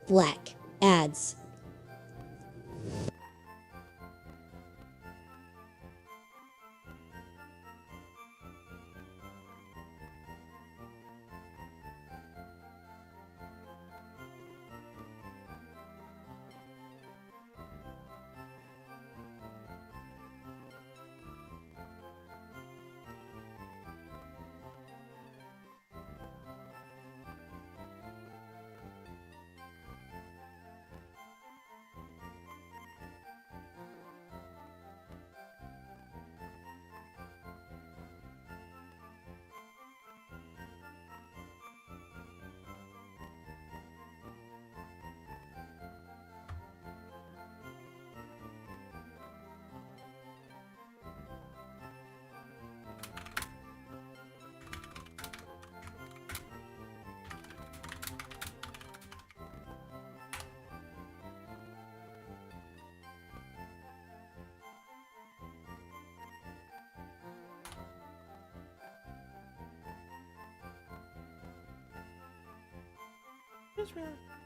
Black ads.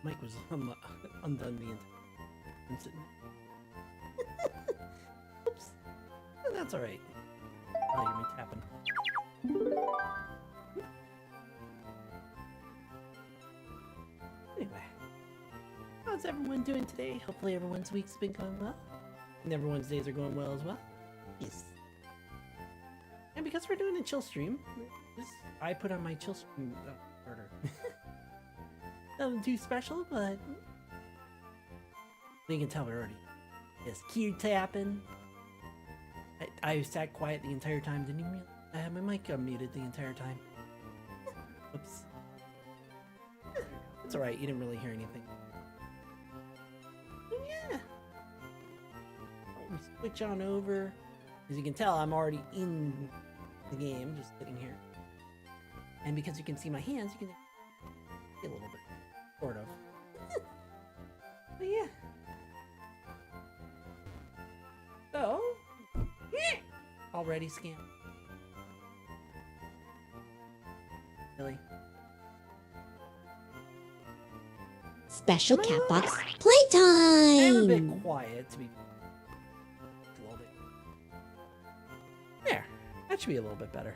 Mike was undone the entire. I'm sitting. Oops. That's all right. Oh, you're tapping. Anyway, how's everyone doing today? Hopefully everyone's week's been going well, and everyone's days are going well as well. Yes. And because we're doing a chill stream, I put on my chill stream order. Nothing too special, but you can tell we're already just key tapping. I sat quiet the entire time, didn't even realize I had my mic unmuted the entire time. Oops. It's alright, you didn't really hear anything. But yeah. Let me switch on over. As you can tell, I'm already in the game, just sitting here. And because you can see my hands, you can see a little bit. Sort of. But yeah. So, yeah. Already scanned. Really? Special cat box I'm a playtime. bit quiet to be a little bit. There. That should be a little bit better.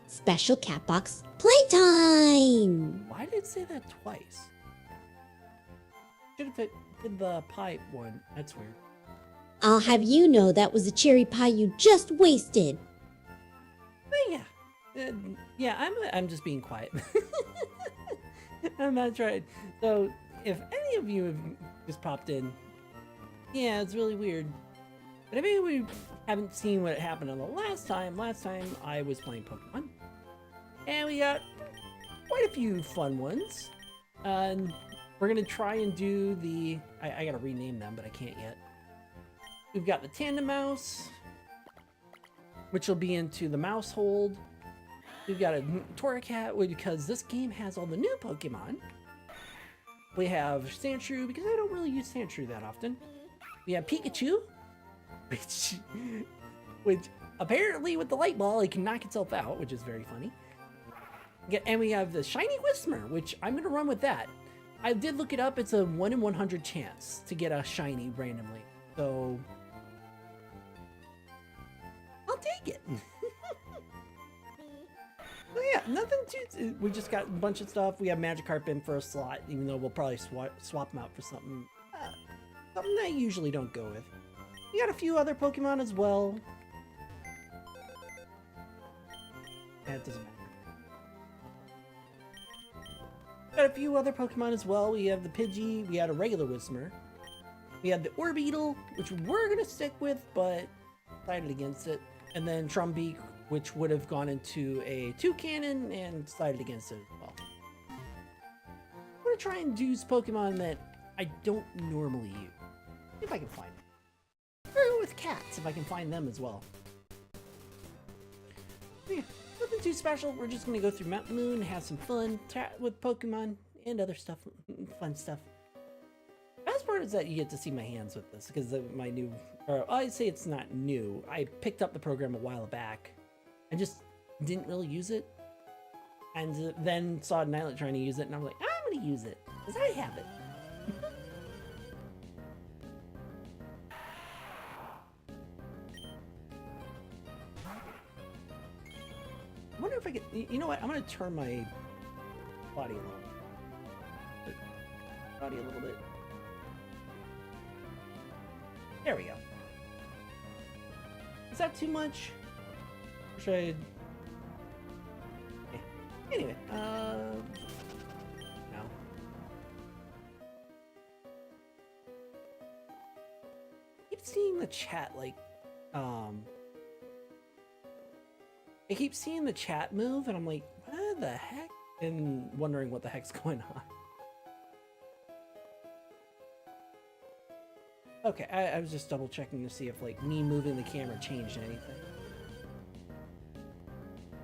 Special cat box playtime. Why did it say that twice? Should have did the pipe one. That's weird. I'll have you know that was a cherry pie you just wasted. But yeah. Yeah, I'm just being quiet. I'm not trying. So, if any of you have just popped in, yeah, it's really weird. But if any of you haven't seen what happened on the last time I was playing Pokemon. And we got quite a few fun ones. And we're gonna try and do the... I gotta rename them, but I can't yet. We've got the Tandem Mouse, which will be into the mouse hold. We've got a Torracat, because this game has all the new Pokemon. We have Sandshrew, because I don't really use Sandshrew that often. We have Pikachu, which apparently with the light ball, it can knock itself out, which is very funny. And we have the Shiny Whismur, which I'm going to run with that. I did look it up. It's a 1 in 100 chance to get a Shiny randomly. So, I'll take it. Well, yeah, nothing too... We just got a bunch of stuff. We have Magikarp in for a slot, even though we'll probably swap them out for something that I usually don't go with. We got a few other Pokemon as well. That doesn't matter. Got a few other Pokemon as well. We have the Pidgey, we had a regular Whismur. We had the Orbeetle, which we're gonna stick with, but decided against it. And then Trumbeak, which would have gone into a Toucannon and decided against it as well. I'm gonna try and use Pokemon that I don't normally use. If I can find them. Or with cats, if I can find them as well. Yeah, nothing too special. We're just gonna go through Mountain Moon, have some fun, chat with Pokemon, and other stuff, fun stuff. Best part is that you get to see my hands with this, because my new, or I'd say it's not new. I picked up the program a while back, I just didn't really use it. And then saw Nylet trying to use it, and I'm like, I'm gonna use it, because I have it. I wonder if I could, you know what, I'm gonna turn my body a little bit. There we go. Is that too much? Or should I... Anyway, no. I keep seeing the chat, like, I keep seeing the chat move, and I'm like, what the heck? And wondering what the heck's going on. Okay, I was just double checking to see if, like, me moving the camera changed anything.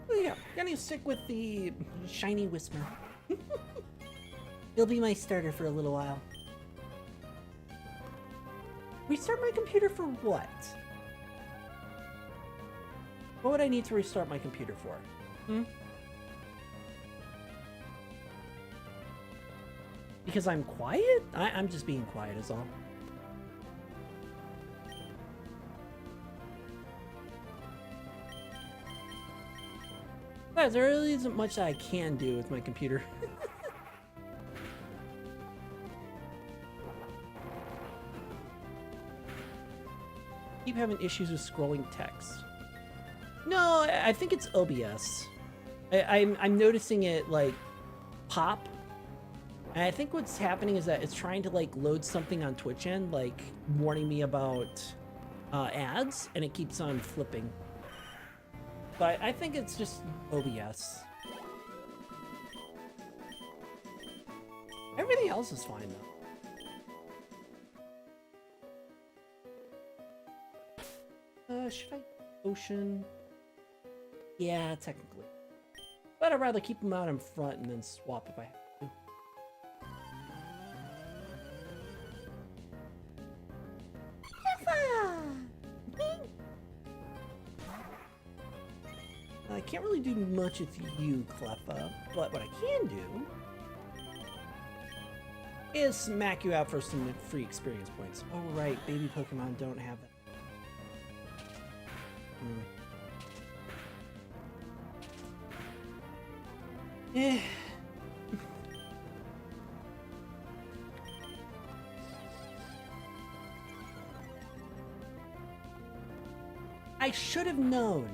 Well, yeah, gonna stick with the shiny whisper. It'll be my starter for a little while. Restart my computer for what? What would I need to restart my computer for? Because I'm quiet? I'm just being quiet is all. Guys, there really isn't much that I can do with my computer. Keep having issues with scrolling text. No, I think it's OBS. I'm noticing it like pop. And I think what's happening is that it's trying to like load something on Twitch end, like warning me about ads, and it keeps on flipping. But I think it's just OBS. Everything else is fine though. Should I ocean? Yeah, technically. But I'd rather keep them out in front and then swap if I have to. I can't really do much with you, Cleffa, but what I can do is smack you out for some free experience points. Oh right, baby Pokemon don't have that. Eh. I should have known.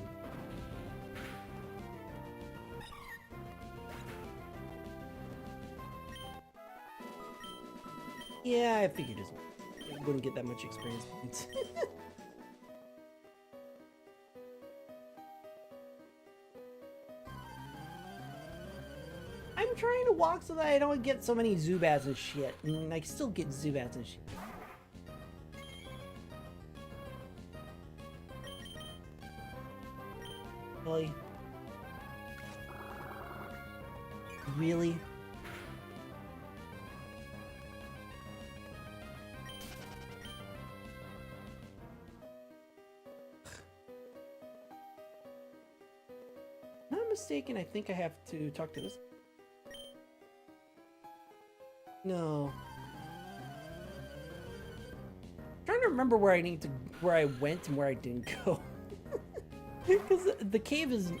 Yeah, I figured it wouldn't get that much experience points. I'm trying to walk so that I don't get so many Zubats and shit. And I still get Zubats and shit. Really? Really? If I'm not mistaken, I think I have to talk to this. No. I'm trying to remember where I went and where I didn't go. Because the cave is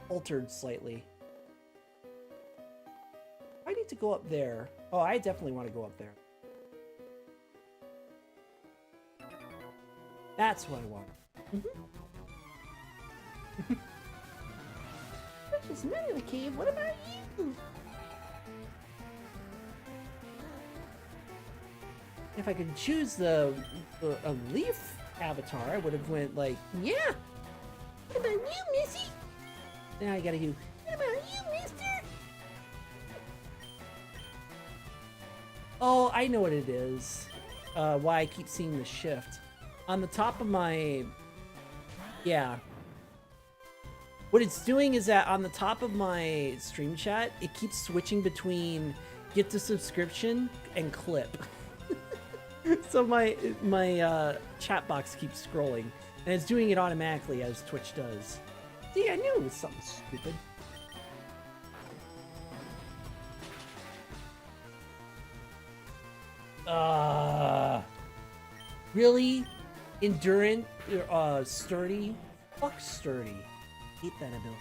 altered slightly. I need to go up there. Oh, I definitely want to go up there. That's what I want. There's men in the cave. What about you? If I could choose a leaf avatar, I would have went like, yeah. What about you, Missy? Now I gotta do. What about you, Mister? Oh, I know what it is. Why I keep seeing the shift on the top of my. Yeah. What it's doing is that on the top of my stream chat, it keeps switching between get to subscription and clip. So my chat box keeps scrolling, And it's doing it automatically as Twitch does. See, I knew it was something stupid. Really? Endurant? Sturdy? Fuck sturdy. Hate that ability.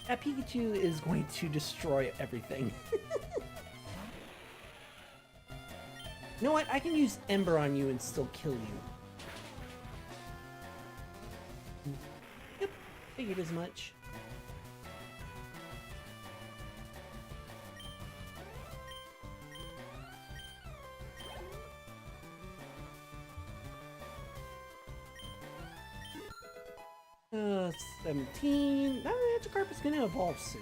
That Pikachu is going to destroy everything. You know what? I can use Ember on you and still kill you. Yep, figured as much. Uh, 17. Magikarp is gonna evolve soon.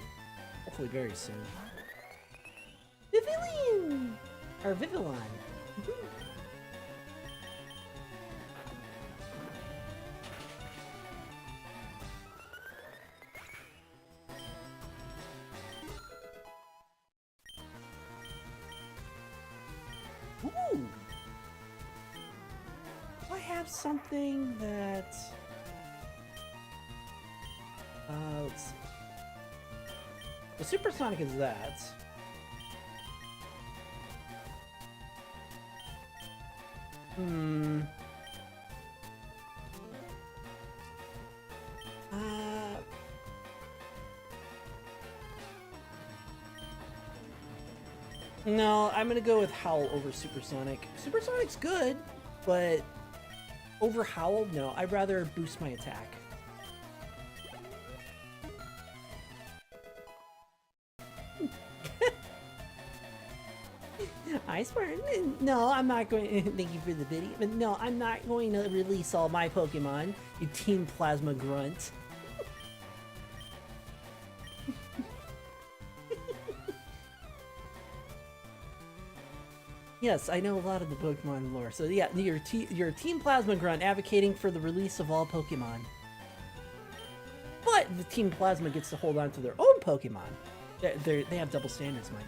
Hopefully very soon. Vivillon! Or Vivillon. Ooh! Do I have something that... let's see. The Supersonic is that. No, I'm gonna go with Howl over Supersonic. Supersonic's good, but over Howl, no. I'd rather boost my attack. I swear, no, I'm not going to, thank you for the video, but no, I'm not going to release all my Pokemon, you Team Plasma grunt. Yes, I know a lot of the Pokemon lore, so yeah, you're Team Plasma grunt advocating for the release of all Pokemon. But the Team Plasma gets to hold on to their own Pokemon. They have double standards, Mike.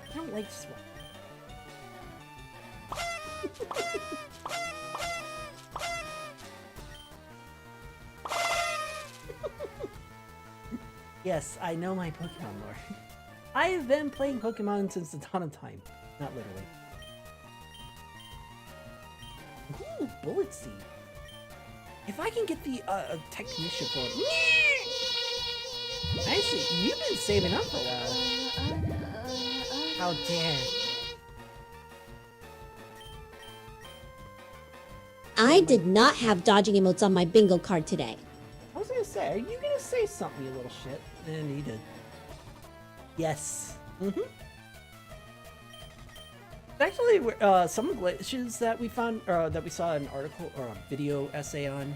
I don't like this one. Yes, I know my Pokemon lore. I have been playing Pokemon since the dawn of time. Not literally. Ooh, Bullet Seed. If I can get the Technician for it. I see, you've been saving up for a while. How dare. I did not have dodging emotes on my bingo card today. I was gonna say, are you gonna say something, you little shit? And he did. Yes. Mm-hmm. Actually, some glitches that we found, that we saw an article or a video essay on.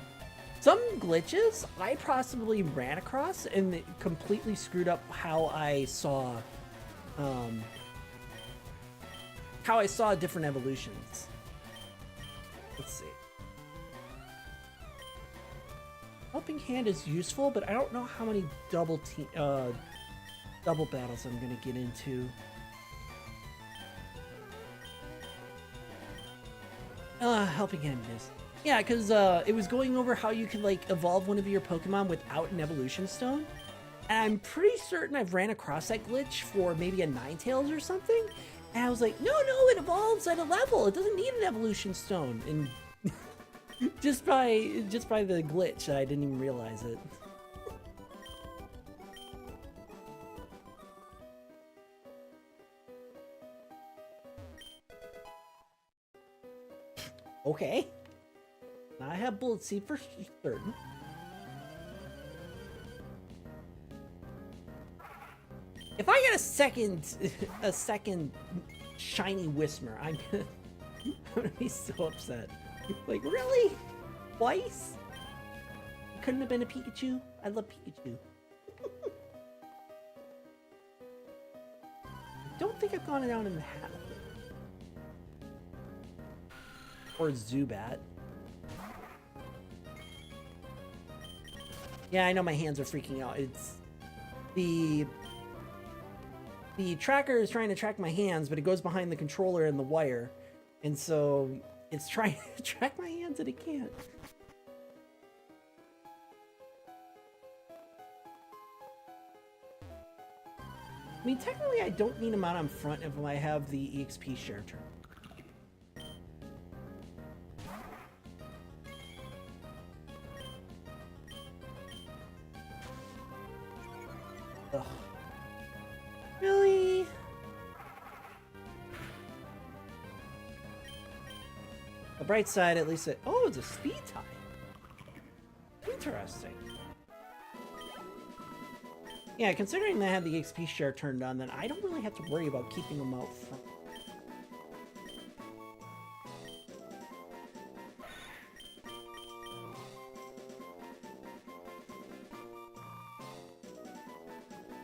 Some glitches I possibly ran across and it completely screwed up how I saw different evolutions. Let's see. Helping Hand is useful, but I don't know how many double battles I'm gonna get into. Helping Hand is. Yeah, because it was going over how you could like evolve one of your Pokemon without an evolution stone. And I'm pretty certain I've ran across that glitch for maybe a Ninetales or something. And I was like, no, it evolves at a level. It doesn't need an evolution stone. And just by the glitch, I didn't even realize it. Okay. Now I have Bullet Seed for certain. If I get a second shiny Whismur, I'm gonna be so upset. Like, really? Twice? It couldn't have been a Pikachu? I love Pikachu. I don't think I've gone down in the hat. Or Zubat. Yeah, I know my hands are freaking out. It's the tracker is trying to track my hands, but it goes behind the controller and the wire. And so it's trying to track my hands and it can't. I mean, technically I don't need them out on front if I have the EXP share turn. Ugh. Really? The bright side, at least it... Oh, it's a speed tie. Interesting. Yeah, considering that I have the XP share turned on, then I don't really have to worry about keeping them out front.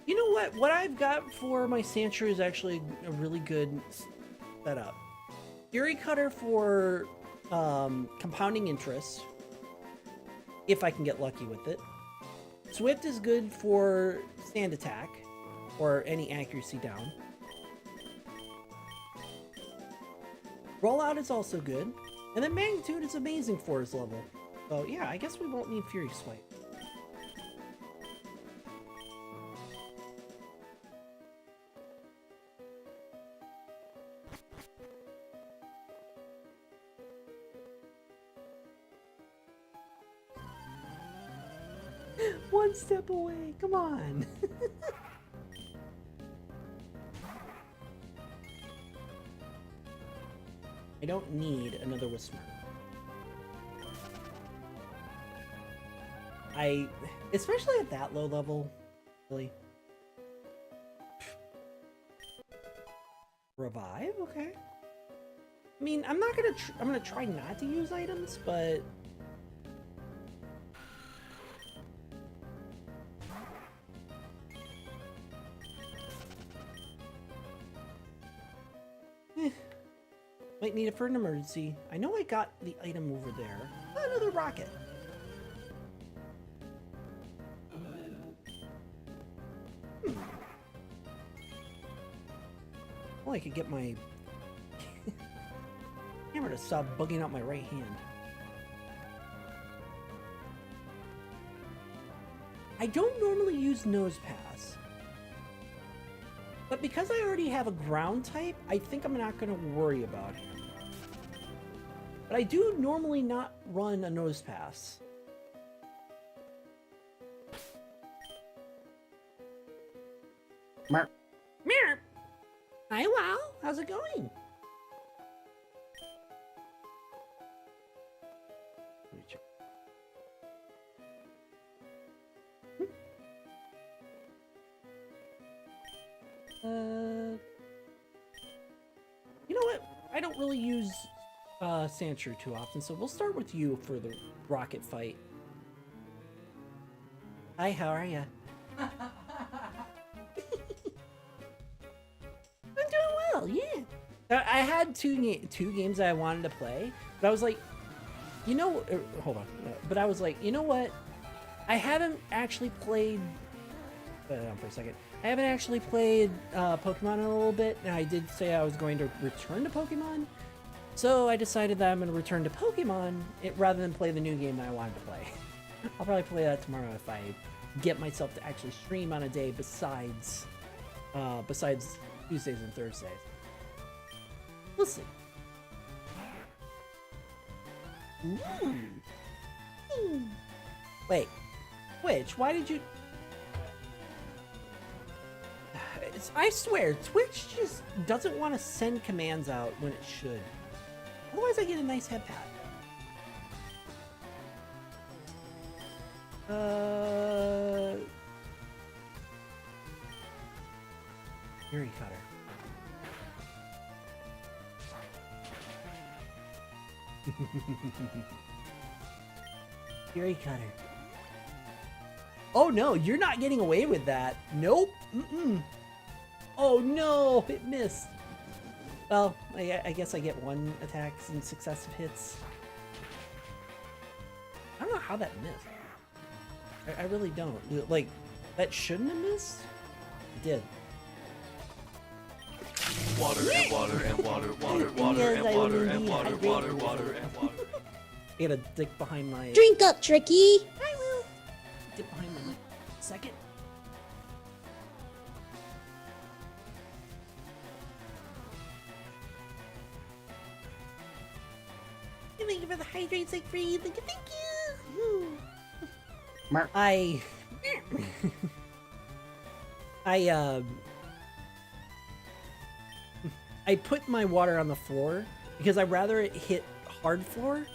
You know what? What I've got for my Sandshrew is actually a really good setup. Fury Cutter for compounding interest, if I can get lucky with it. Swift is good for stand attack, or any accuracy down. Rollout is also good. And then Magnitude is amazing for his level. So yeah, I guess we won't need Fury Swipe. One step away, come on. I don't need another Whisper. Especially at that low level, really. Revive, okay. I mean, I'm gonna try not to use items, but might need it for an emergency. I know I got the item over there. Oh, another rocket. Well, I could get my hammer to stop bugging out my right hand. I don't normally use Nose Pass. But because I already have a ground type, I think I'm not going to worry about him. But I do normally not run a Nose Pass. Merp. Merp. Hi, wow. How's it going? Let me check. You know what? I don't really use Sandshrew too often, so we'll start with you for the rocket fight. Hi, how are ya? I'm doing well, yeah. I had two games that I wanted to play, but I was like, you know, hold on. But I was like, you know what? I haven't actually played. For a second. I haven't actually played Pokemon in a little bit, and I did say I was going to return to Pokemon. So I decided that I'm going to return to Pokemon rather than play the new game that I wanted to play. I'll probably play that tomorrow if I get myself to actually stream on a day besides Tuesdays and Thursdays. We'll see. Ooh. Wait, Twitch, why did you... I swear, Twitch just doesn't want to send commands out when it should. Otherwise, I get a nice head pat. Fury Cutter. Fury Cutter. Oh no, you're not getting away with that. Nope. Mm-mm. Oh no, it missed. Well, I guess I get one attack in successive hits. I don't know how that missed. I really don't. Like, that shouldn't have missed? It did. Water and water and water, water, water and water and water, water, water and water. I gotta dig behind my... Drink up, Tricky! I will. Dip behind my second. Thank you for the hydrates, like breathe. Thank you. I put my water on the floor because I'd rather it hit hard floor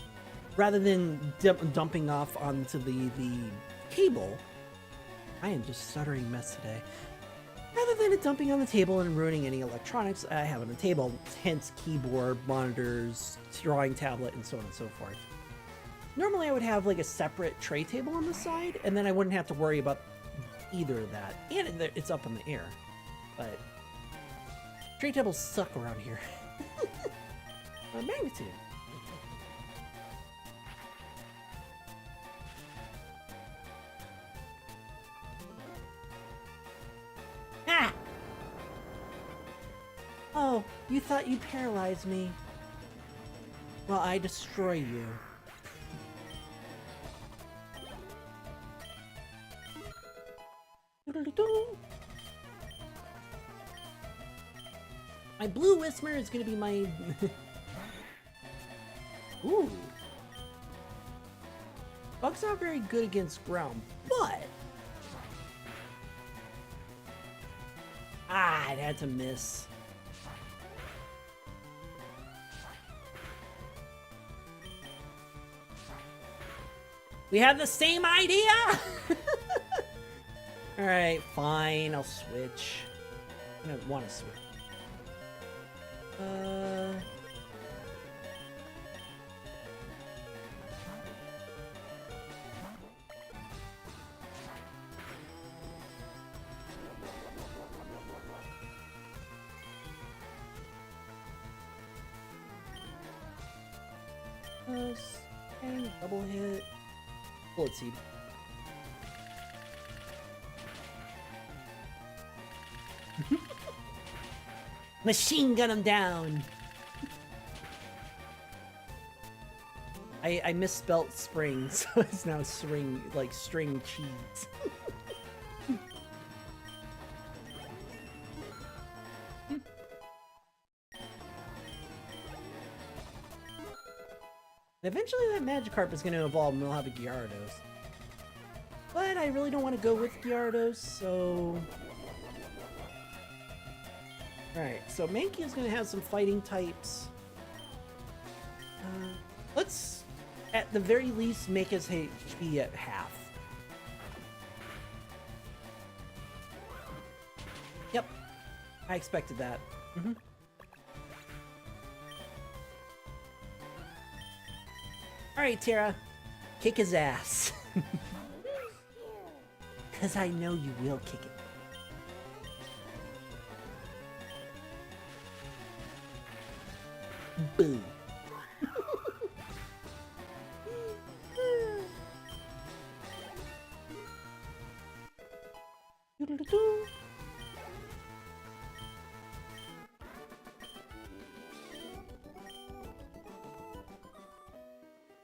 rather than dumping off onto the table. I am just stuttering mess today. Rather than it dumping on the table and ruining any electronics I have on the table, hence keyboard, monitors, drawing tablet, and so on and so forth. Normally I would have like a separate tray table on the side, and then I wouldn't have to worry about either of that. And it's up in the air. But tray tables suck around here. Magnitude. Ah! Oh, you thought you'd paralyze me. Well, I destroy you. My blue Whisper is gonna be my... Ooh. Bug's not very good against ground, but... Ah, it had to miss. We have the same idea! Alright, fine, I'll switch. I don't want to switch. And double hit. Bullet seed. Machine gun him down. I misspelt spring, so it's now string, like string cheese. Eventually that Magikarp is going to evolve and we'll have a Gyarados. But I really don't want to go with Gyarados, so... Alright, so Mankey is going to have some fighting types. Let's, at the very least, make his HP at half. Yep, I expected that. Alright, Tara. Kick his ass. Because I know you will kick it. Boom.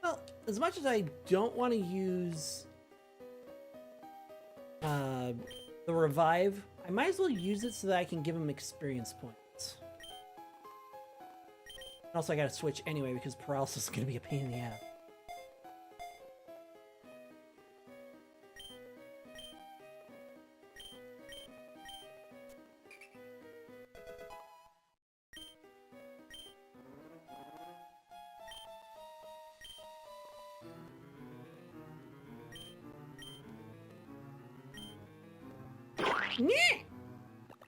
Well, as much as I don't want to use the revive, I might as well use it so that I can give him experience points. Also, I gotta switch anyway because paralysis is gonna be a pain in the ass.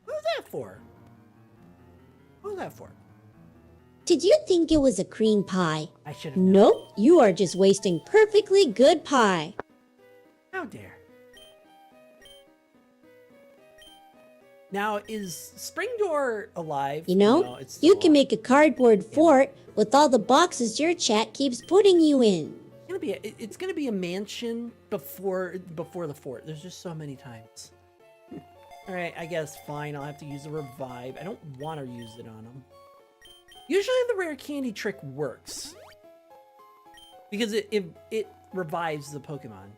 What was that for? What was that for? Did you think it was a cream pie? I should have known. Nope, you are just wasting perfectly good pie. How dare. Now, is Springdoor alive? You know, No, it's you still can alive. make a cardboard fort with all the boxes your chat keeps putting you in. It's gonna be a mansion before the fort. There's just so many times. All right, I guess fine. I'll have to use a revive. I don't want to use it on them. Usually the rare candy trick works because it revives the Pokemon.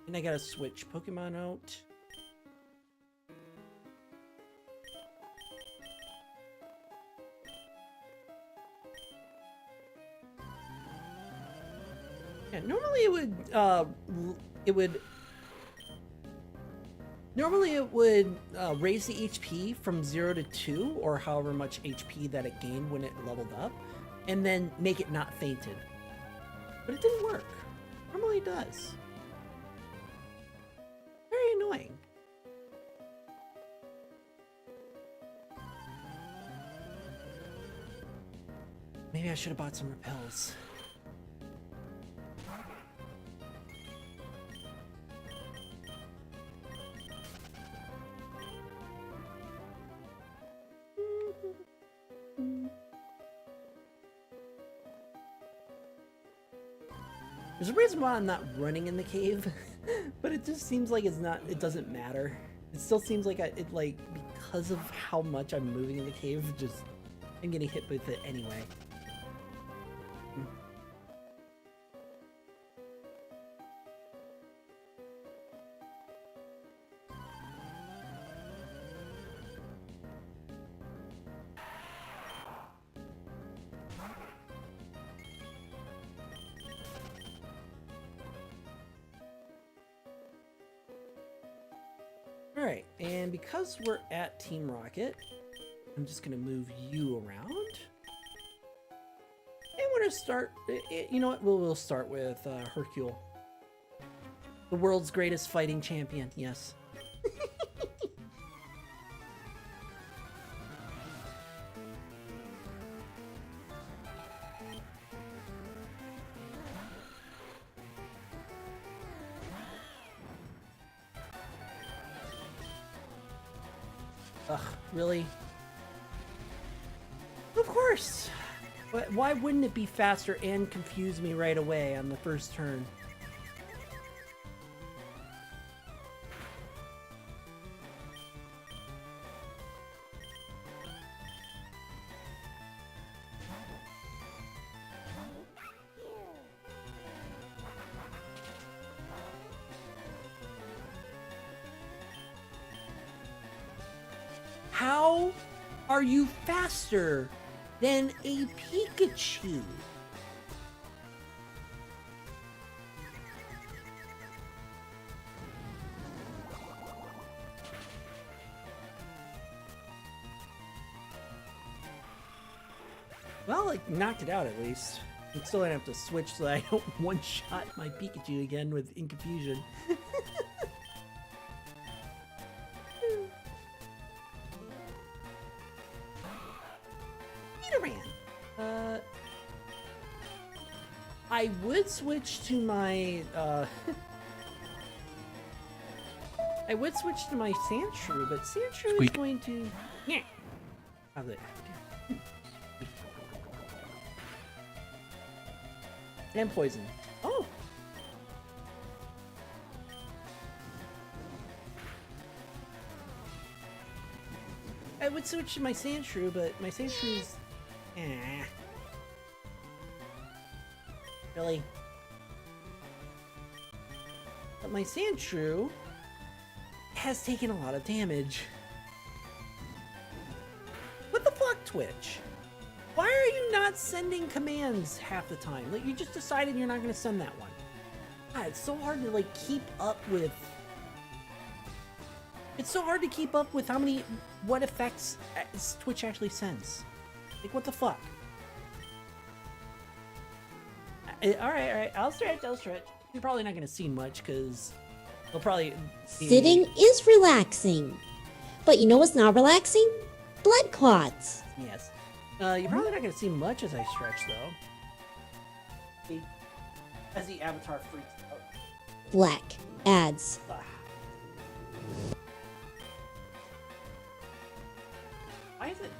And I gotta switch Pokemon out. Yeah, normally it would raise the HP from 0 to 2, or however much HP that it gained when it leveled up, and then make it not fainted. But it didn't work. Normally it does. Very annoying. Maybe I should have bought some repels. There's a reason why I'm not running in the cave, but it just seems like it doesn't matter. It still seems like because of how much I'm moving in the cave, I'm getting hit with it anyway. Alright, and because we're at Team Rocket, I'm just gonna move you around. And we're gonna start, you know what, we'll start with Hercule. The world's greatest fighting champion, yes. Ugh, really? Of course! But why wouldn't it be faster and confuse me right away on the first turn? How are you faster than a Pikachu? Well, I knocked it out at least. I'm still gonna have to switch so I don't one-shot my Pikachu again with Inconfusion. I would switch to my, I would switch to my Sandshrew, but Sandshrew is going to... Yeah. How's it? And poison. Oh! I would switch to my Sandshrew, but my Sandshrew's... Really? But my Sandshrew has taken a lot of damage. What the fuck, Twitch? Why are you not sending commands half the time? Like, you just decided you're not going to send that one. God, it's so hard to, like, keep up with... It's so hard to keep up with what effects Twitch actually sends. Like, what the fuck? Alright, I'll stretch. You're probably not gonna see much, because we'll probably... Sitting is relaxing. But you know what's not relaxing? Blood clots. Yes. You're probably not gonna see much as I stretch, though. See? As the avatar freaks out. Black. Ads. Ah. Why is it?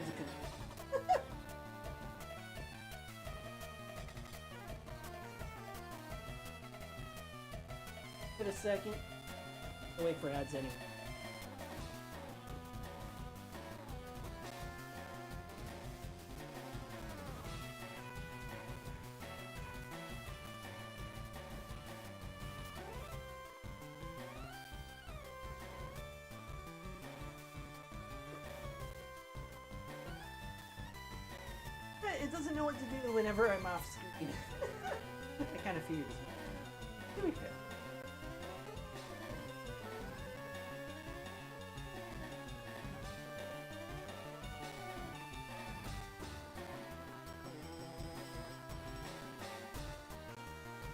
Is it good? Give it a second. I'll wait for ads anyway. It doesn't know what to do whenever I'm off screen. I kind of figured as much. To be fair.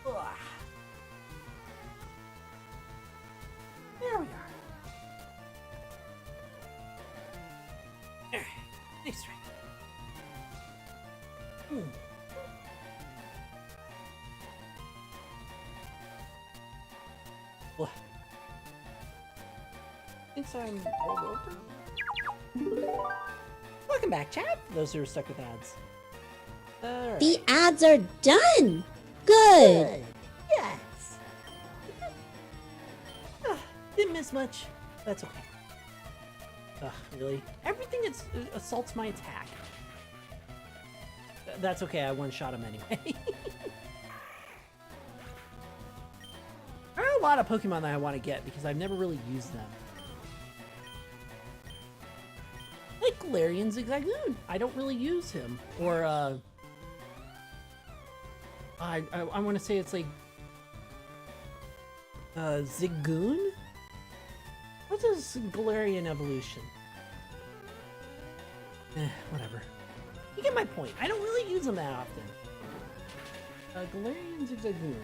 Ugh. There we are. Alright, nice try. What? Thinks I'm rolled over? Welcome back, chat. Those who are stuck with ads. Alright. The ads are done. Good. Yes. Didn't miss much. That's okay. Ugh, really? Everything assaults my attack. That's okay, I one-shot him anyway. There are a lot of Pokemon that I want to get because I've never really used them. Like Galarian Zigzagoon. I don't really use him. Or, I want to say it's like... Zigoon? What's a Galarian evolution? Whatever. You get my point. I don't really use them that often. Galarian Zigzagoon.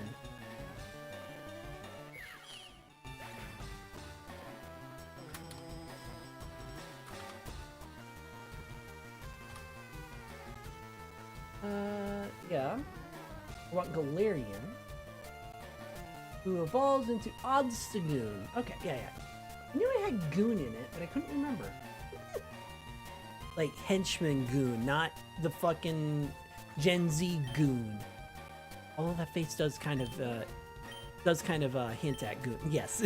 Yeah. I want Galarian, who evolves into Oddstagoon. Okay, yeah. I knew I had Goon in it, but I couldn't remember. Like henchman Goon, not the fucking Gen Z Goon. Although that face does kind of hint at Goon. Yes.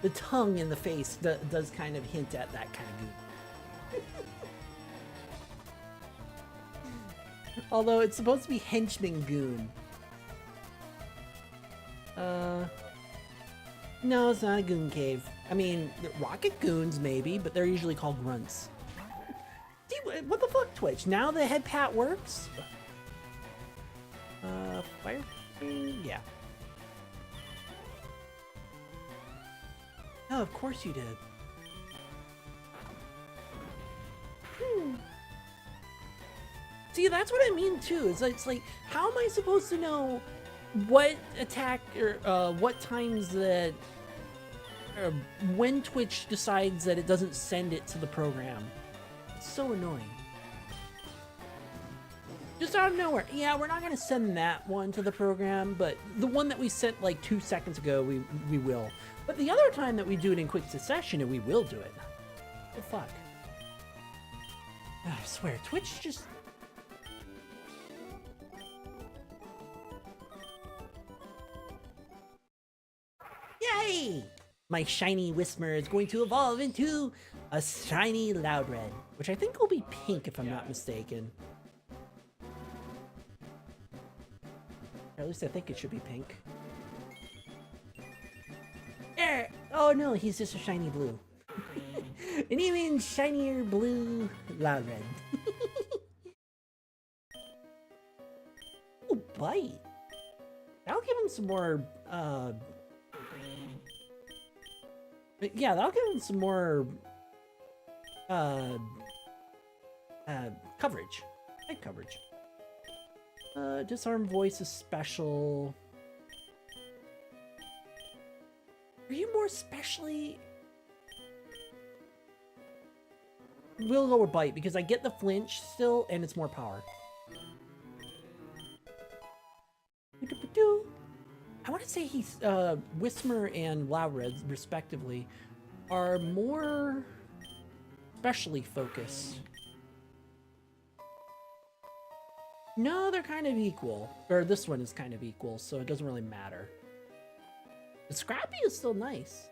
The tongue in the face does kind of hint at that kind of Goon. Although it's supposed to be henchman Goon. No, it's not a Goon Cave. I mean, Rocket Goons maybe, but they're usually called grunts. See, what the fuck, Twitch? Now the head pat works? Fire? Yeah. Oh, of course you did. See, that's what I mean too. It's like, how am I supposed to know what attack or what times that when Twitch decides that it doesn't send it to the program? It's so annoying. Just out of nowhere. Yeah, we're not gonna send that one to the program, but the one that we sent like 2 seconds ago, we will. But the other time that we do it in quick succession, and we will do it. What the fuck? I swear, Twitch just... Yay! My shiny Whisper is going to evolve into a shiny Loudred, which I think will be pink if I'm not mistaken. Or at least I think it should be pink. There! Oh no, he's just a shiny blue. An even shinier blue Loudred. Oh, bite! That'll give him some more, yeah, that'll give him some more, coverage. Head coverage. Disarm voice is special. you more specially? We'll go with bite because I get the flinch still and it's more power. I want to say he's Whismer and Loudred, respectively, are more specially focused. No, they're kind of equal. Or this one is kind of equal, so it doesn't really matter. The Scrappy is still nice.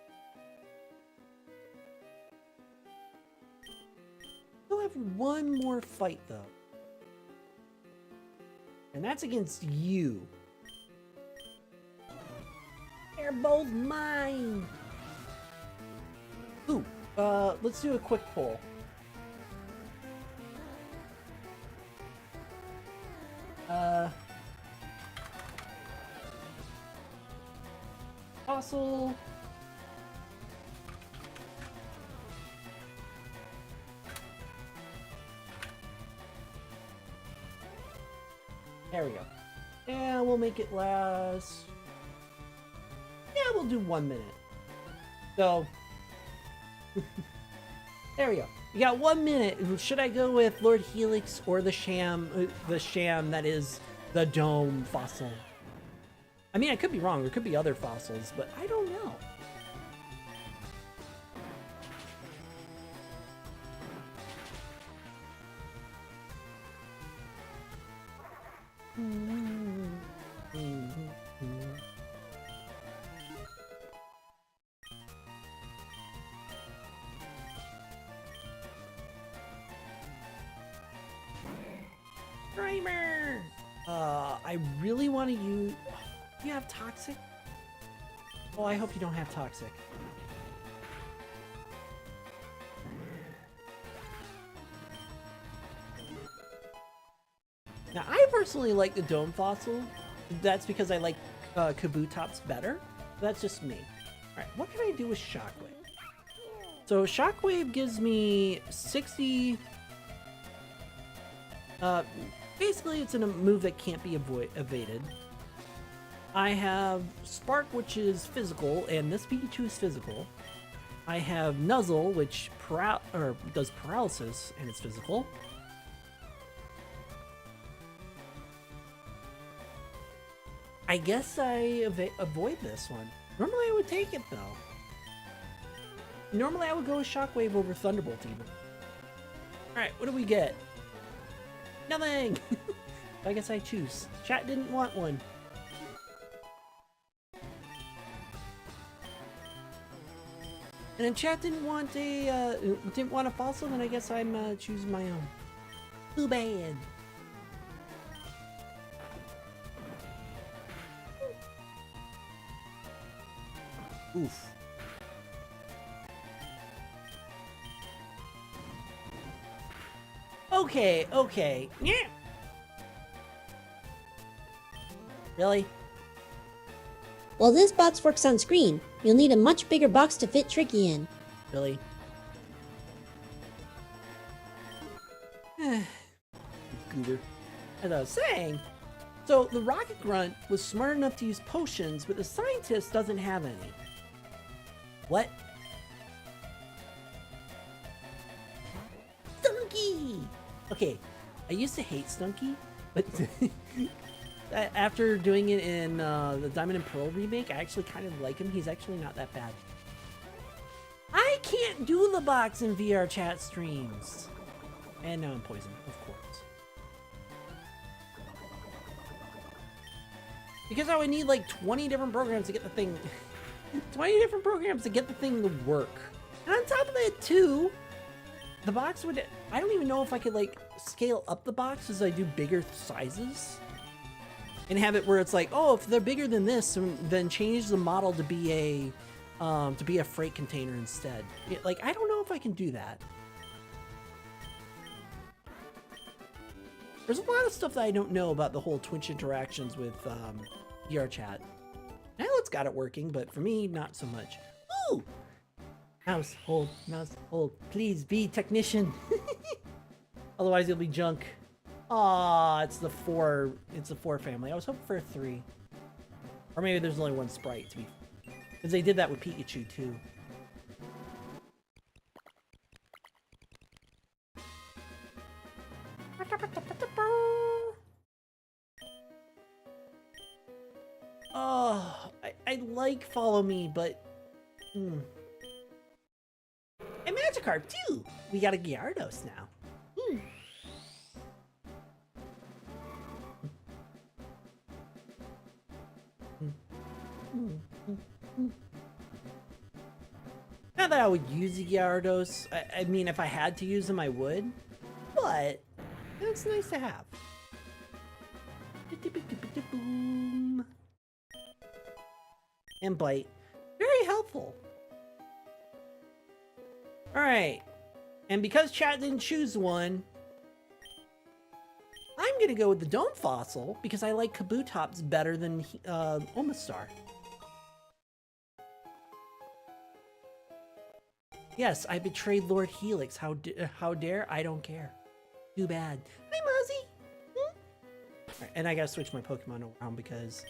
We'll have one more fight, though. And that's against you. They're both mine! Ooh, let's do a quick poll. Fossil. There we go. And we'll make it last. Yeah, we'll do 1 minute. So, there we go. You got 1 minute. Should I go with Lord Helix or the sham that is the dome fossil? I mean, I could be wrong. There could be other fossils, but I don't know. Primer! I really want to use... Do you have Toxic? Oh, I hope you don't have Toxic. Now, I personally like the Dome Fossil. That's because I like Kabutops better. That's just me. Alright, what can I do with Shockwave? So, Shockwave gives me 60... basically, it's a move that can't be evaded. I have Spark, which is physical, and this Pikachu is physical. I have Nuzzle, which does paralysis, and it's physical. I guess I avoid this one. Normally I would take it, though. Normally I would go with Shockwave over Thunderbolt, even. Alright, what do we get? Nothing! I guess I choose. Chat didn't want one. And if chat didn't want a fossil, then I guess I'm choosing my own. Too bad. Oof. Okay, okay. Yeah. Really? While this box works on screen, you'll need a much bigger box to fit Tricky in. Really? Goober. As I was saying, so the Rocket Grunt was smart enough to use potions, but the Scientist doesn't have any. What? Stunky! Okay, I used to hate Stunky, but after doing it in the Diamond and Pearl remake, I actually kind of like him. He's actually not that bad. I can't do the box in VR chat streams. And now I'm poisoned, of course. Because I would need like 20 different programs to get the thing... 20 different programs to get the thing to work. And on top of that, too, the box would... I don't even know if I could, like, scale up the box as I do bigger sizes. And have it where it's like, oh, if they're bigger than this, then change the model to be a freight container instead. Like, I don't know if I can do that. There's a lot of stuff that I don't know about the whole Twitch interactions with VR chat. Now it's got it working, but for me, not so much. Ooh! Mouse, hold, please be technician. Otherwise it'll be junk. Aw, it's the 4 family. I was hoping for a 3. Or maybe there's only one sprite to be. Because they did that with Pikachu, too. Oh, I like Follow Me, but... And Magikarp, too! We got a Gyarados now. Not that I would use the Gyarados. I mean, if I had to use them, I would. But it's nice to have. Boom. And Bite. Very helpful. Alright. And because chat didn't choose one, I'm gonna go with the Dome Fossil because I like Kabutops better than Omastar. Yes, I betrayed Lord Helix. How dare? I don't care. Too bad. Hi, Muzzy. Right, and I gotta switch my Pokemon around because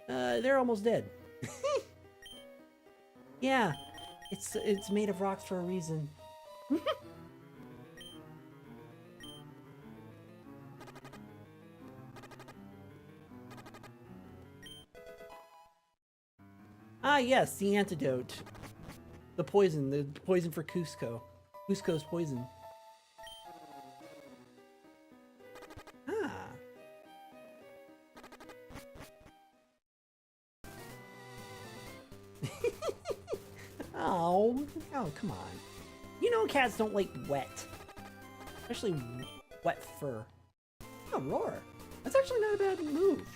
they're almost dead. Yeah, it's made of rocks for a reason. Ah, yes, the antidote. The poison for Cusco. Cusco's poison. Ah. Oh, come on. You know cats don't like wet. Especially wet fur. Oh, Roar. That's actually not a bad move.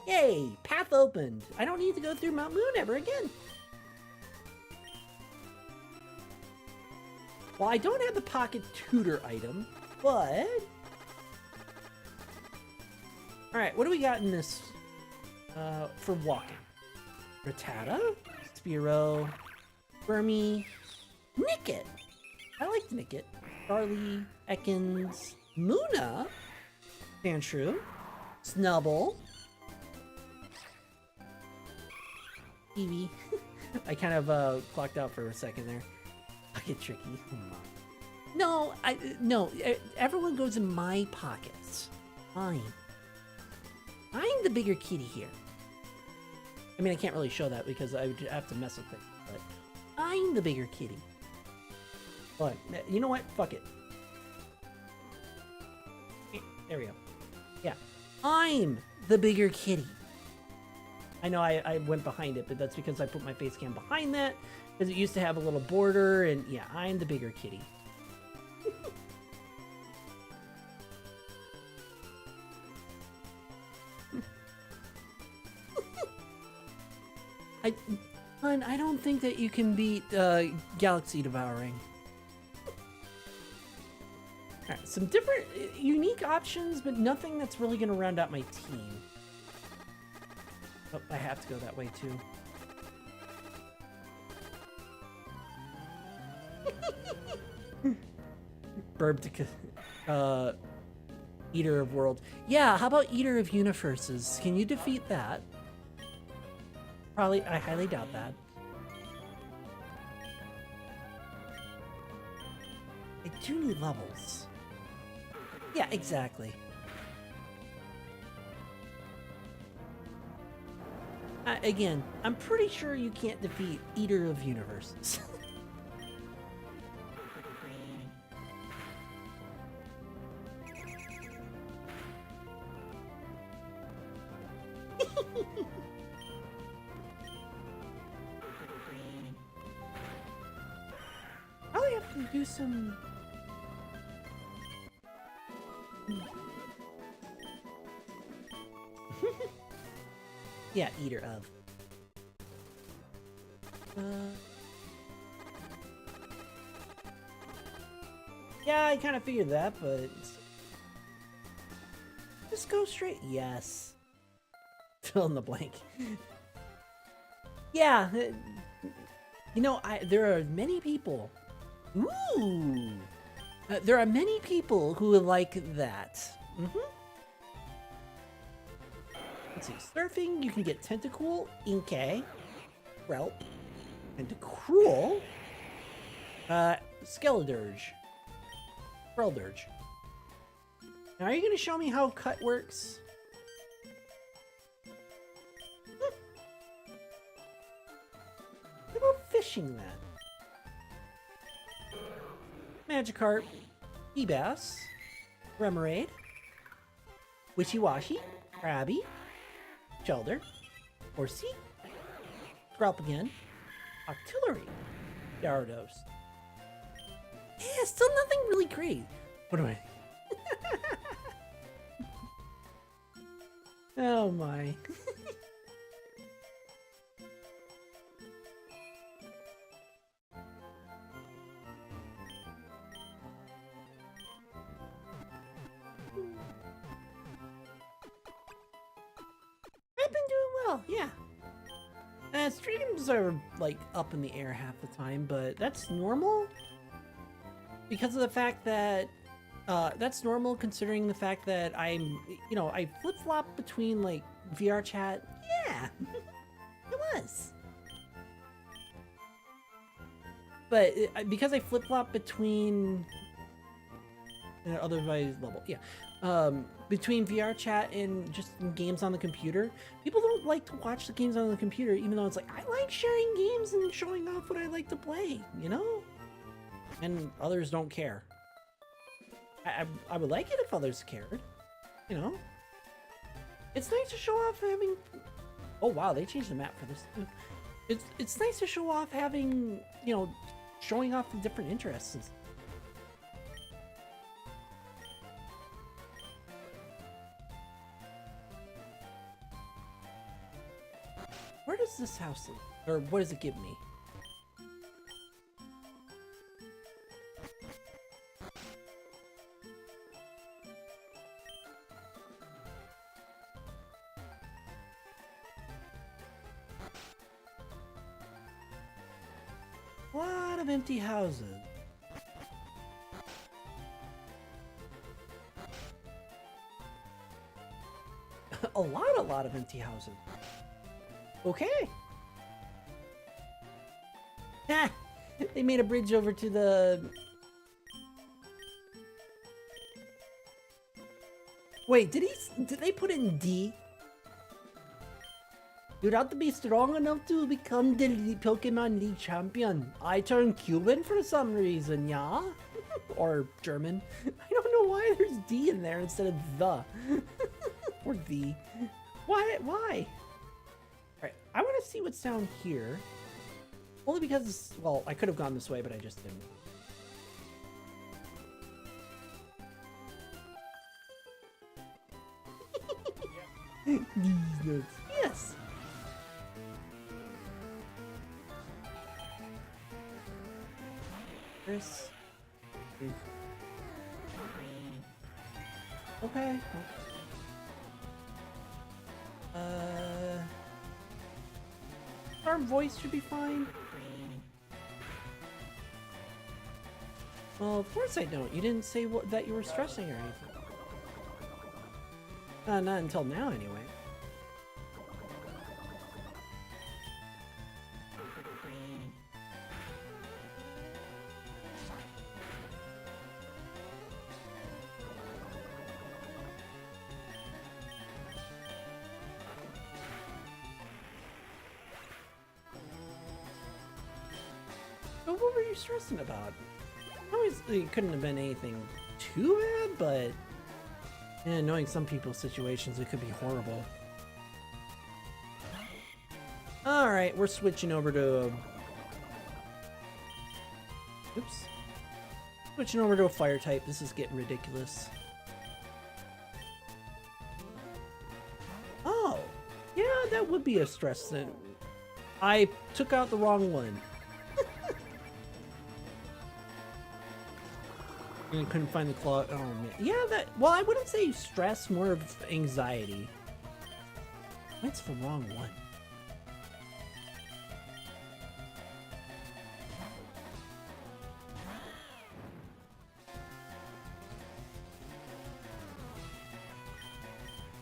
Yay! Path opened! I don't need to go through Mount Moon ever again! Well, I don't have the Pocket Tutor item, but... Alright, what do we got in this for walking? Rattata, Spearow, Burmy, Nickit! I like Nickit. Charlie, Ekans, Munna, Sandshrew, Snubble, Eevee. I kind of clocked out for a second there. Pocket Tricky. No, no. Everyone goes in my pockets. Fine. I'm the bigger kitty here. I mean, I can't really show that because I would have to mess with it. But I'm the bigger kitty. But you know what? Fuck it. There we go. Yeah, I'm the bigger kitty. I know I went behind it, but that's because I put my face cam behind that, because it used to have a little border, and yeah, I'm the bigger kitty. I don't think that you can beat Galaxy Devouring. Alright, some different, unique options, but nothing that's really going to round out my team. Oh, I have to go that way too. Burb to Eater of Worlds. Yeah, how about Eater of Universes? Can you defeat that? Probably, I highly doubt that. I do need levels. Yeah, exactly. Again, I'm pretty sure you can't defeat Eater of Universes. Probably have to do some... Yeah, Eater of. Yeah, I kind of figured that, but... Just go straight. Yes. Fill in the blank. Yeah. You know, there are many people... Ooh! There are many people who like that. Mm-hmm. Let's see. Surfing, you can get Tentacool, Inkay, Relp, Tentacruel, Skeledirge, Freldurge. Now, are you going to show me how cut works? What about fishing then? Magikarp, Feebas, Remoraid, Wishiwashi, Krabby, Shelder, Horsey, Skrelp again, Octillery, Gyarados. Yeah, still nothing really great. What do I... Oh my. I've been doing well, yeah. Streams are like up in the air half the time, but that's normal because of the fact that that's normal considering the fact that I'm, you know, I flip-flop between like VR chat. Yeah, it was. But because I flip-flop between otherwise level, yeah. Between VR chat and just games on the computer, people don't like to watch the games on the computer, even though it's like, I like sharing games and showing off what I like to play, you know? And others don't care. I would like it if others cared, you know? It's nice to show off having... Oh wow, they changed the map for this. It's nice to show off having, you know, showing off the different interests. Where does this house lead? Or what does it give me? A lot of empty houses. A lot of empty houses. Okay. Ha! They made a bridge over to the... Wait, did they put in D? You'd have to be strong enough to become the Pokemon League champion. I turned Cuban for some reason, yeah? Or German. I don't know why there's D in there instead of the. Or the. Why? Alright, I want to see what's down here. Only because, well, I could have gone this way, but I just didn't. These nuts. Yes! Chris. Okay. Our voice should be fine. Well, of course I don't. You didn't say that you were stressing or anything. Not until now, anyway. But what were you stressing about? Obviously, it couldn't have been anything too bad, but yeah, knowing some people's situations, it could be horrible. Alright, we're switching over to... Oops. Switching over to a fire type. This is getting ridiculous. Oh! Yeah, that would be a stress thing. I took out the wrong one. I couldn't find the claw. Oh man. Yeah, that. Well, I wouldn't say stress, more of anxiety. What's the wrong one?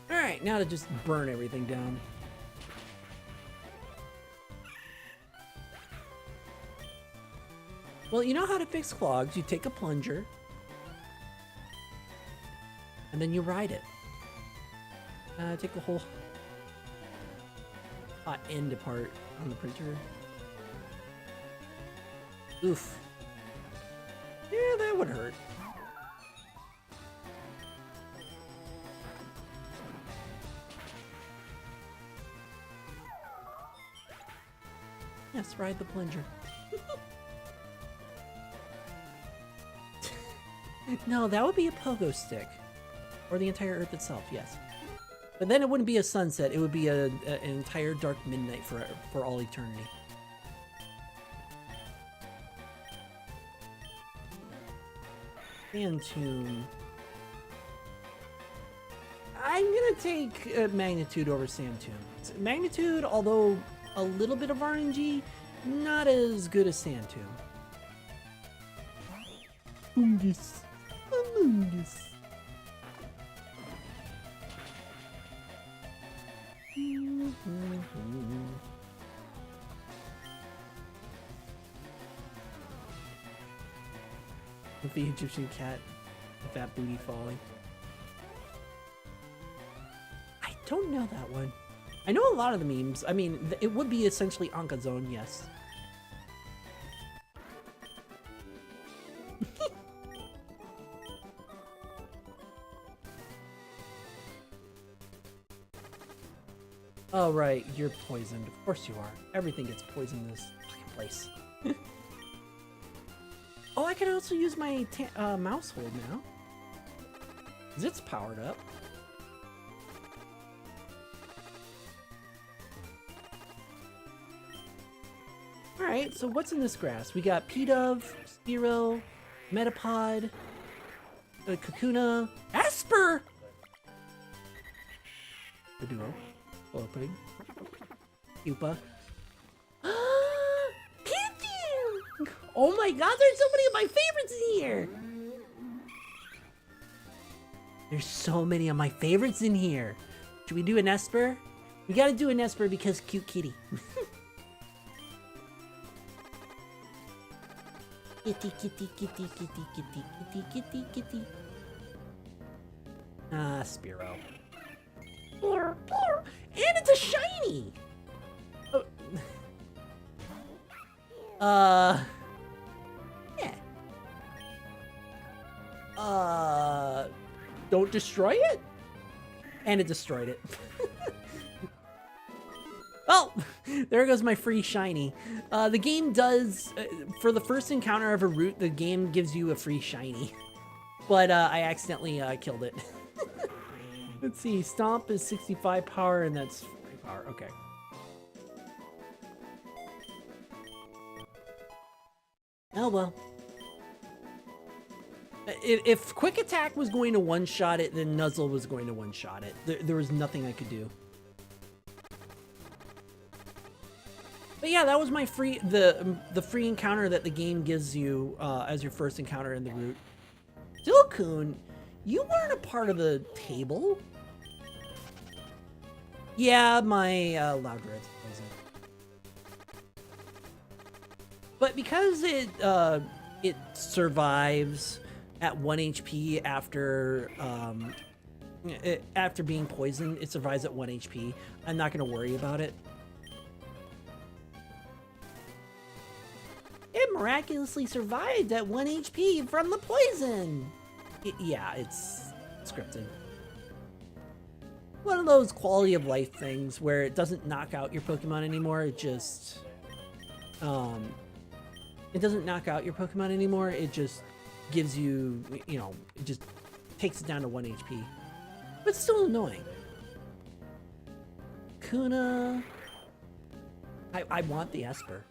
Alright. Alright, now to just burn everything down. Well, you know how to fix clogs. You take a plunger. And then you ride it. Take the whole hot end apart on the printer. Oof. Yeah, that would hurt. Yes, ride the plunger. No, that would be a pogo stick. Or the entire Earth itself, yes. But then it wouldn't be a sunset, it would be an entire dark midnight for all eternity. Sand tomb. I'm gonna take magnitude over sand tomb. Magnitude, although a little bit of RNG, not as good as sand tomb. Fungus. Fungus. With the Egyptian cat, with that booty falling. I don't know that one. I know a lot of the memes. I mean, it would be essentially Anka Zone, yes. Oh, right, you're poisoned. Of course you are. Everything gets poisoned in this fucking place. Oh, I can also use my mouse hold now. 'Cause it's powered up. Alright, so what's in this grass? We got P-Dove, Spearow, Metapod, Kakuna, Asper! The duo. Opening. Pupa. Pikachu! Oh my god, there's so many of my favorites in here! There's so many of my favorites in here. Should we do an Esper? We gotta do an Esper because cute kitty. Kitty, kitty, kitty, kitty, kitty, kitty, kitty, kitty. Ah, Spearow. And it's a shiny! Oh. Yeah. Don't destroy it? And it destroyed it. Well, there goes my free shiny. The game does, for the first encounter of a route, the game gives you a free shiny. But I accidentally killed it. Let's see, Stomp is 65 power and that's 40 power, okay. Oh well. If Quick Attack was going to one-shot it, then Nuzzle was going to one-shot it. There was nothing I could do. But yeah, that was my free, the free encounter that the game gives you as your first encounter in the route. Dilcoon, you weren't a part of the table? Yeah, my Loudred's poison. But because it survives at 1 HP after after being poisoned, it survives at 1 HP. I'm not gonna worry about it. It miraculously survived at 1 HP from the poison. Yeah, it's scripted. One of those quality of life things where it doesn't knock out your Pokemon anymore. It just, it doesn't knock out your Pokemon anymore. It just gives you, you know, it just takes it down to 1 HP. But it's still annoying. Kuna. I want the Esper.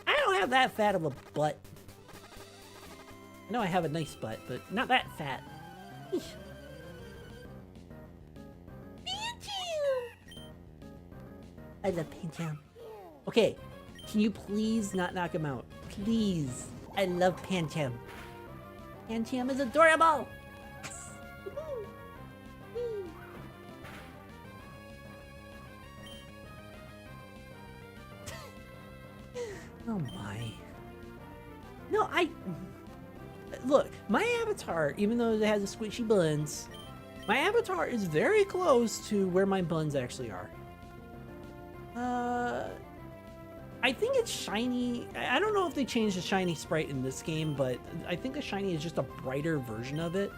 I don't have that fat of a butt. I know I have a nice butt, but not that fat. I love Pinjam. Okay, Can you please not knock him out? Please. I love Pancham. Pancham is adorable. Yes. Oh my. No, look, my avatar, even though it has a squishy buns, my avatar is very close to where my buns actually are. I think it's shiny. I don't know if they changed the shiny sprite in this game, but I think the shiny is just a brighter version of it.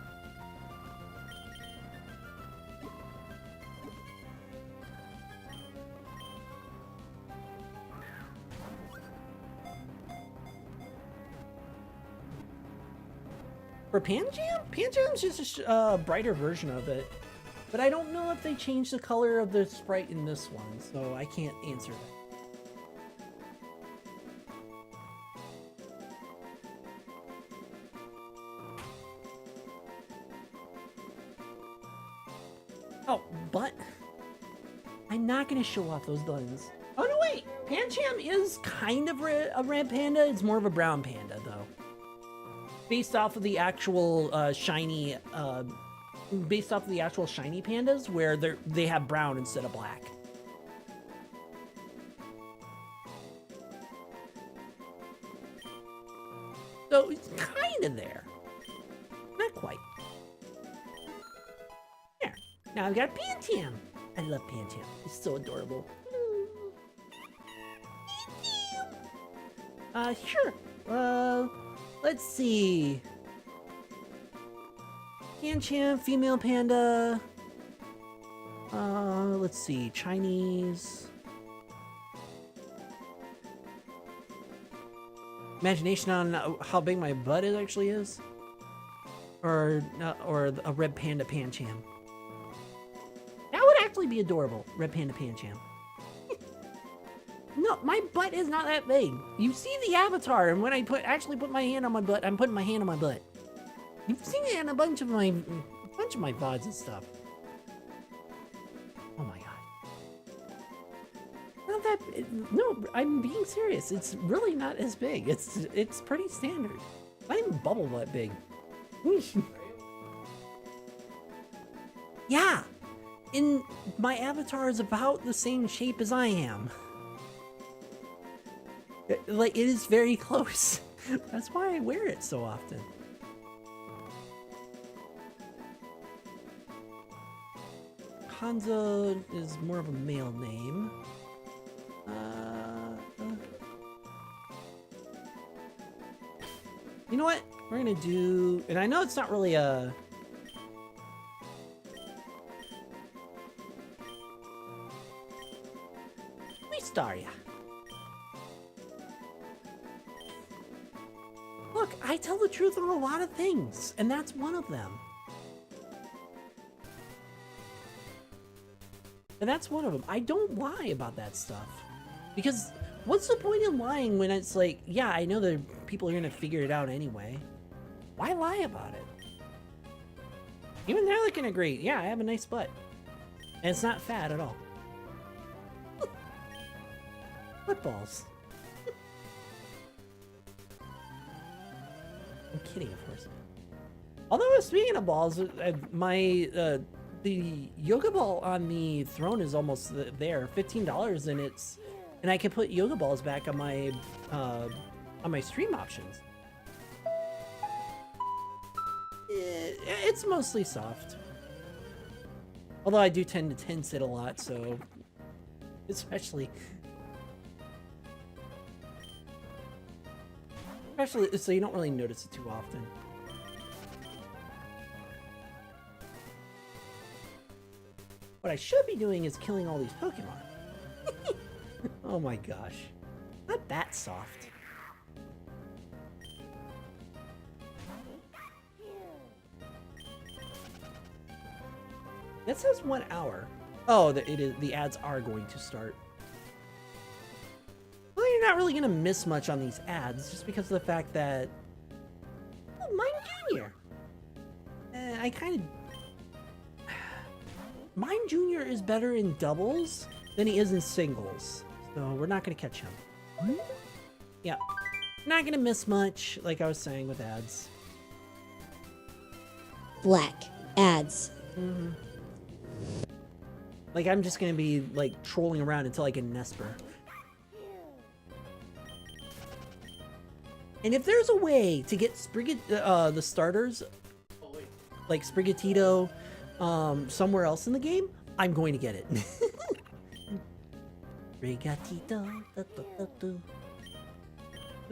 For Pancham? Pancham's just a brighter version of it. But I don't know if they changed the color of the sprite in this one, so I can't answer that. Oh, but I'm not going to show off those buttons. Oh, no, wait. Pancham is kind of a red panda. It's more of a brown panda, though. Based off of the actual shiny pandas, where they have brown instead of black. So it's kind of there. Not quite. There. Now I've got Pancham. I love Pancham. He's so adorable. Sure. Let's see. Pancham, female panda. Let's see. Chinese. Imagination on how big my butt actually is, or a red panda Pancham. That would actually be adorable. Red panda Pancham. No, my butt is not that big. You see the avatar, and when I actually put my hand on my butt, I'm putting my hand on my butt. You've seen it in a bunch of my VODs and stuff. Oh my god. Not that. No, I'm being serious. It's really not as big. It's pretty standard. Not even bubble butt big. Yeah, my avatar is about the same shape as I am. Like, it is very close. That's why I wear it so often. Hanzo is more of a male name. You know what? We're gonna do... And I know it's not really a... Wistaria. Look, I tell the truth on a lot of things, and that's one of them. And that's one of them. I don't lie about that stuff. Because what's the point in lying when it's like, yeah, I know that people are going to figure it out anyway. Why lie about it? Even they're looking agree. Yeah, I have a nice butt. And it's not fat at all. Butt balls. I'm kidding, of course. Although, speaking of balls, the yoga ball on the throne is almost there. $15, and I can put yoga balls back on my stream options. It's mostly soft. Although I do tend to tense it a lot, so especially so you don't really notice it too often. What I should be doing is killing all these Pokemon. Oh my gosh. Not that soft. That says 1 hour. Oh, the ads are going to start. Well, you're not really going to miss much on these ads, just because of the fact that... Oh, Mime Jr. I kind of... Mime Jr. is better in doubles than he is in singles, so we're not going to catch him. Yeah. Not gonna miss much, like I was saying with ads. Black. Ads. Mm-hmm. Like, I'm just gonna be, like, trolling around until I get an Esper. And if there's a way to get the starters, like Sprigatito, somewhere else in the game, I'm going to get it. Sprigatito.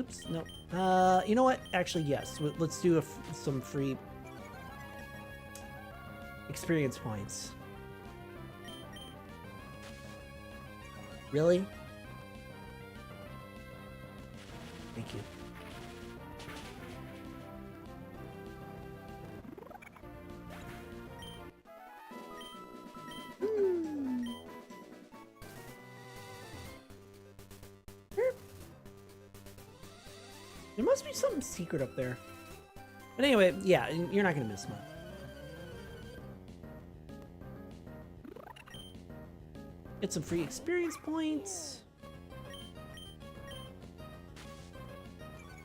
Oops, no. You know what? Actually, yes. Let's do some free experience points. Really? Thank you. There must be something secret up there. But anyway, yeah, you're not gonna miss much. Get some free experience points.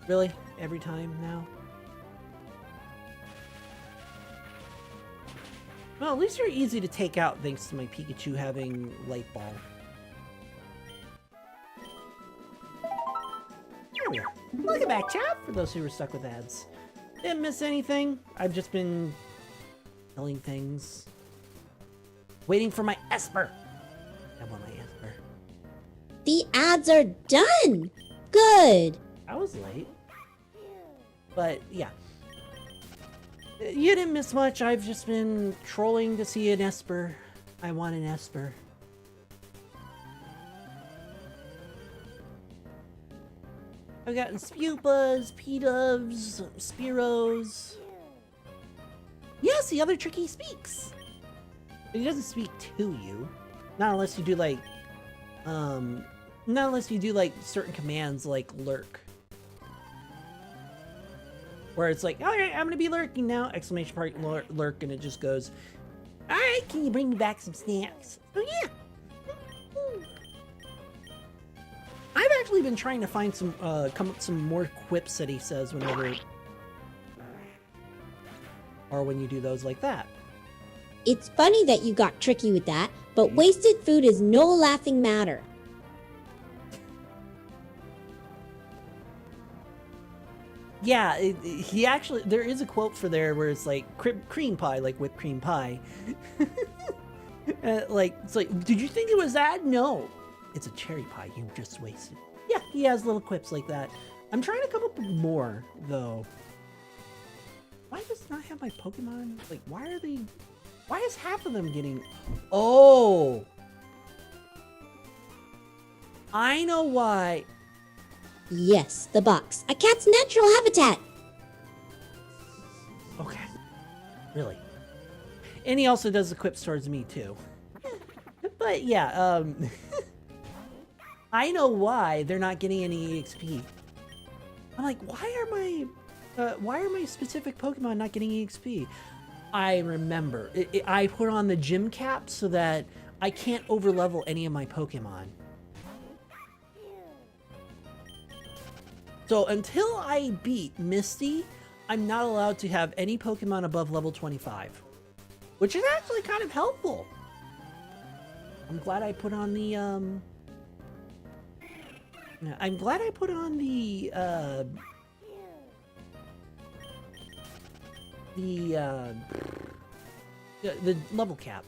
Really? Every time now? Well, at least you're easy to take out thanks to my Pikachu having Light Ball. There we are. Welcome back, chat, for those who were stuck with ads. Didn't miss anything. I've just been killing things. Waiting for my Esper. I want my Esper. The ads are done! Good! I was late. But, yeah. You didn't miss much. I've just been trolling to see an Esper. I want an Esper. I've gotten Spupas, P-Doves, Spearows. Yes, the other tricky speaks. But he doesn't speak to you. Not unless you do like, not unless you do like certain commands like lurk. Where it's like, alright, I'm gonna be lurking now! Exclamation point lurk, and it just goes, alright, can you bring me back some snacks? Oh yeah! I've actually been trying to find some, come up with some more quips that he says whenever, or when you do those like that. It's funny that you got tricky with that, but wasted food is no laughing matter. Yeah, he actually, there is a quote for there where it's like, cream pie, like whipped cream pie. Like, it's like, did you think it was that? No. It's a cherry pie you just wasted. Yeah, he has little quips like that. I'm trying to come up with more, though. Why does it not have my Pokemon? Like, why is half of them getting... Oh! I know why. Yes, the box. A cat's natural habitat. Okay. Really. And he also does the quips towards me, too. But, yeah, I know why they're not getting any EXP. I'm like, why are my specific Pokemon not getting EXP? I remember. I put on the gym cap so that I can't overlevel any of my Pokemon. So until I beat Misty, I'm not allowed to have any Pokemon above level 25. Which is actually kind of helpful. I'm glad I put on the, I'm glad I put on the level cap.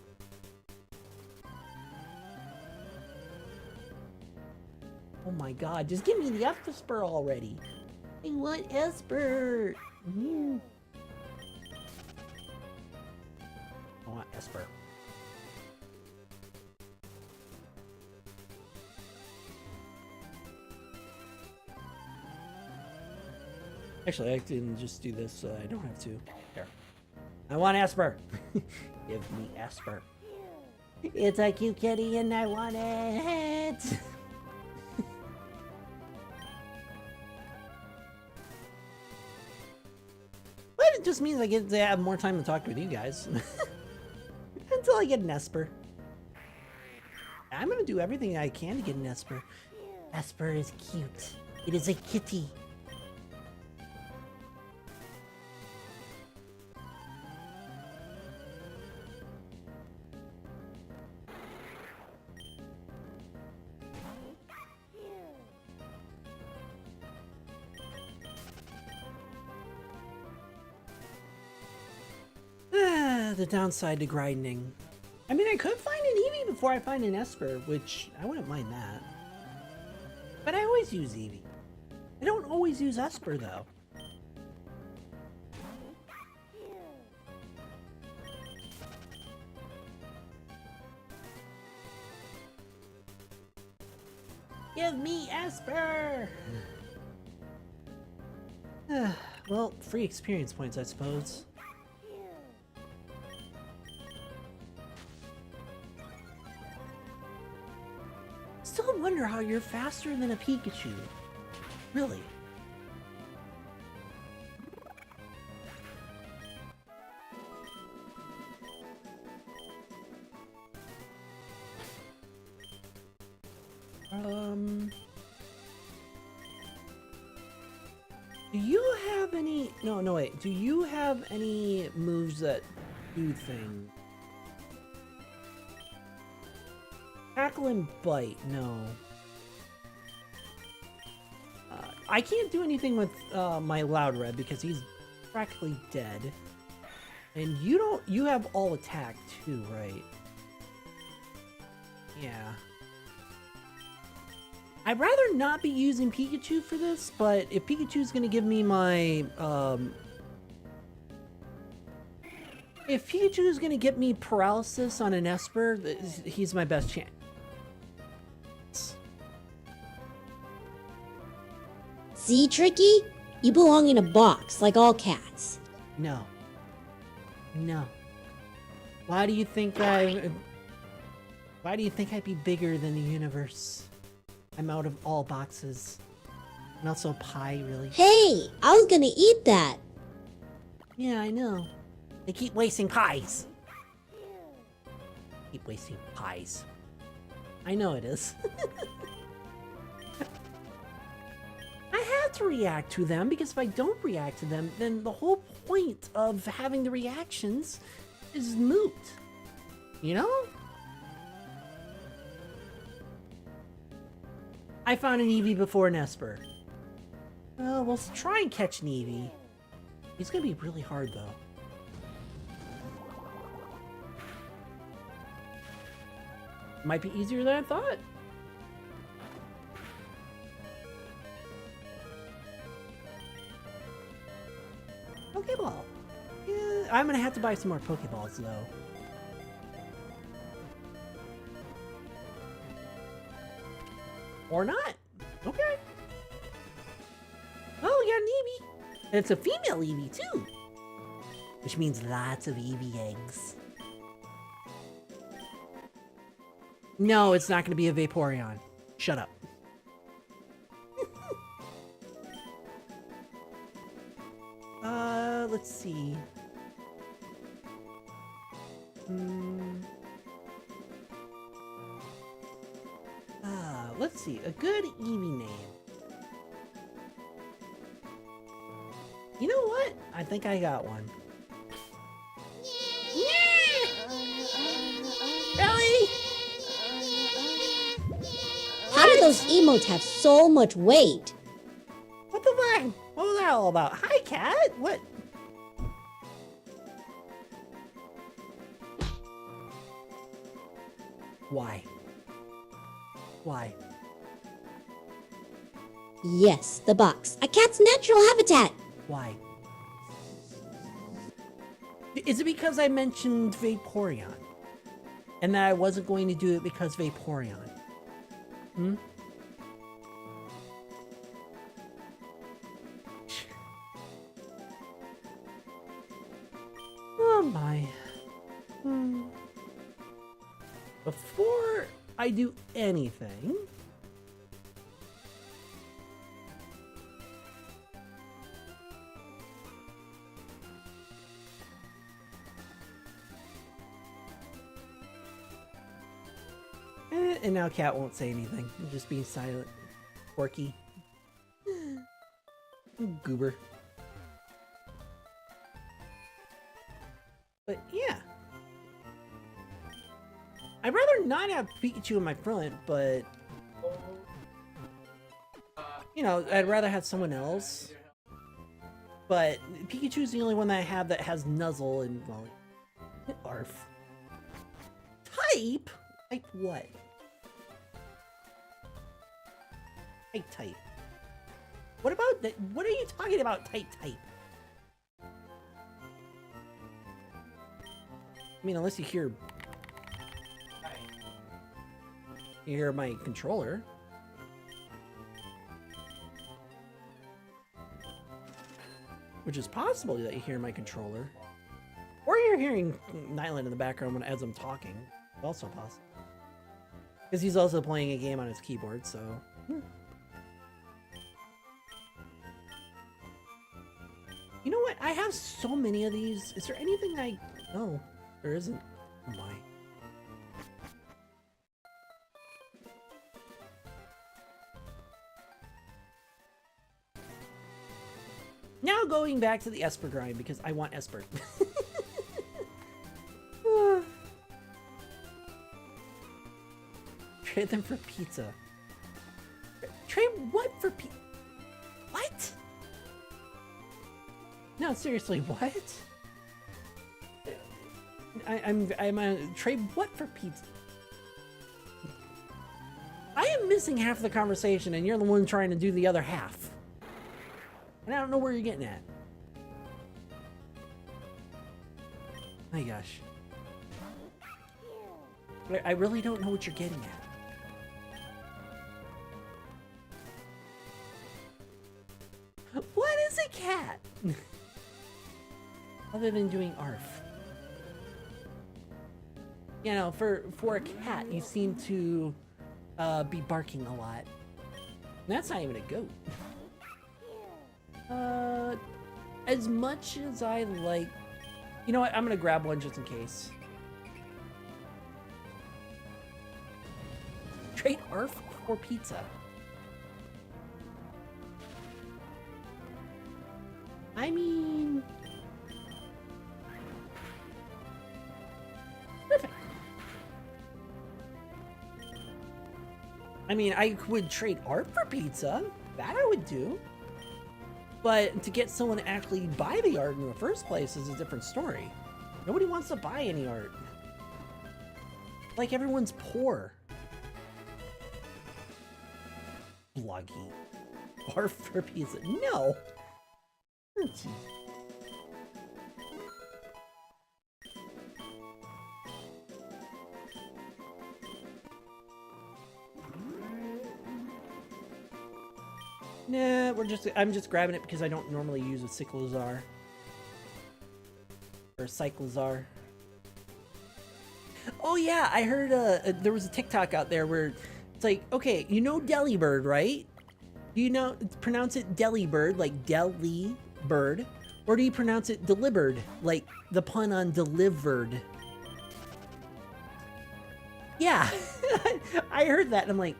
Oh my god, just give me the Esper already. I want Esper. I want Esper. Actually, I can just do this so I don't have to. Here. I want Esper. Give me Esper. It's a cute kitty and I want it. But it just means I get to have more time to talk with you guys. Until I get an Esper. I'm gonna do everything I can to get an Esper. Esper is cute. It is a kitty. The downside to grinding. I mean, I could find an Eevee before I find an Esper, which I wouldn't mind that. But I always use Eevee. I don't always use Esper, though. Give me Esper! Well, free experience points, I suppose. Still wonder how you're faster than a Pikachu. Really? Do you have any... No, wait. Do you have any moves that do things? Tackle and bite, no. I can't do anything with my Loud Red because he's practically dead. And you have all attack too, right? Yeah. I'd rather not be using Pikachu for this, but if Pikachu's gonna give me my, if Pikachu's gonna get me paralysis on an Esper, he's my best chance. See, Tricky? You belong in a box, like all cats. No. No. Why do you think I'd be bigger than the universe? I'm out of all boxes. And also pie, really. Hey, I was gonna eat that. Yeah, I know. They keep wasting pies. Keep wasting pies. I know it is. I have to react to them because if I don't react to them, then the whole point of having the reactions is moot. You know? I found an Eevee before an Esper. Well, we'll try and catch an Eevee. He's gonna be really hard though. Might be easier than I thought. Pokeball. Yeah, I'm gonna have to buy some more Pokeballs though. Or not. Okay. Oh, we got an Eevee. And it's a female Eevee too. Which means lots of Eevee eggs. No, it's not gonna be a Vaporeon. Shut up. Let's see. Let's see. A good Eevee name. You know what? I think I got one. Really? How do those emotes have so much weight? What the fuck? What was that all about? Hi, cat. What? Why? Why? Yes, the box. A cat's natural habitat. Why? Is it because I mentioned Vaporeon? And that I wasn't going to do it because Vaporeon? Hmm? Oh my. Before I do anything... And now Cat won't say anything. He'll just be silent. Porky. Goober. But yeah. I'd rather not have Pikachu in my front, but you know, I'd rather have someone else. But Pikachu's the only one that I have that has Nuzzle and, well, Arf. Type? Type what? Type. What about that? What are you talking about, type? I mean, unless you hear my controller. Which is possible that you hear my controller. Or you're hearing Nyland in the background as I'm talking. Also possible. Because he's also playing a game on his keyboard, so... You know what? I have so many of these. Is there anything I... No, there isn't. Oh my. Now going back to the Esper grind because I want Esper. Trade them for pizza. Trade what for pizza? What? No, seriously, what? I'm trade what for pizza? I am missing half the conversation and you're the one trying to do the other half. And I don't know where you're getting at. My gosh. I really don't know what you're getting at. What is a cat? Other than doing ARF. You know, for a cat, you seem to be barking a lot. And that's not even a goat. As much as I like... You know what? I'm gonna grab one just in case. Trade ARF for pizza. I mean... Perfect. I mean, I would trade ARF for pizza. That I would do. But to get someone to actually buy the art in the first place is a different story. Nobody wants to buy any art. Like, everyone's poor. Bloggy. Barf for pizza. No! Nah, I'm just grabbing it because I don't normally use a Cyclozar. Or Cyclozar. Oh yeah, I heard there was a TikTok out there where it's like, okay, you know Delibird, right? Do you know, pronounce it Delibird, like Deli bird? Or do you pronounce it Delivered, like the pun on delivered? Yeah, I heard that and I'm like,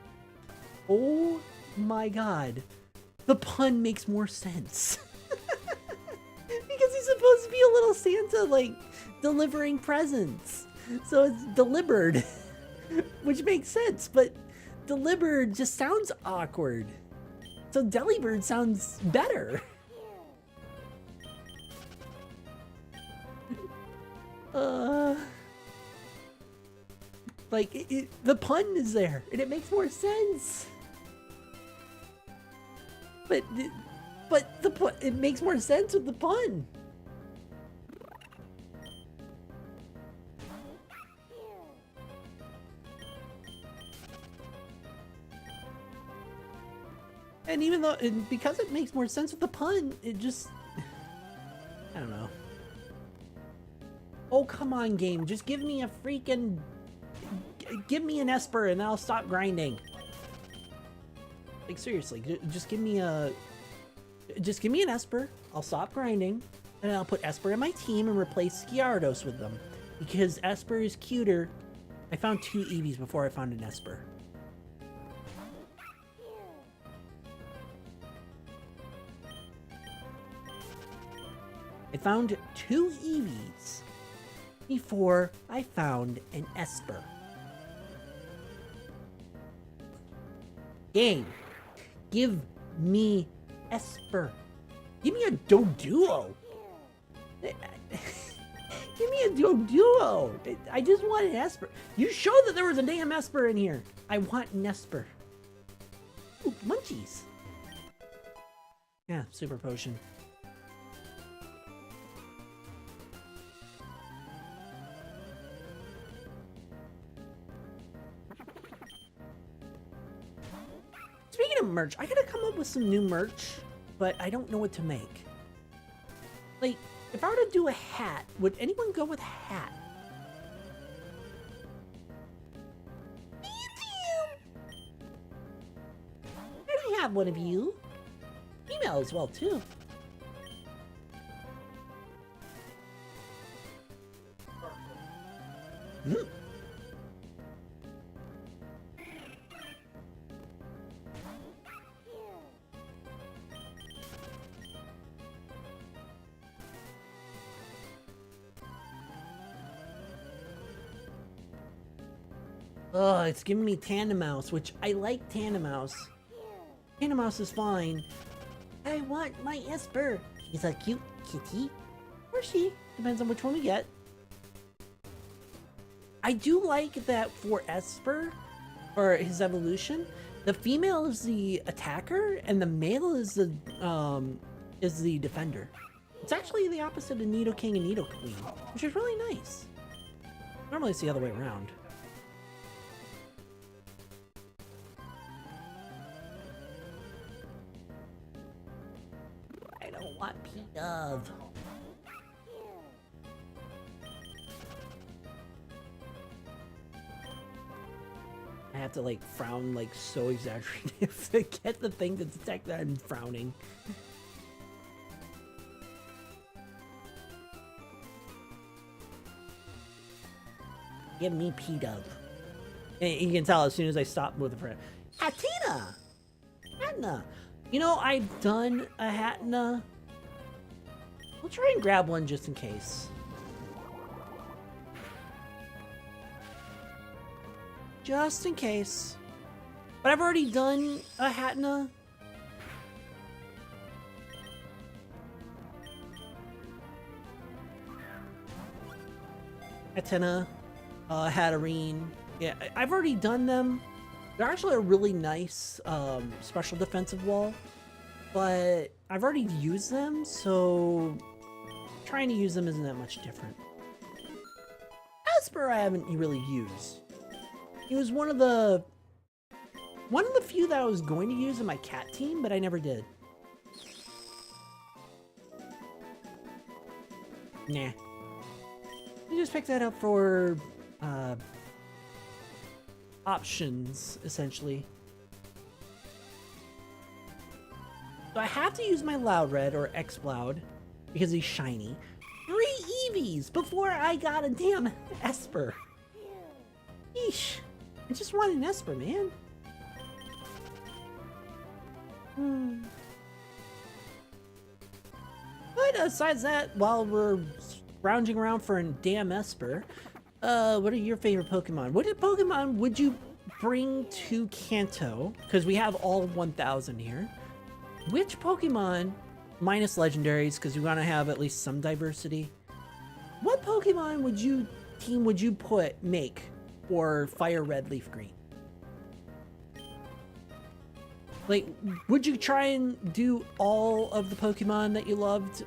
oh my god. The pun makes more sense. Because he's supposed to be a little Santa, like, delivering presents. So it's delivered, which makes sense, but delivered just sounds awkward. So Delibird sounds better. Like, the pun is there, and it makes more sense. But it makes more sense with the pun. And even though, because it makes more sense with the pun, it just, I don't know. Oh, come on, game. Just give me a freaking, give me an Esper and I'll stop grinding. Like, seriously, just give me an Esper, I'll stop grinding, and I'll put Esper in my team and replace Gyarados with them. Because Esper is cuter. I found 2 Eevees before I found an Esper. I found 2 Eevees before I found an Esper. Game, give me Esper. Give me a Doduo. Give me a Doduo. I just want an Esper. You showed that there was a damn Esper in here. I want an Esper. Ooh, munchies. Yeah, super potion. Speaking of merch, I gotta come up with some new merch, but I don't know what to make. Like, if I were to do a hat, would anyone go with a hat? I already have one of you. Email as well, too. Hmm. Oh, it's giving me Tandemouse, which I like Tandemouse. Tandemouse is fine. I want my Esper. He's a cute kitty. Or she. Depends on which one we get. I do like that for Esper, or his evolution, the female is the attacker and the male is the defender. It's actually the opposite of Nidoking and Nidoqueen, which is really nice. Normally it's the other way around. I don't want P-Dove. I have to like frown like so exaggerated to get the thing to detect that I'm frowning. Give me P-Dove. And you can tell as soon as I stop moving for it. Hatina! Hatna! You know, I've done a Hatna. We'll try and grab one just in case. Just in case. But I've already done a Hatna. Hatina. Hatterene. Yeah, I've already done them. They're actually a really nice special defensive wall. But I've already used them, so trying to use them isn't that much different. Esper I haven't really used. He was one of the few that I was going to use in my cat team, but I never did. Nah. You just pick that up for options, essentially. So I have to use my FireRed or X-Cloud because he's shiny. 3 Eevees before I got a damn Esper. Yeesh. I just want an Esper, man. But besides that, while we're scrounging around for a damn Esper, what are your favorite Pokemon? What Pokemon would you bring to Kanto? Because we have all 1,000 here. Which Pokemon, minus legendaries, because we want to have at least some diversity. What Pokemon would you make for FireRed Leaf Green? Like, would you try and do all of the Pokemon that you loved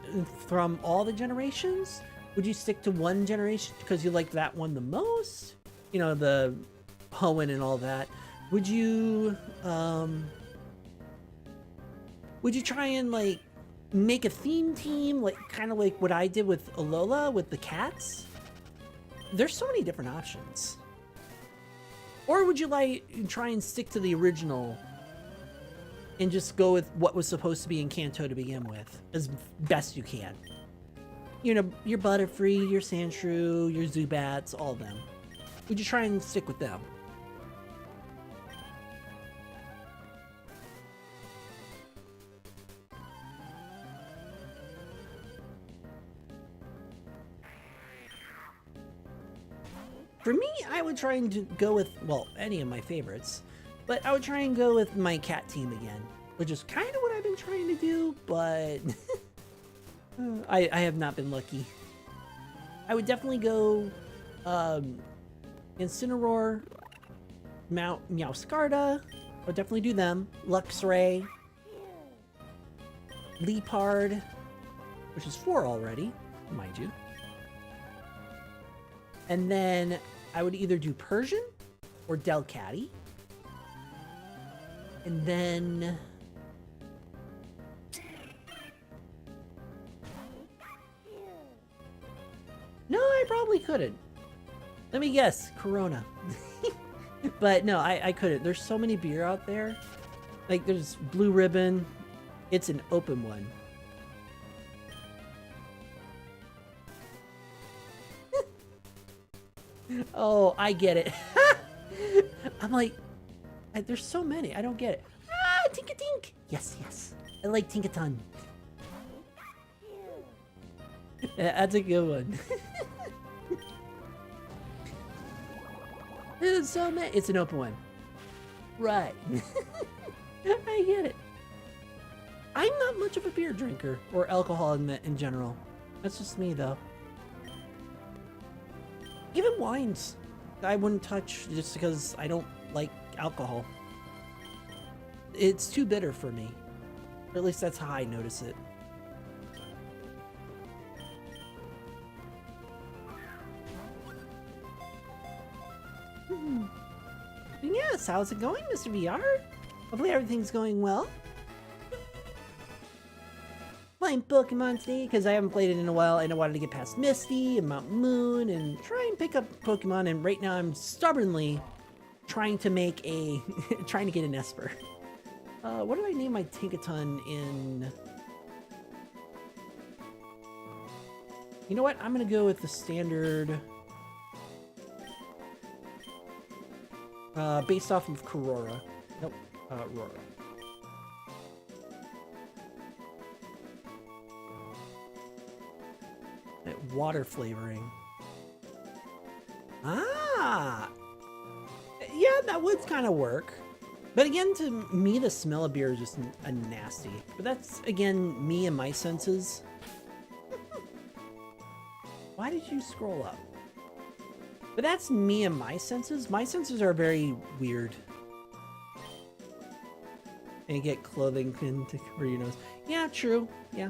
from all the generations? Would you stick to one generation because you liked that one the most? You know, the Hoenn and all that. Would you try and like make a theme team, like kind of like what I did with Alola with the cats? There's so many different options. Or would you like try and stick to the original and just go with what was supposed to be in Kanto to begin with as best you can? You know, your Butterfree, your Sandshrew, your Zubats, all of them. Would you try and stick with them? For me, I would try and go with, well, any of my favorites, but I would try and go with my cat team again, which is kind of what I've been trying to do, but I have not been lucky. I would definitely go Incineroar, Meowscarda. I would definitely do them. Luxray, Leopard, which is 4 already, mind you. And then I would either do Persian or Delcatty. And then... No, I probably couldn't. Let me guess, Corona. But no, I couldn't. There's so many beer out there. Like, there's Blue Ribbon. It's an open one. Oh, I get it. I'm like, there's so many. I don't get it. Ah, Tinkatink. Yes, yes. I like Tinkaton. That's a good one. There's so many. It's an open one. Right. I get it. I'm not much of a beer drinker or alcohol in general. That's just me, though. Even wines, I wouldn't touch just because I don't like alcohol. It's too bitter for me. Or at least that's how I notice it. Yes, how's it going, Mr. VR? Hopefully everything's going well. Playing Pokemon today because I haven't played it in a while and I wanted to get past Misty and Mount Moon and try and pick up Pokemon, and right now I'm stubbornly trying to make a trying to get an Esper. What did I name my Tinkaton in? You know what? I'm gonna go with the standard based off of Corora. Nope, Aurora. Water flavoring. Ah! Yeah, that would kind of work. But again, to me, the smell of beer is just a nasty. But that's, again, me and my senses. Why did you scroll up? But that's me and my senses. My senses are very weird. And you get clothing pinned to cover your nose. Yeah, true. Yeah.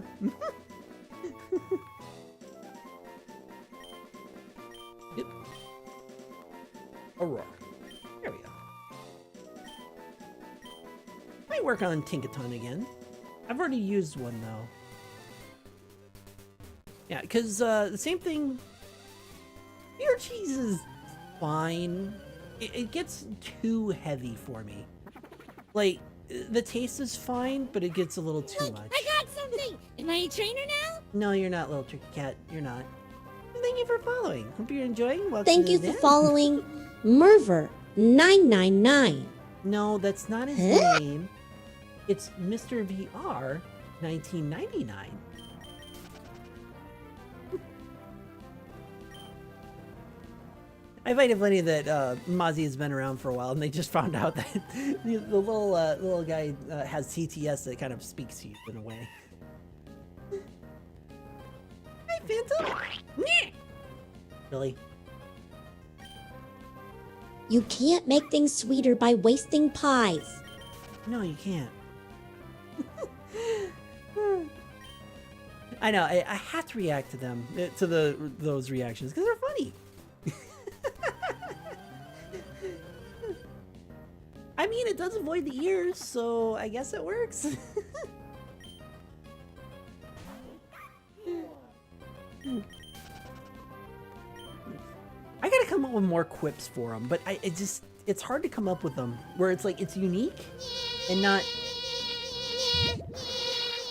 Yep. Aurora. There we go. Might work on Tinkaton again. I've already used one though. Yeah, because the same thing. Beer cheese is fine. It gets too heavy for me. Like, the taste is fine, but it gets a little too much. I got something! Am I a trainer now? No, you're not, little tricky cat. You're not. Thank you for following. Hope you're enjoying. Welcome Thank to you the for den. following Merver999. No, that's not his Huh? name. It's Mr. VR 1999. I find it funny that Mozzie has been around for a while, and they just found out that the little guy has TTS that kind of speaks to you in a way. Hi, Phantom. Nyeh. Really? You can't make things sweeter by wasting pies. No, you can't. I know. I have to react to them, to those reactions, because they're funny. I mean, it does avoid the ears, so I guess it works. I gotta come up with more quips for them, but it's hard to come up with them where it's like, it's unique and not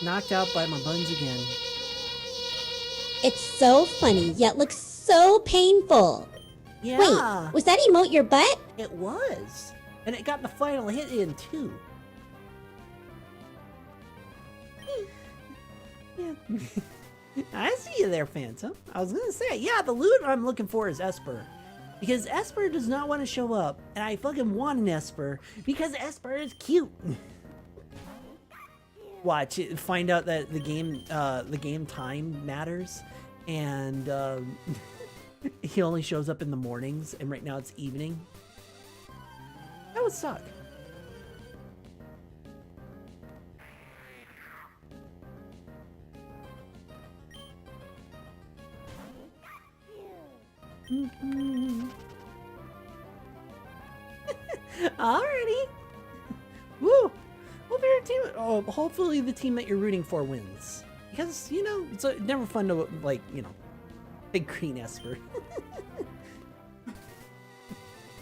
knocked out by my buns again. It's so funny, yet looks so painful. Yeah. Wait, was that emote your butt? It was. And it got the final hit in, too. Yeah. I see you there, Phantom. I was gonna say, yeah, the loot I'm looking for is Esper. Because Esper does not want to show up, and I fucking want an Esper because Esper is cute. Watch it, find out that the game time matters, and he only shows up in the mornings, and right now it's evening. That would suck. Alrighty. Woo! Hope your team. Oh, hopefully the team that you're rooting for wins, because you know it's never fun to like big green Esper. But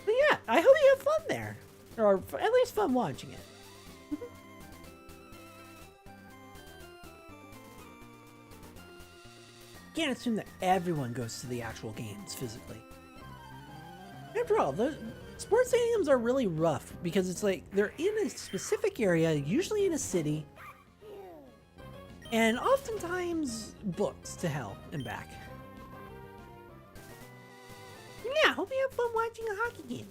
yeah, I hope you have fun there, or at least fun watching it. Can't assume that everyone goes to the actual games physically. After all, the sports stadiums are really rough because it's like they're in a specific area, usually in a city, and oftentimes booked to hell and back. Yeah, hope you have fun watching a hockey game.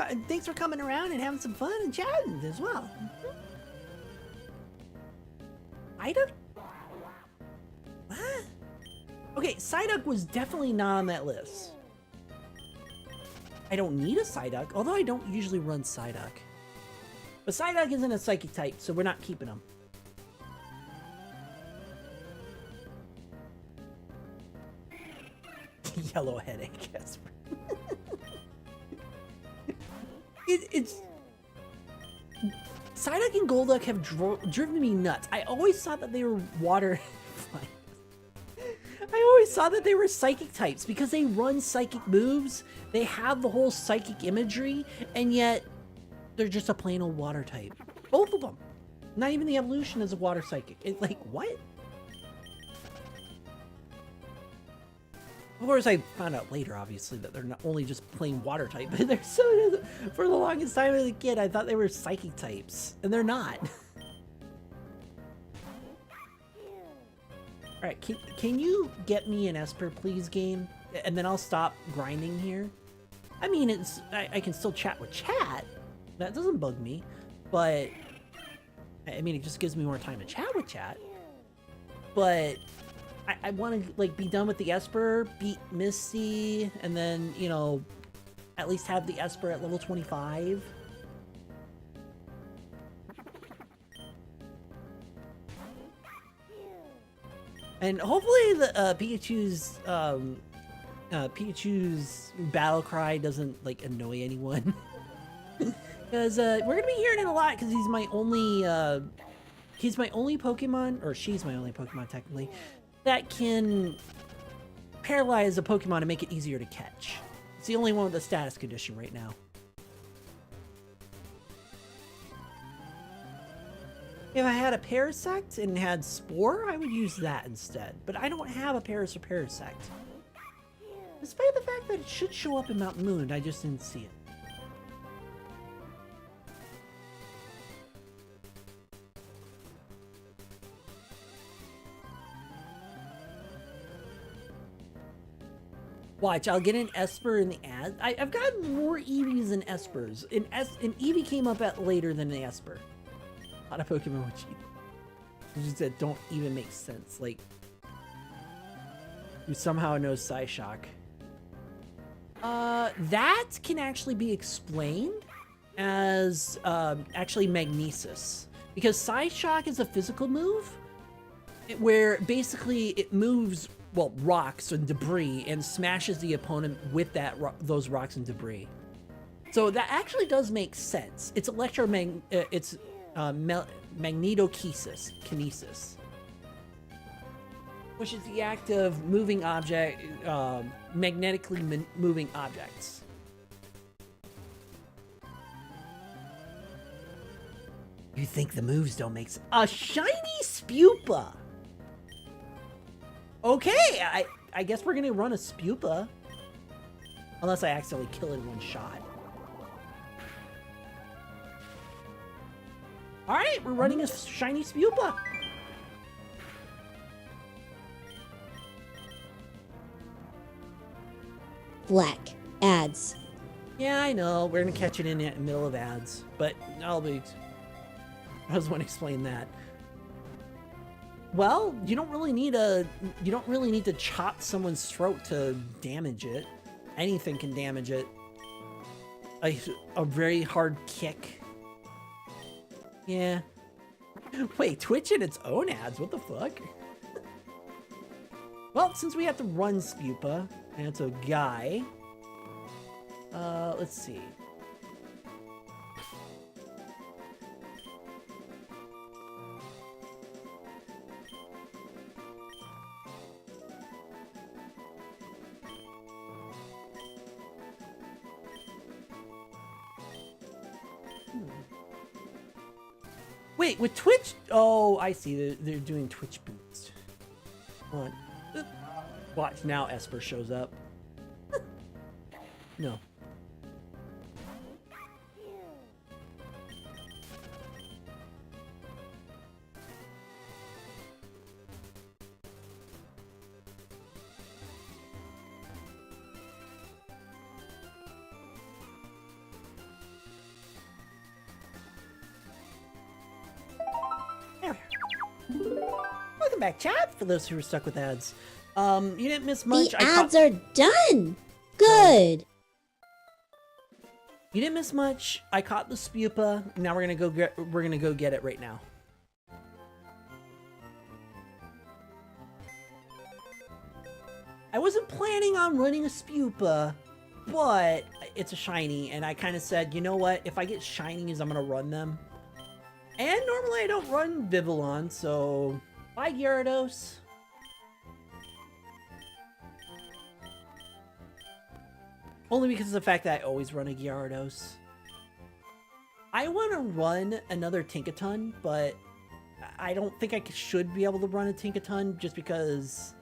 And thanks for coming around and having some fun and chatting as well. Psyduck? What? Okay, Psyduck was definitely not on that list. I don't need a Psyduck, although I don't usually run Psyduck. But Psyduck isn't a psychic type, so we're not keeping him. Yellow headache, Casper. It's Psyduck and Golduck have driven me nuts. I always thought that they were water. I always thought that they were psychic types because they run psychic moves. They have the whole psychic imagery, and yet they're just a plain old water type. Both of them. Not even the evolution is a water psychic. It's like, what? Of course, I found out later, obviously, that they're not only just plain water type, but they're so. For the longest time as a kid, I thought they were psychic types, and they're not. All right, can you get me an Esper, please, game? And then I'll stop grinding here. I mean, I can still chat with chat. That doesn't bug me, but I mean, it just gives me more time to chat with chat. But I want to like be done with the Esper, beat Misty, and then at least have the Esper at level 25. And hopefully the Pikachu's battle cry doesn't like annoy anyone, because we're gonna be hearing it a lot because he's my only Pokemon, or she's my only Pokemon technically, that can paralyze a Pokemon to make it easier to catch. It's the only one with the status condition right now. If I had a Parasect and had Spore, I would use that instead. But I don't have a Paras or Parasect. Despite the fact that it should show up in Mount Moon, I just didn't see it. Watch, I'll get an Esper in the ad. I've gotten more Eevees than Espers. An Eevee came up later than the Esper. A lot of Pokemon with cheat. That don't even make sense. Like, who somehow knows Psyshock. That can actually be explained as actually Magnesis, because Psyshock is a physical move where basically it moves rocks and debris and smashes the opponent with those rocks and debris. So that actually does make sense. It's magnetokinesis, which is the act of moving magnetically moving objects. You think the moves don't make sense? A shiny Spupa! Okay, I guess we're gonna run a Spupa. Unless I accidentally kill it in one shot. Alright, we're running a shiny Spupa. black. Ads. Yeah, I know. We're gonna catch it in the middle of ads, but I was want to explain that. Well, you don't really need to chop someone's throat to damage it. Anything can damage it. A very hard kick. Yeah. Wait, Twitch in its own ads? What the fuck? Well, since we have to run Spupa, and it's a guy. Let's see. Wait, with Twitch? Oh, I see. They're doing Twitch boost. Hold on. Watch, now Esper shows up. No. Welcome back, chat. For those who were stuck with ads, you didn't miss much. The ads are done. Good. You didn't miss much. I caught the Spupa. Now we're gonna go get it right now. I wasn't planning on running a Spupa, but it's a shiny, and I kind of said, you know what? If I get shinies, I'm gonna run them. And normally I don't run Vivillon, so bye, Gyarados. Only because of the fact that I always run a Gyarados. I want to run another Tinkaton, but I don't think I should be able to run a Tinkaton just because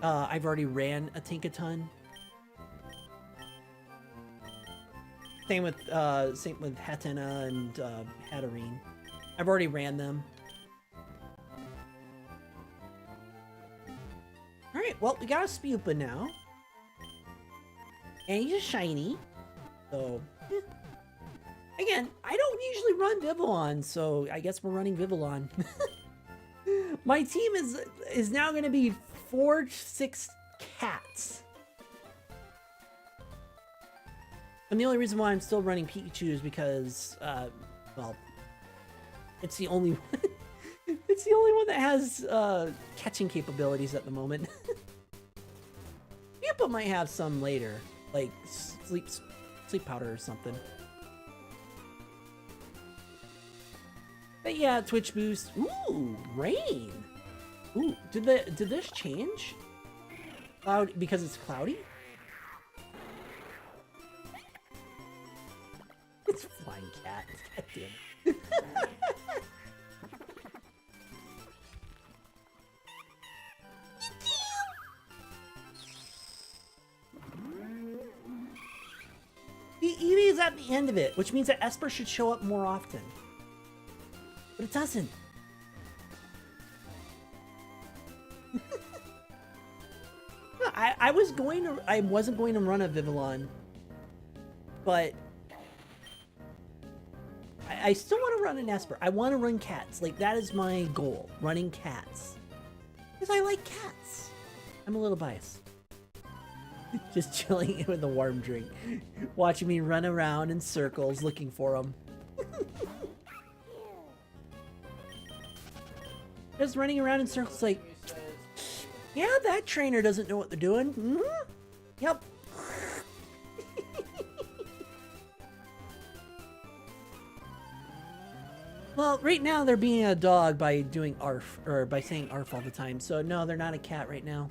I've already ran a Tinkaton. Same with Hatenna and Hatterene. I've already ran them. Alright, well, we got a Spupa now. And he's a shiny. So, again, I don't usually run Vivillon, so I guess we're running Vivillon. My team is now going to be 4-6 cats. And the only reason why I'm still running Pikachu is because, well, it's the only one. It's the only one that has catching capabilities at the moment. Pupa might have some later, like sleep powder or something. But yeah, Twitch boost. Ooh, rain. Ooh, did this change? Cloud because it's cloudy? It's flying cat. God damn it. The Eevee is at the end of it, which means that Esper should show up more often. But it doesn't. No, I wasn't going to run a Vivillon, but I still want to run an Esper. I want to run cats. Like, that is my goal, running cats. Because I like cats. I'm a little biased. Just chilling with a warm drink. Watching me run around in circles looking for them. Just running around in circles like, yeah, that trainer doesn't know what they're doing. Mm-hmm. Yep. Well, right now they're being a dog by doing arf, or by saying arf all the time. So no, they're not a cat right now.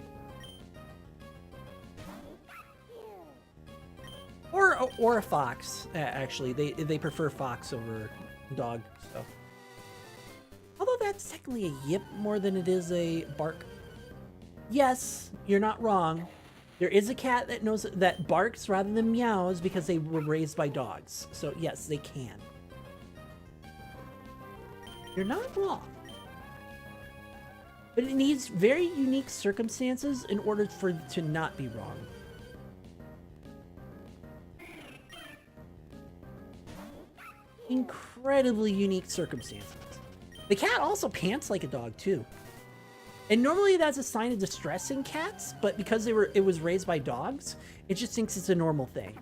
Or a fox. Actually, they prefer fox over dog. So, although that's technically a yip more than it is a bark. Yes, you're not wrong. There is a cat that barks rather than meows because they were raised by dogs. So yes, they can. You're not wrong. But it needs very unique circumstances in order for it to not be wrong. incredibly unique circumstances. The cat also pants like a dog too. And normally that's a sign of distress in cats, but because it was raised by dogs, it just thinks it's a normal thing.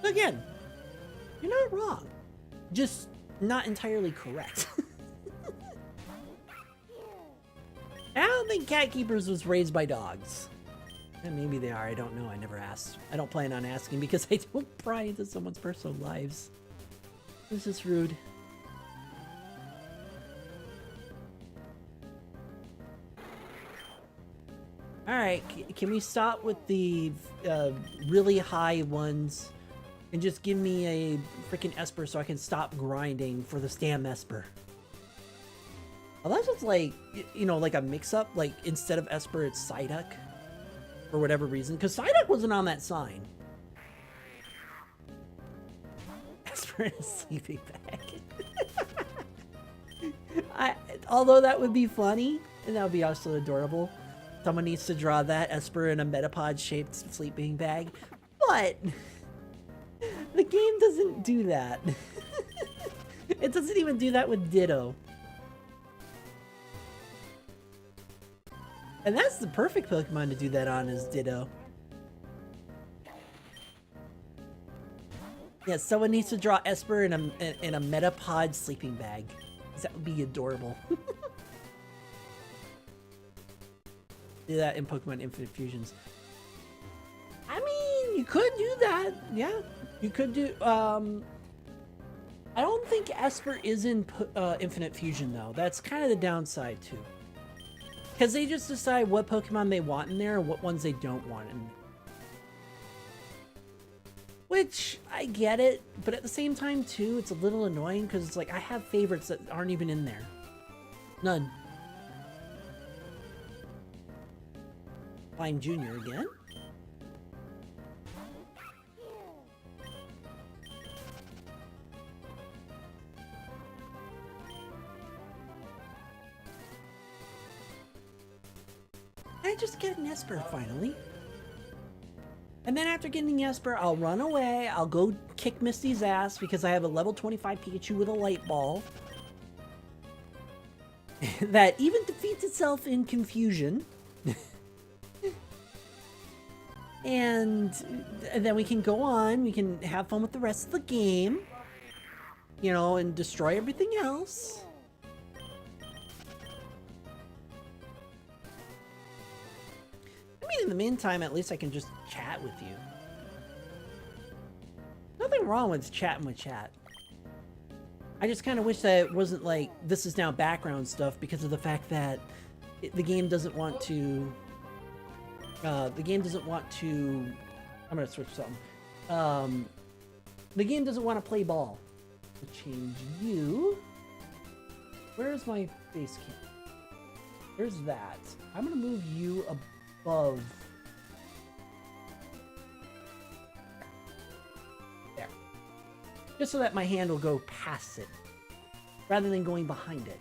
Again, you're not wrong. Just not entirely correct. I don't think Cat Keepers was raised by dogs. And maybe they are, I don't know, I never asked. I don't plan on asking because I don't pry into someone's personal lives. This is rude. Alright, can we stop with the really high ones and just give me a freaking Esper so I can stop grinding for the Stam Esper? Unless it's like, you know, like a mix-up, like instead of Esper, it's Psyduck. For whatever reason, because Psyduck wasn't on that sign. Esper in a sleeping bag. Although that would be funny, and that would be also adorable. Someone needs to draw that Esper in a Metapod-shaped sleeping bag. But the game doesn't do that. It doesn't even do that with Ditto. And that's the perfect Pokemon to do that on, is Ditto. Yeah, someone needs to draw Esper in a Metapod sleeping bag. That would be adorable. Do that in Pokemon Infinite Fusions. I mean, you could do that. Yeah, you could do. I don't think Esper is in Infinite Fusion though. That's kind of the downside too. Because they just decide what Pokemon they want in there and what ones they don't want in there. Which, I get it, but at the same time too, it's a little annoying because it's like, I have favorites that aren't even in there. None. Slime Jr. again? I just get an Esper finally. And then after getting Esper, I'll run away. I'll go kick Misty's ass because I have a level 25 Pikachu with a light ball. That even defeats itself in confusion. And then we can go on. We can have fun with the rest of the game. You know, and destroy everything else. I mean, in the meantime, at least I can just chat with you. Nothing wrong with chatting with chat. I just kind of wish that it wasn't like, this is now background stuff because of the fact that the game doesn't want to... I'm gonna switch something. The game doesn't want to play ball. I'll change you. Where's my face cam? There's that. I'm gonna move you above. There. Just so that my hand will go past it, rather than going behind it.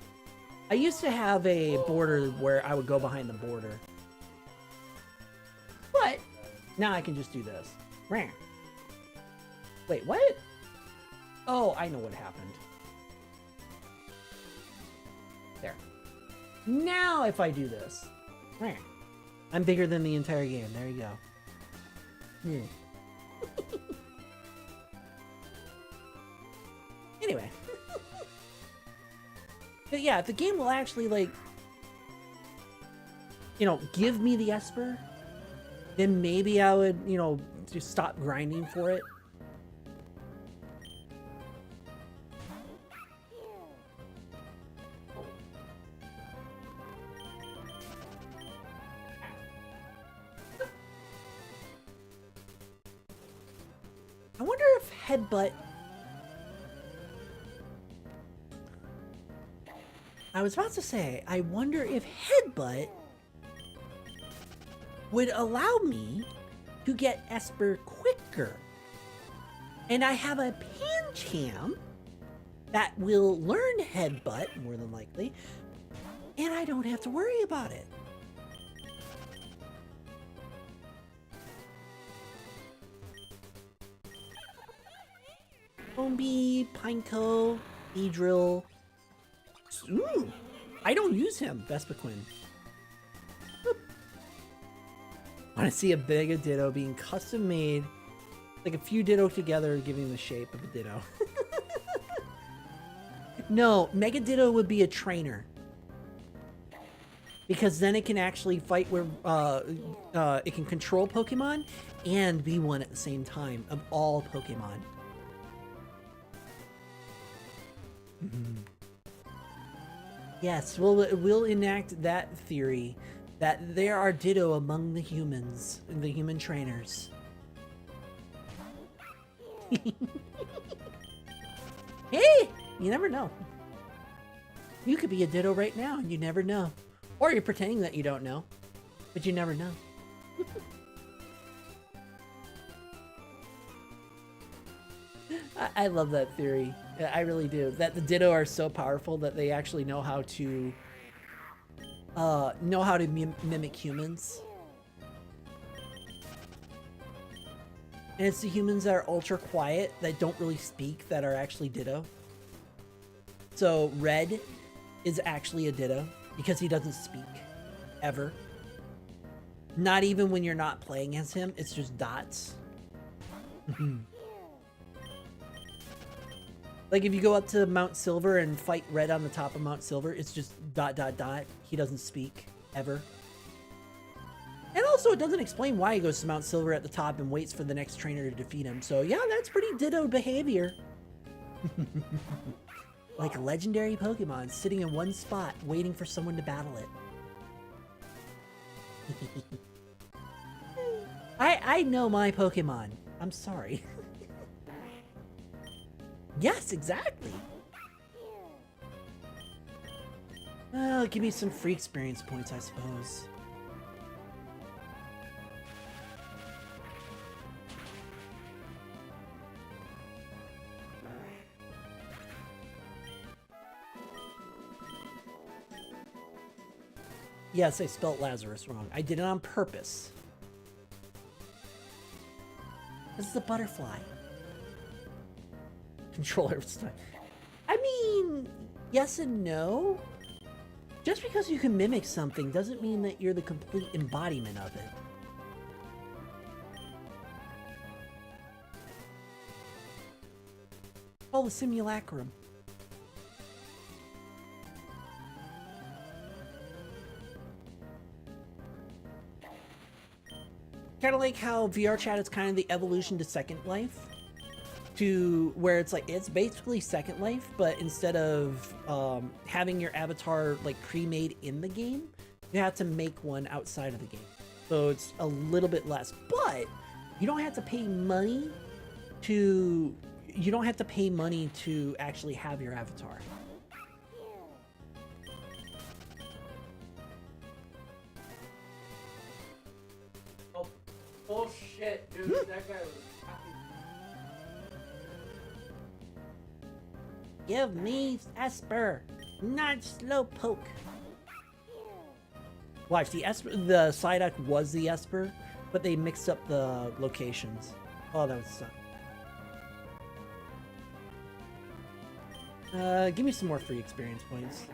I used to have a border where I would go behind the border. But now I can just do this. Wait, what? Oh, I know what happened. There. Now if I do this. I'm bigger than the entire game. There you go. Anyway. But yeah, if the game will actually, like, you know, give me the Esper, then maybe I would, you know, just stop grinding for it. I wonder if Headbutt... I was about to say, I wonder if Headbutt would allow me to get Esper quicker. And I have a Pancham that will learn Headbutt, more than likely, and I don't have to worry about it. Bombi, Pineco, Beedrill. Ooh, I don't use him, Vespiquen. Want to see a Mega Ditto being custom made, like a few Ditto together, giving the shape of a Ditto. No, Mega Ditto would be a trainer. Because then it can actually fight where it can control Pokemon and be one at the same time of all Pokemon. Yes, we'll enact that theory that there are Ditto among the humans, the human trainers. Hey, you never know. You could be a Ditto right now and you never know. Or you're pretending that you don't know, but you never know. I love that theory. I really do. That the Ditto are so powerful that they actually know how to mimic humans. And it's the humans that are ultra quiet, that don't really speak, that are actually Ditto. So Red is actually a Ditto because he doesn't speak ever. Not even when you're not playing as him, it's just dots. Like if you go up to Mount Silver and fight Red on the top of Mount Silver, it's just ... He doesn't speak ever. And also it doesn't explain why he goes to Mount Silver at the top and waits for the next trainer to defeat him. So yeah, that's pretty Ditto behavior. Like a legendary Pokemon sitting in one spot waiting for someone to battle it. I know my Pokemon. I'm sorry. Yes, exactly. Well, give me some free experience points, I suppose. Yes, I spelled Lazarus wrong. I did it on purpose. This is a butterfly. Controller style. I mean, yes and no. Just because you can mimic something doesn't mean that you're the complete embodiment of it. Oh, the simulacrum. Kind of like how VR chat is kind of the evolution to Second Life. To where it's like, it's basically Second Life, but instead of having your avatar like pre-made in the game, you have to make one outside of the game. So it's a little bit less, but you don't have to pay money to, actually have your avatar. Oh, bullshit, dude. That guy was Give me Esper, not Slowpoke. Watch, the Psyduck was the Esper, but they mixed up the locations. Oh, that would suck. Give me some more free experience points.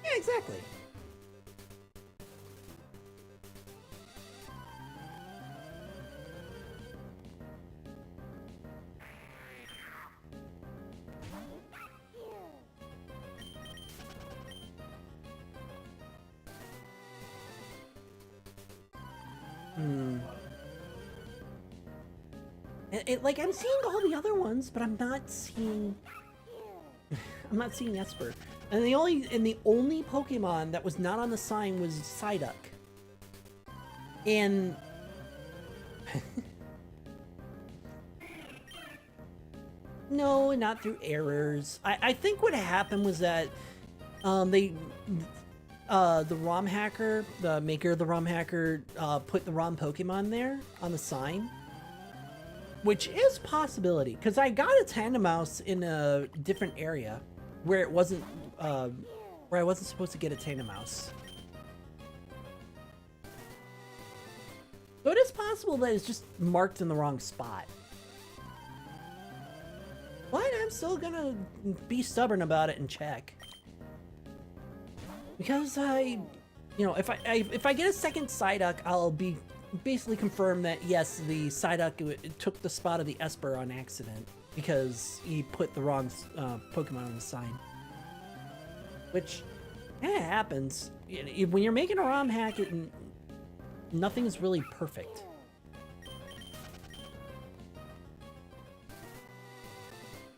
Yeah, exactly. Like, I'm seeing all the other ones, but I'm not seeing Esper. And the only Pokemon that was not on the sign was Psyduck. And No, not through errors. I think what happened was that the ROM hacker, the maker of the ROM hacker, put the wrong Pokemon there on the sign, which is a possibility. Because I got a Tandemaus in a different area where it wasn't, where I wasn't supposed to get a Tandemaus. So it is possible that it's just marked in the wrong spot. But I'm still gonna be stubborn about it and check. Because if I get a second Psyduck, I'll be basically confirmed that yes, the Psyduck it took the spot of the Esper on accident because he put the wrong Pokemon on the sign. Which, yeah, happens. When you're making a ROM hack, nothing's really perfect.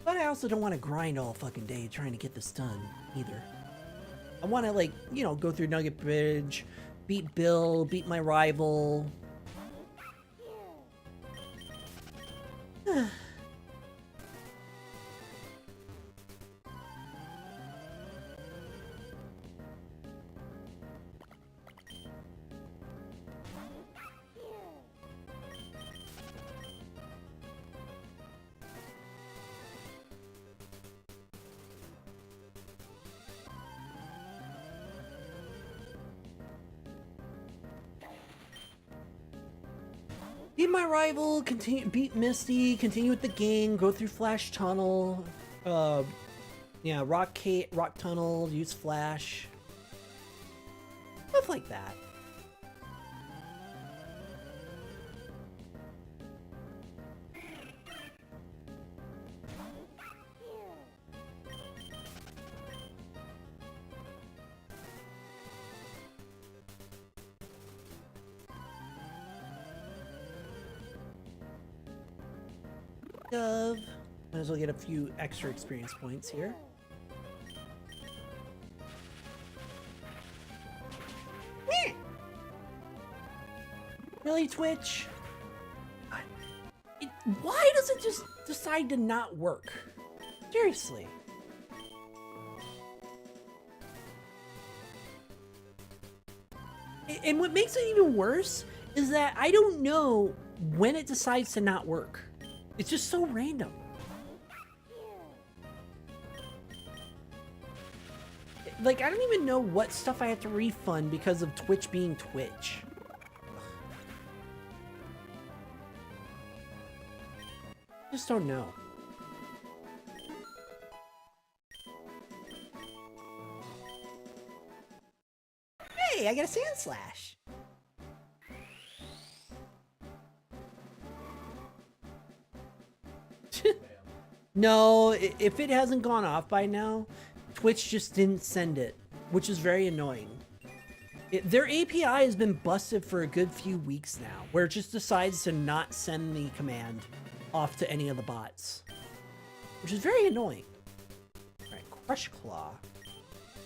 But I also don't want to grind all fucking day trying to get this done, either. I want to, like, go through Nugget Bridge, beat Bill, beat my rival. Beat my rival, beat Misty, continue with the gang, go through Flash Tunnel, yeah, Rock Tunnel, use Flash. Stuff like that. Might as well get a few extra experience points here. Really, Twitch? Why does it just decide to not work? Seriously. And what makes it even worse is that I don't know when it decides to not work. It's just so random. Like, I don't even know what stuff I have to refund because of Twitch being Twitch. Just don't know. Hey, I got a Sand Slash. No, if it hasn't gone off by now, Twitch just didn't send it, which is very annoying. Their API has been busted for a good few weeks now, where it just decides to not send the command off to any of the bots, which is very annoying. Alright, Crush Claw.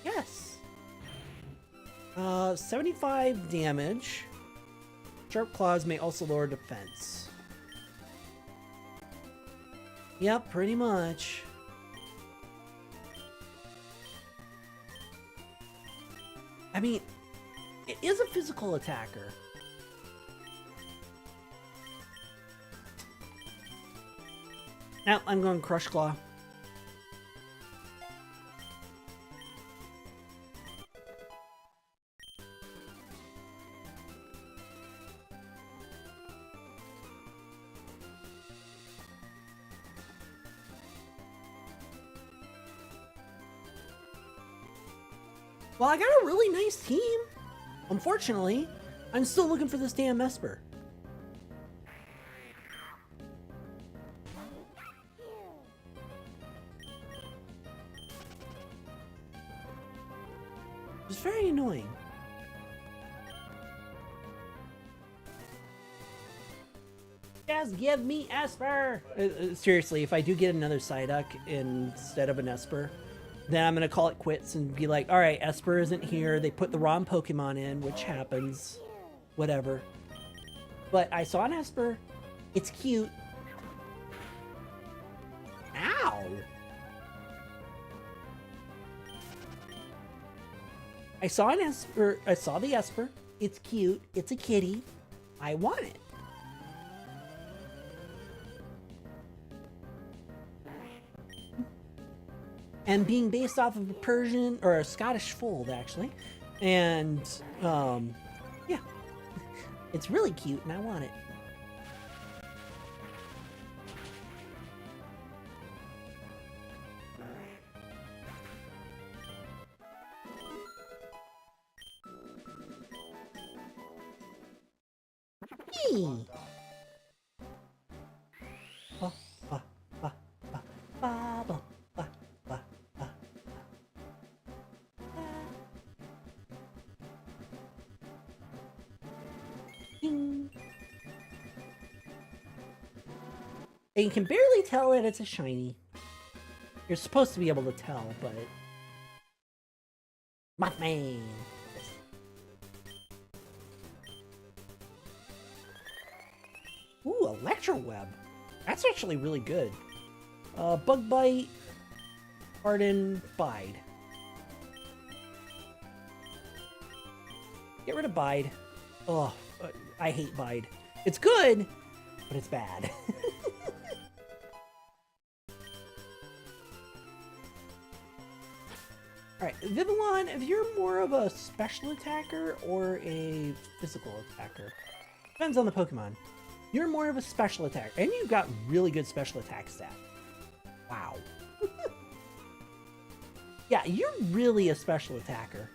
Yes. 75 damage. Sharp Claws may also lower defense. Yep, pretty much. I mean, it is a physical attacker. Now, I'm going Crush Claw. Well, I got a really nice team. Unfortunately, I'm still looking for this damn Esper. It's very annoying. Just give me Esper! Seriously, if I do get another Psyduck instead of an Esper, then I'm gonna call it quits and be like, alright, Esper isn't here, they put the wrong Pokemon in, which happens. Whatever. But I saw an Esper. It's cute. Ow! I saw an Esper. I saw the Esper. It's cute. It's a kitty. I want it. And being based off of a Persian or a Scottish fold, actually. And yeah, it's really cute, and I want it. Hey. Ba, ba, ba, ba, ba, ba, ba, ba, ba. Ding. And you can barely tell that it's a shiny. You're supposed to be able to tell, but... Mothman! Ooh, Electro Web. That's actually really good. Bug Bite, Harden, Bide. Get rid of Bide. Oh, I hate Bide. It's good, but it's bad. Alright, Vivillon, if you're more of a special attacker or a physical attacker, depends on the Pokemon. You're more of a special attacker, and you've got really good special attack stat. Wow. Yeah, you're really a special attacker.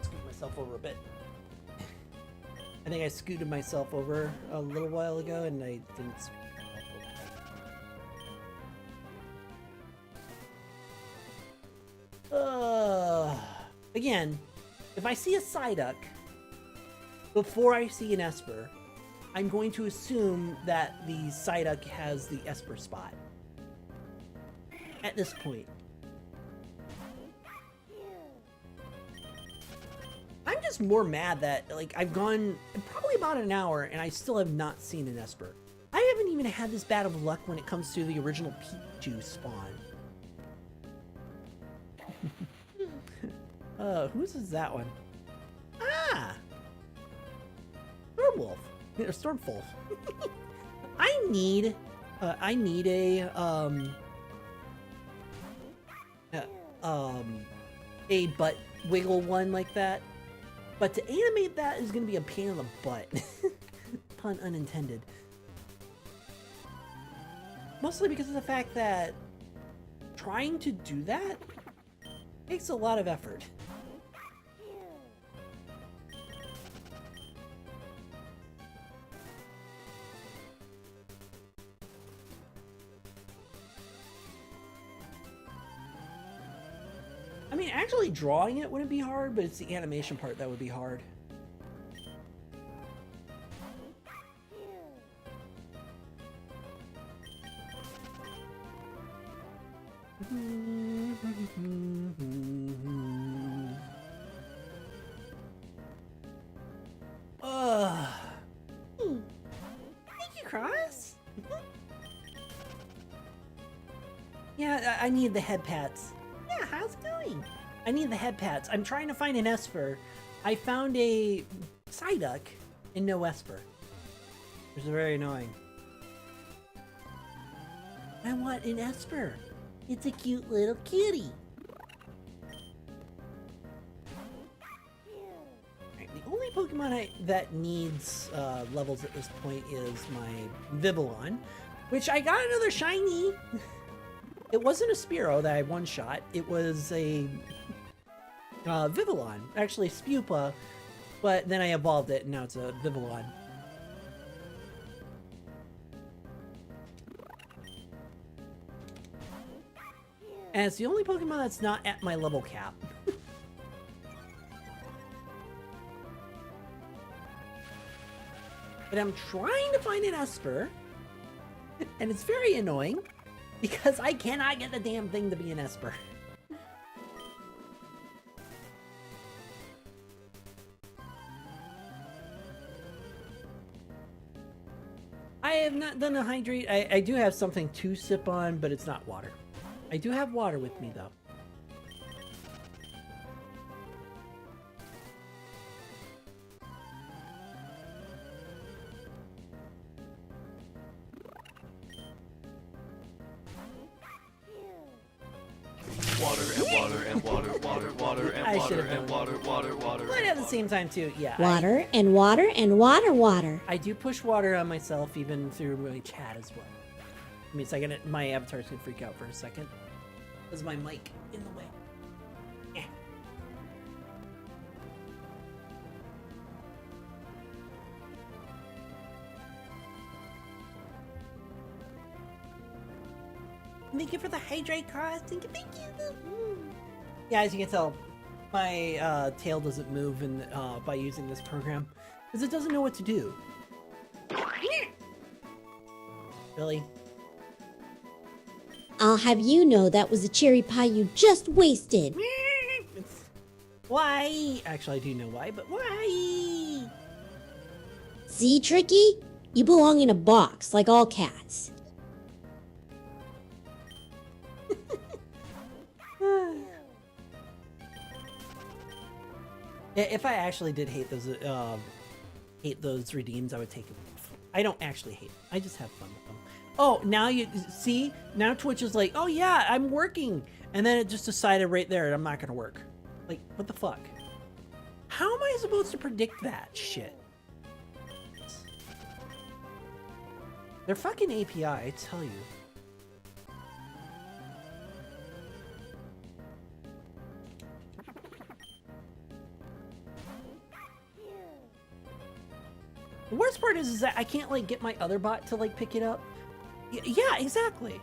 Scoot myself over a bit. I think I scooted myself over a little while ago, and I didn't scoot myself over. Again, if I see a Psyduck before I see an Esper, I'm going to assume that the Psyduck has the Esper spot. At this point. I'm just more mad that, like, I've gone probably about an hour and I still have not seen an Esper. I haven't even had this bad of luck when it comes to the original Pichu spawn. Whose is that one? Ah! Stormwolf. Or Stormwolf. I need a butt wiggle one like that. But to animate that is going to be a pain in the butt. Pun unintended. Mostly because of the fact that trying to do that takes a lot of effort. I mean, actually drawing it wouldn't be hard, but it's the animation part that would be hard. Thank you, Cross. Yeah, I need the head pats. Yeah, how's it going? I need the head pats. I'm trying to find an Esper. I found a Psyduck and no Esper, which is very annoying. I want an Esper. It's a cute little kitty. Right, the only Pokemon that needs levels at this point is my Vivillon, which I got another shiny. It wasn't a Spearow that I one-shot. It was a Vivillon. Actually, Spupa, but then I evolved it, and now it's a Vivillon. And it's the only Pokemon that's not at my level cap. But I'm trying to find an Esper, and it's very annoying. Because I cannot get the damn thing to be an Esper. I have not done a hydrate. I do have something to sip on, but it's not water. I do have water with me, though. Water and water and water, water, water and I water should've and known. water, water, water. But at the same time, too, yeah. Water and water and water. I do push water on myself, even through my chat as well. I mean, it's like my avatar's gonna freak out for a second. Is my mic in the way? Yeah. Thank you for the hydrate cost. Thank you. Yeah, as you can tell, my tail doesn't move by using this program because it doesn't know what to do. Really? I'll have you know that was a cherry pie you just wasted. Why? Actually, I do know why, but why? See, Tricky? You belong in a box like all cats. Yeah, if I actually did hate those redeems, I would take them off. I don't actually hate them. I just have fun with them. Oh, now you see? Now Twitch is like, oh yeah, I'm working. And then it just decided right there, I'm not going to work. Like, what the fuck? How am I supposed to predict that shit? Their fucking API, I tell you. The worst part is that I can't, like, get my other bot to, like, pick it up. Yeah, exactly.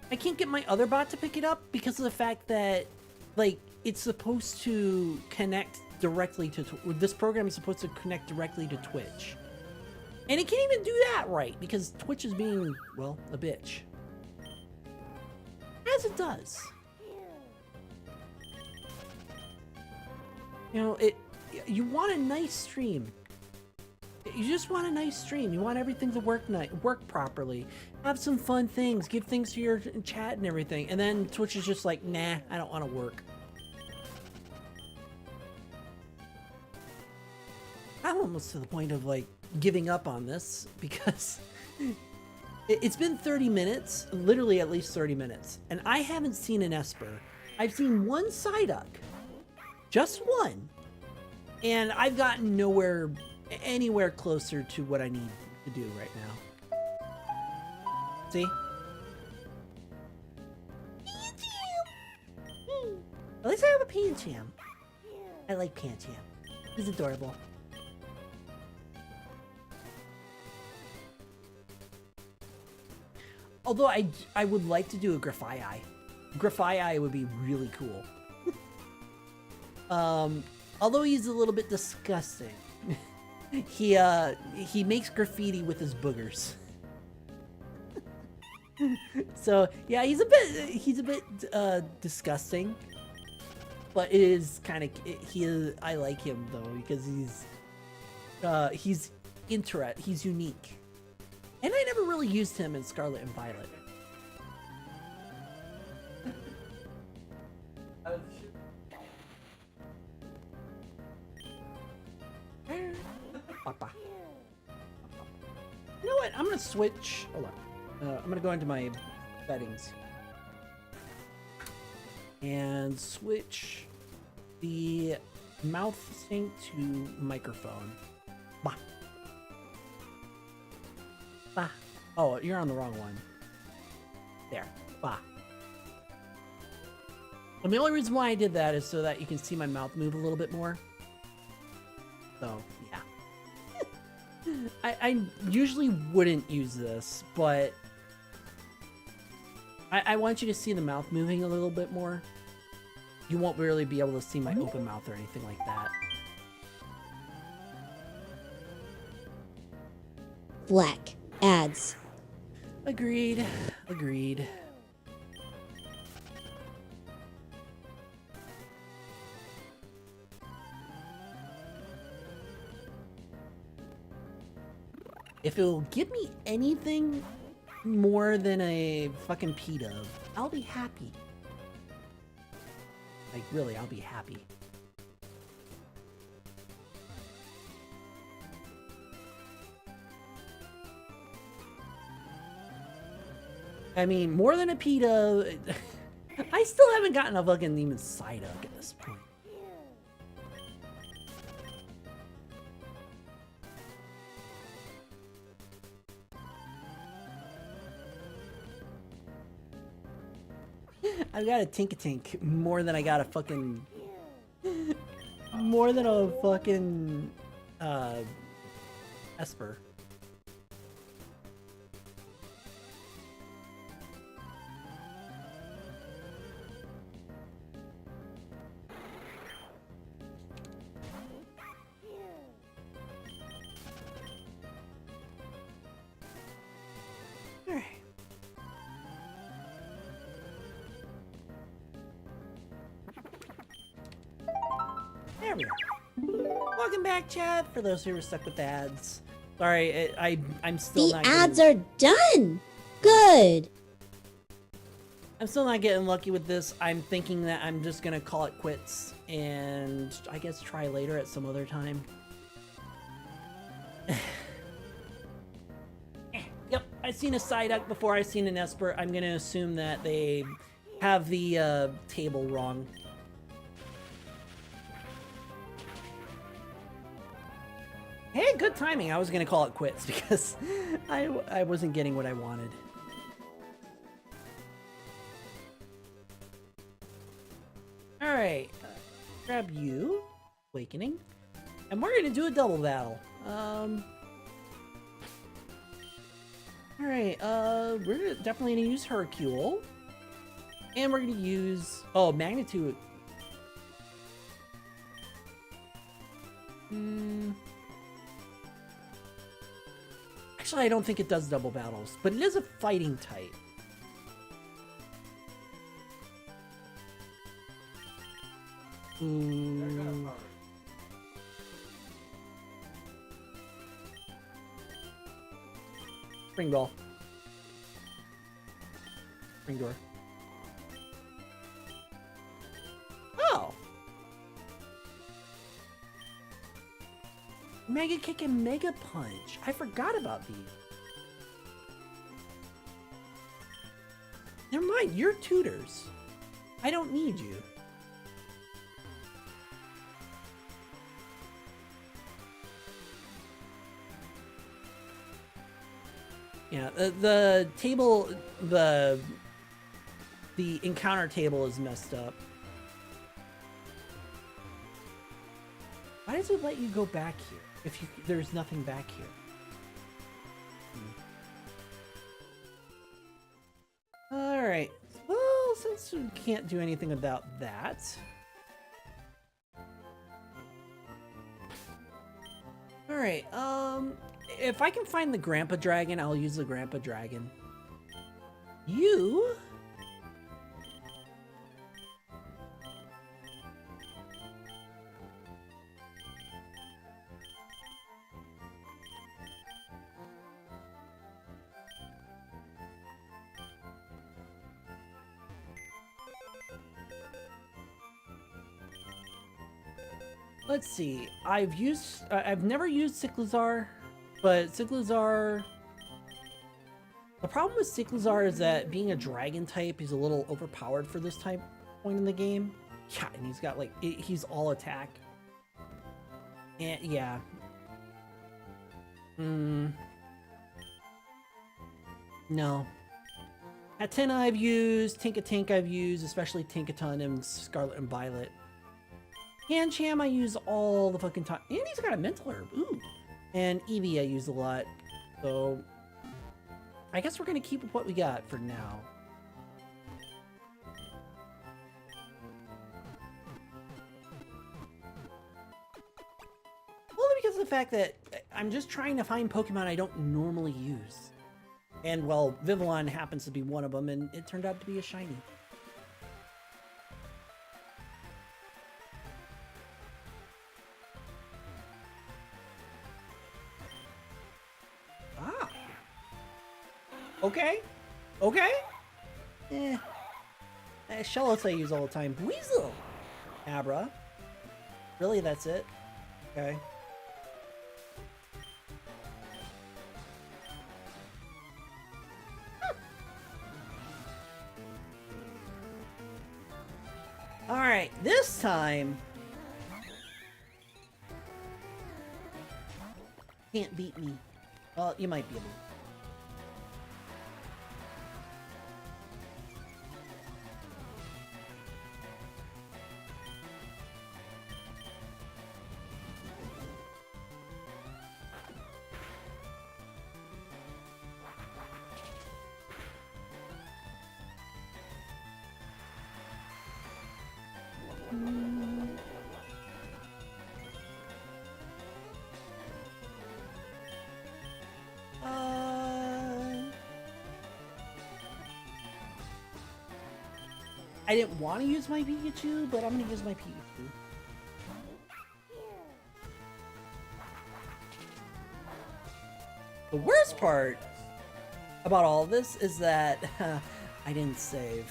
I can't get my other bot to pick it up because of the fact that, like, it's supposed to connect directly to... This program is supposed to connect directly to Twitch. And it can't even do that right because Twitch is being, well, a bitch. As it does. You know, you want a nice stream. You just want a nice stream. You want everything to work properly. Have some fun things. Give things to your chat and everything. And then Twitch is just like, nah, I don't want to work. I'm almost to the point of, like, giving up on this because it's been 30 minutes, literally at least 30 minutes, and I haven't seen an Esper. I've seen one Psyduck, just one, and I've gotten anywhere closer to what I need to do right now. See? At least I have a Pancham. I like Pancham. He's adorable. Although I would like to do a Grafai. Grafai would be really cool. Although he's a little bit disgusting. He makes graffiti with his boogers. So yeah, he's a bit disgusting. But it is kind of I like him though because he's unique. And I never really used him in Scarlet and Violet. Papa. You know what? I'm gonna switch. Hold on. I'm gonna go into my settings and switch the mouth sync to microphone. Bah. Bah. Oh, you're on the wrong one. There. Bah. And the only reason why I did that is so that you can see my mouth move a little bit more. So, yeah. I usually wouldn't use this, but I want you to see the mouth moving a little bit more. You won't really be able to see my open mouth or anything like that. Black ads. Agreed. Agreed. If it'll give me anything more than a fucking P-dub, I'll be happy. Like, really, I'll be happy. I mean, more than a P-dub... I still haven't gotten a fucking even Psyduck at this point. I've got a Tinkatink more than I got a fucking... more than a fucking... Esper. Alright. There we are. Welcome back, chat. For those who were stuck with the ads, sorry, I'm still The not. ads are done. Good. I'm still not getting lucky with this. I'm thinking that I'm just gonna call it quits and I guess try later at some other time. Yep, I seen a Psyduck before I seen an Esper. I'm gonna assume that they have the table wrong. Hey, good timing. I was gonna call it quits because I wasn't getting what I wanted. All right, grab you, Awakening, and we're gonna do a double battle. All right, we're definitely gonna use Hercule, and we're gonna use Magnitude. Actually, I don't think it does double battles, but it is a fighting type. Spring Ball. Spring Door. Oh! Mega Kick and Mega Punch. I forgot about these. Never mind, you're tutors. I don't need you. Yeah, the table, the encounter table is messed up. Why does it let you go back here if there's nothing back here? All right. Well, since we can't do anything about that. All right. If I can find the Grandpa Dragon, I'll use the Grandpa Dragon. You? Let's see. I've never used Cyclizar. But Cyclizar... The problem with Cyclizar is that being a dragon type, he's a little overpowered for this type point in the game. Yeah, and he's got like... he's all attack. And, yeah. No. Hatenna I've used, Tinkatink I've used, especially Tinkaton and Scarlet and Violet. Pancham I use all the fucking time. And he's got a Mental Herb. Ooh. And Eevee I use a lot, so I guess we're gonna keep with what we got for now. Only because of the fact that I'm just trying to find Pokemon I don't normally use. And well, Vivillon happens to be one of them, and it turned out to be a shiny. Okay. Okay. Eh. Shellos I use all the time. Weasel. Abra. Really, that's it? Okay. Alright, this time... Can't beat me. Well, you might be able to. I didn't want to use my Pikachu, but I'm going to use my Pikachu. The worst part about all of this is that I didn't save.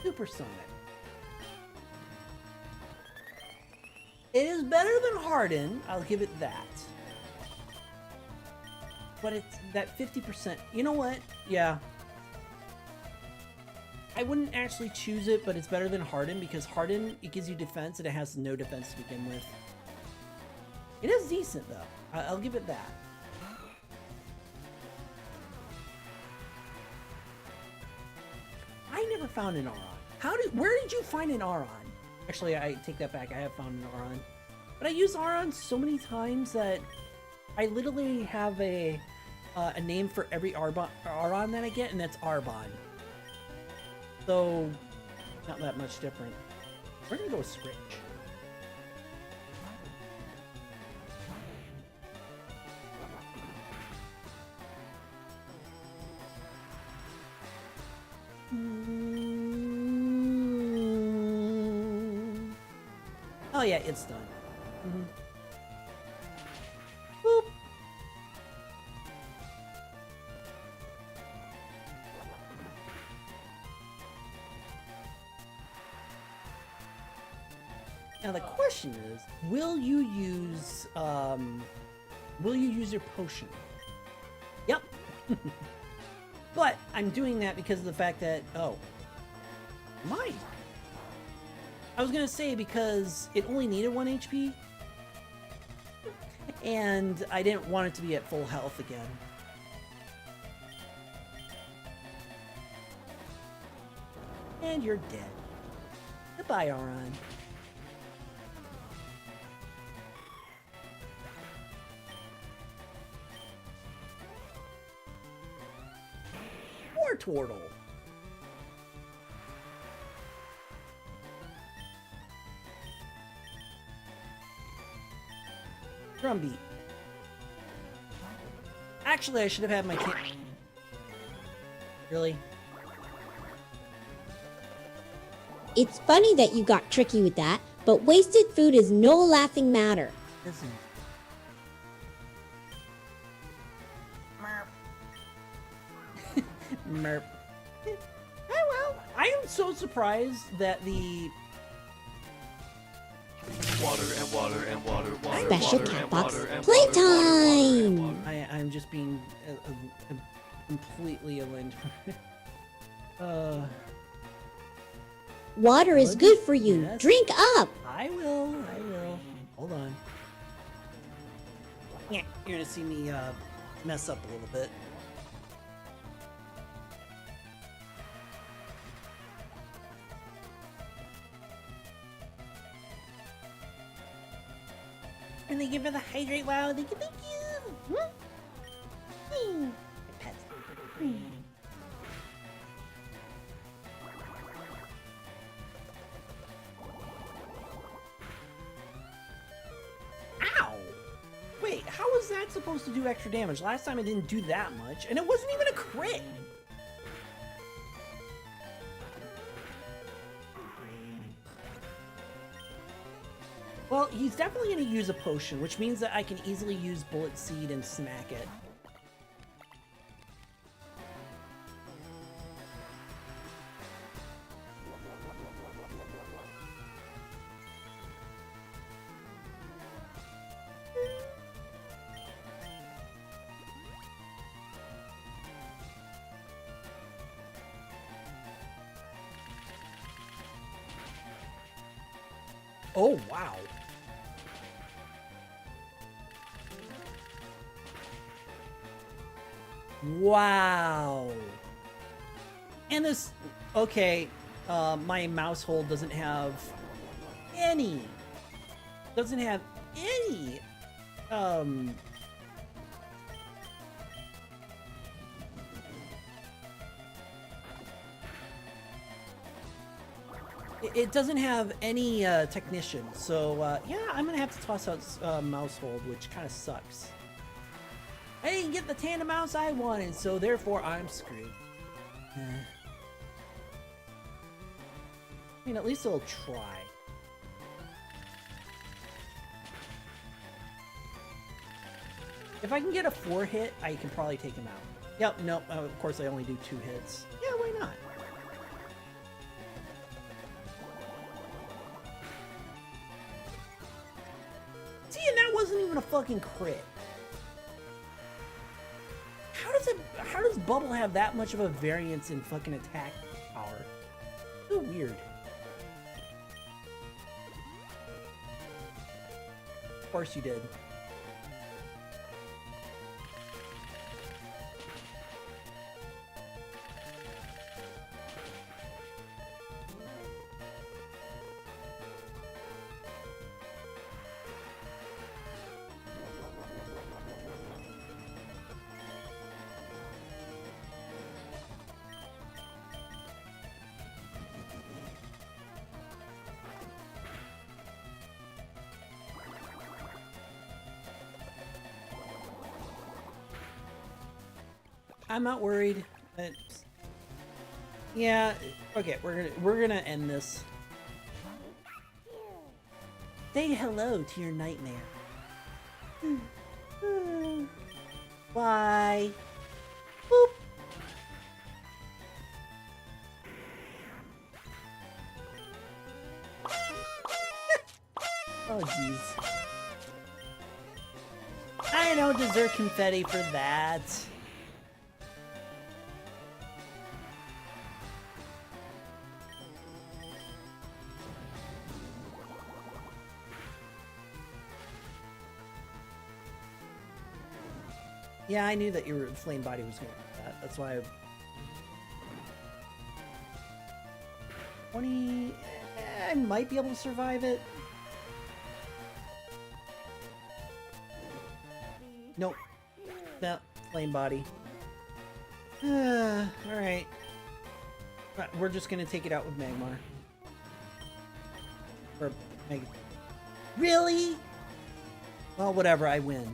Supersonic. It is better than Harden, I'll give it that. But it's that 50%. You know what? Yeah. I wouldn't actually choose it, but it's better than Harden because Harden, it gives you defense and it has no defense to begin with. It is decent though. I'll give it that. I never found an Aron. Where did you find an Aron? Actually, I take that back. I have found an Aron. But I use Aron so many times that I literally have a name for every Aron that I get, and that's Arbon. So, not that much different. We're gonna go with Scritch. Oh yeah, it's done. Boop. Now the question is, will you use your potion? Yep. But I'm doing that because of the fact that, I was gonna say because it only needed 1 HP, and I didn't want it to be at full health again. And you're dead. Goodbye, Aron. More Turtle. Drumbeat. Actually, I should have had my Really? It's funny that you got tricky with that, but wasted food is no laughing matter. Listen. Merp. Oh well. I am so surprised that the Water and water and water, water, Special water, cat and box water, and playtime! water, water, I'm just being completely aligned. Water is What? good for you. Yes. Drink up! I will. Hold on. Yeah, you're gonna see me mess up a little bit. And they give her the hydrate. Wow, thank you. Pets. Ow! Wait, how was that supposed to do extra damage? Last time it didn't do that much, and it wasn't even a crit. Well, he's definitely going to use a potion, which means that I can easily use Bullet Seed and smack it. Oh, wow. Wow. And this, okay, my mouse hold doesn't have any, um, it doesn't have any technician, so yeah, I'm gonna have to toss out mouse hold, which kind of sucks. I didn't get the tandem mouse I wanted, so therefore I'm screwed. I mean, at least it'll try. If I can get a 4-hit, I can probably take him out. Yep, nope, of course I only do 2 hits. Yeah, why not? See, and that wasn't even a fucking crit. How does Bubble have that much of a variance in fucking attack power? So weird. Of course you did. I'm not worried. Yeah, okay, we're gonna end this. Say hello to your nightmare. Bye. Boop. Oh jeez. I don't deserve confetti for that. Yeah, I knew that your flame body was going to do that. That's why 20... I might be able to survive it. Nope. No, flame body. Alright. We're just going to take it out with Magmar. Or Meg... Really? Well, whatever, I win.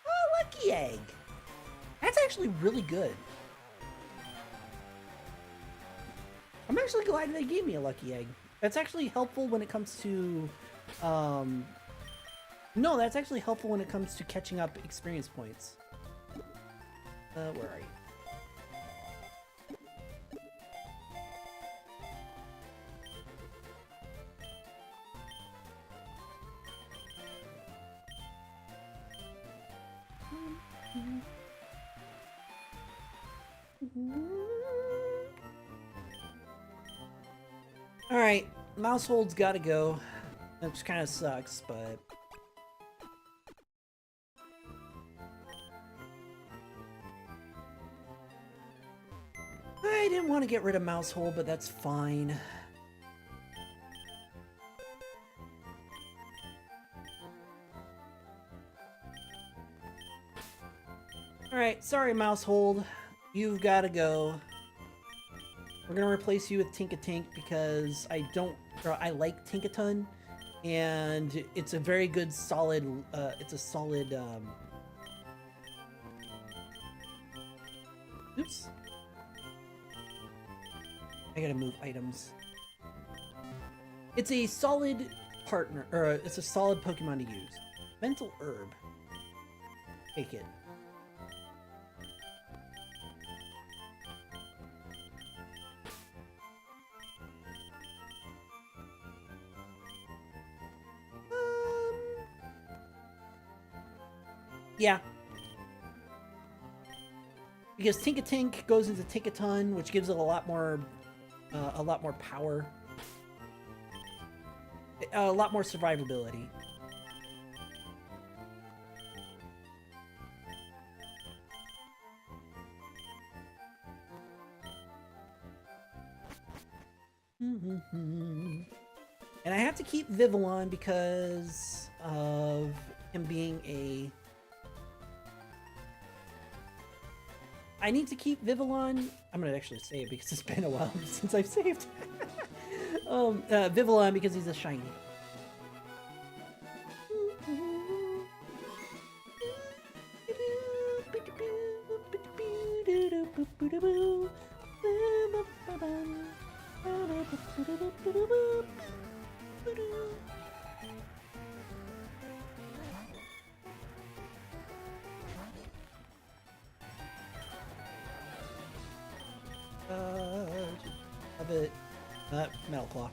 Oh, lucky egg! That's actually really good. I'm actually glad they gave me a lucky egg. That's actually helpful when it comes to, no, that's actually helpful when it comes to catching up experience points. Where are you? Alright, mouse hold's gotta go. Which kind of sucks, but... I didn't want to get rid of Mousehole, but that's fine. Alright, sorry Mousehold. You've got to go. We're gonna replace you with Tinkatink because I like Tinkaton, and it's a very good solid, oops. I gotta move items. It's a solid partner, or it's a solid Pokemon to use. Mental Herb. Take it. Yeah. Because Tinkatink goes into Tinkaton, which gives it a lot more power. A lot more survivability. And I have to keep Vivillon because of him being a... I need to keep Vivillon. I'm gonna actually save because it's been a while since I've saved. Vivillon because he's a shiny. Of it. Metal Claw.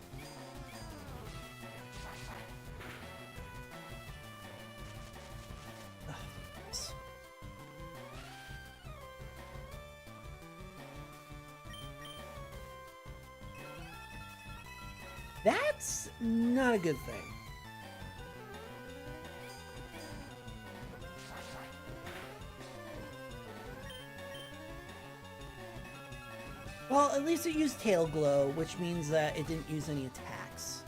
Oh, yes. That's not a good thing. Well, at least it used Tail Glow, which means that it didn't use any attacks.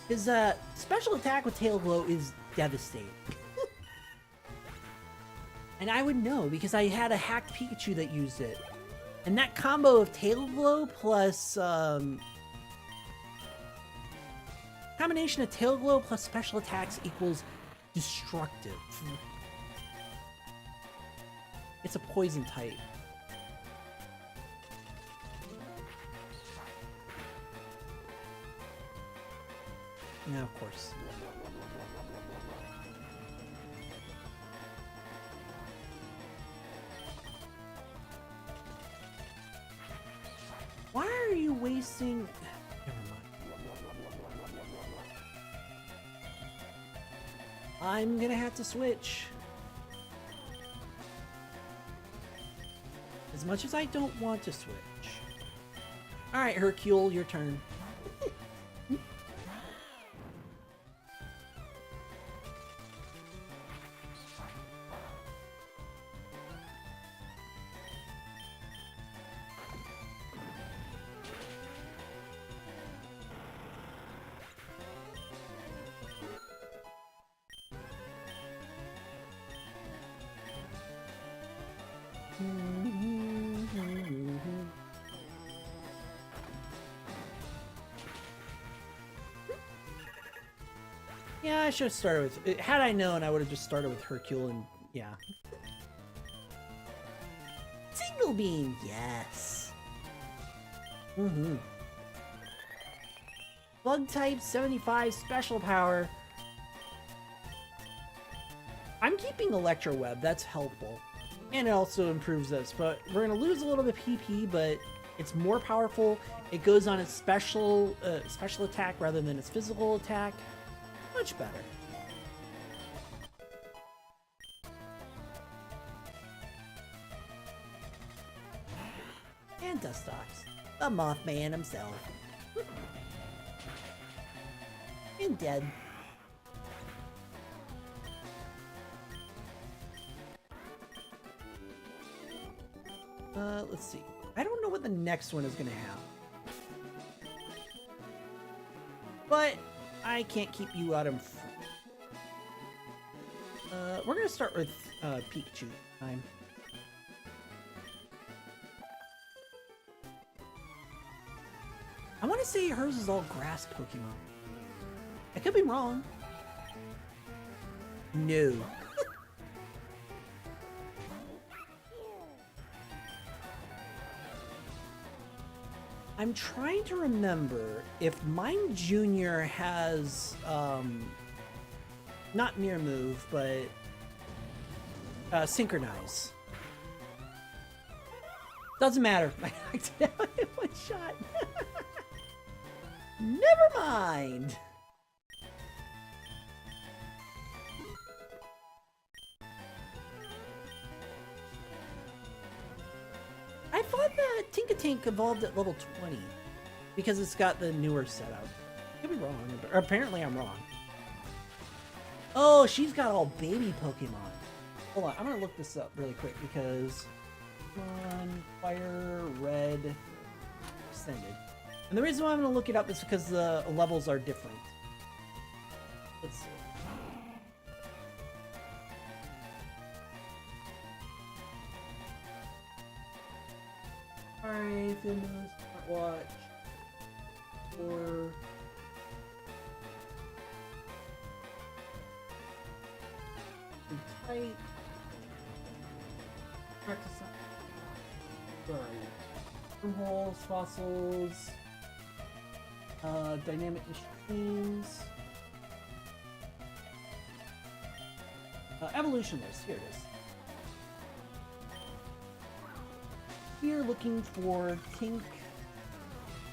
His special attack with Tail Glow is devastating. And I would know because I had a hacked Pikachu that used it. And that combo of Tail Glow plus combination of Tail Glow plus special attacks equals destructive. It's a poison type. No, of course. Why are you wasting... Never mind. I'm gonna have to switch. As much as I don't want to switch. Alright, Hercule, your turn. Yeah, I should have started with... Had I known, I would have just started with Hercule and... Yeah. Single Beam! Yes! Bug type, 75, special power. I'm keeping Electro Web, that's helpful. And it also improves this, but we're gonna lose a little bit of PP, but it's more powerful. It goes on its special attack rather than its physical attack. Much better. And Dustox, the Mothman himself. And dead. Let's see. I don't know what the next one is gonna have. But I can't keep you out in front. We're gonna start with Pikachu time. I want to say hers is all grass Pokemon. I could be wrong. No. I'm trying to remember if mine Junior has, not Mirror Move, but Synchronize. Doesn't matter. I knocked it out in one shot. Never mind. I thought that Tinkatank evolved at level 20 because it's got the newer setup. Could be wrong, but apparently I'm wrong. Oh, she's got all baby Pokemon. Hold on, I'm gonna look this up really quick because on FireRed Extended. And the reason why I'm gonna look it up is because the levels are different. Let's see. Alright, then smartwatch. Or tight. Practice. Wormholes, fossils, dynamic machines, evolution list. Here it is. We're looking for Tink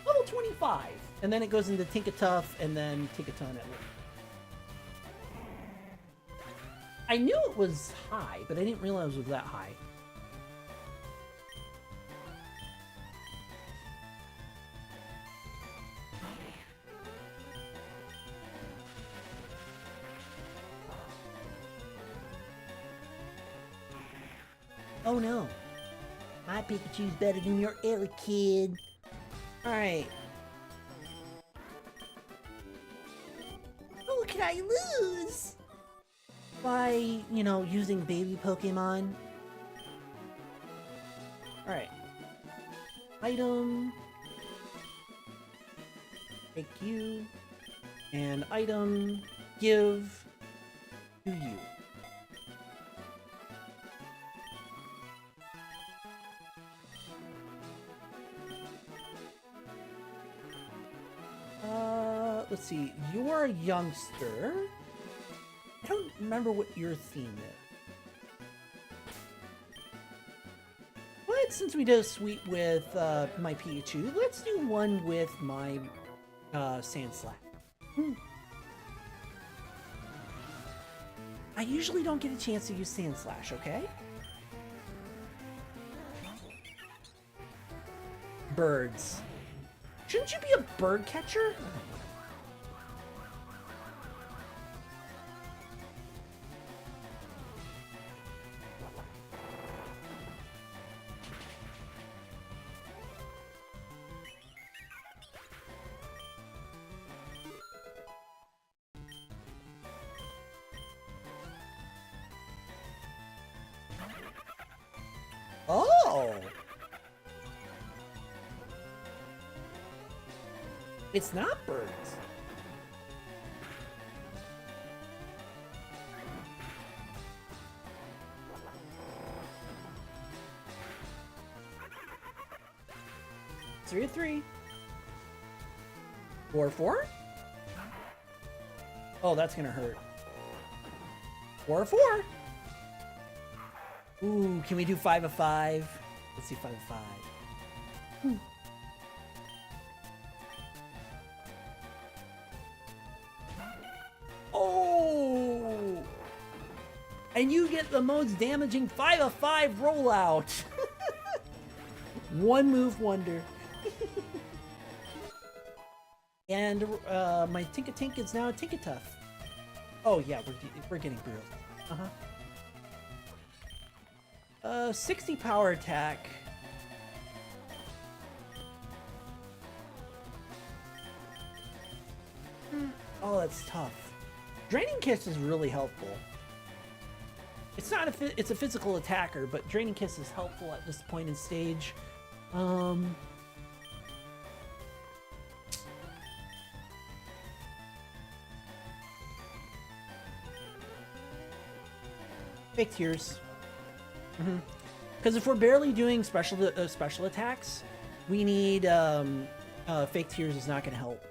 level 25, and then it goes into Tinkatuff, and then Tinkaton at level. I knew it was high, but I didn't realize it was that high. Oh no. My Pikachu's better than your other kid. Alright. Oh, can I lose? By, you know, using baby Pokemon. Alright. Item. Take you. And item. Give to you. Let's see, you're a youngster. I don't remember what your theme is. But since we did a sweep with my Pikachu, let's do one with my Sandslash. I usually don't get a chance to use Sandslash, okay? Birds. Shouldn't you be a bird catcher? 'Oh! It's not birds. Three of three. 4-4? Oh, that's gonna hurt. 4-4. Ooh, can we do 5 of 5? Let's see, 5 of 5. Oh! And you get the most damaging 5 of 5 rollout. One move wonder. And my Tinkatink is now a Tinkatuff. Oh yeah, we're getting grilled. 60 power attack. Oh, that's tough. Draining Kiss is really helpful. It's not it's a physical attacker, but Draining Kiss is helpful at this point in stage. Fake Tears. Because if we're barely doing special attacks, we need Fake Tears is not going to help.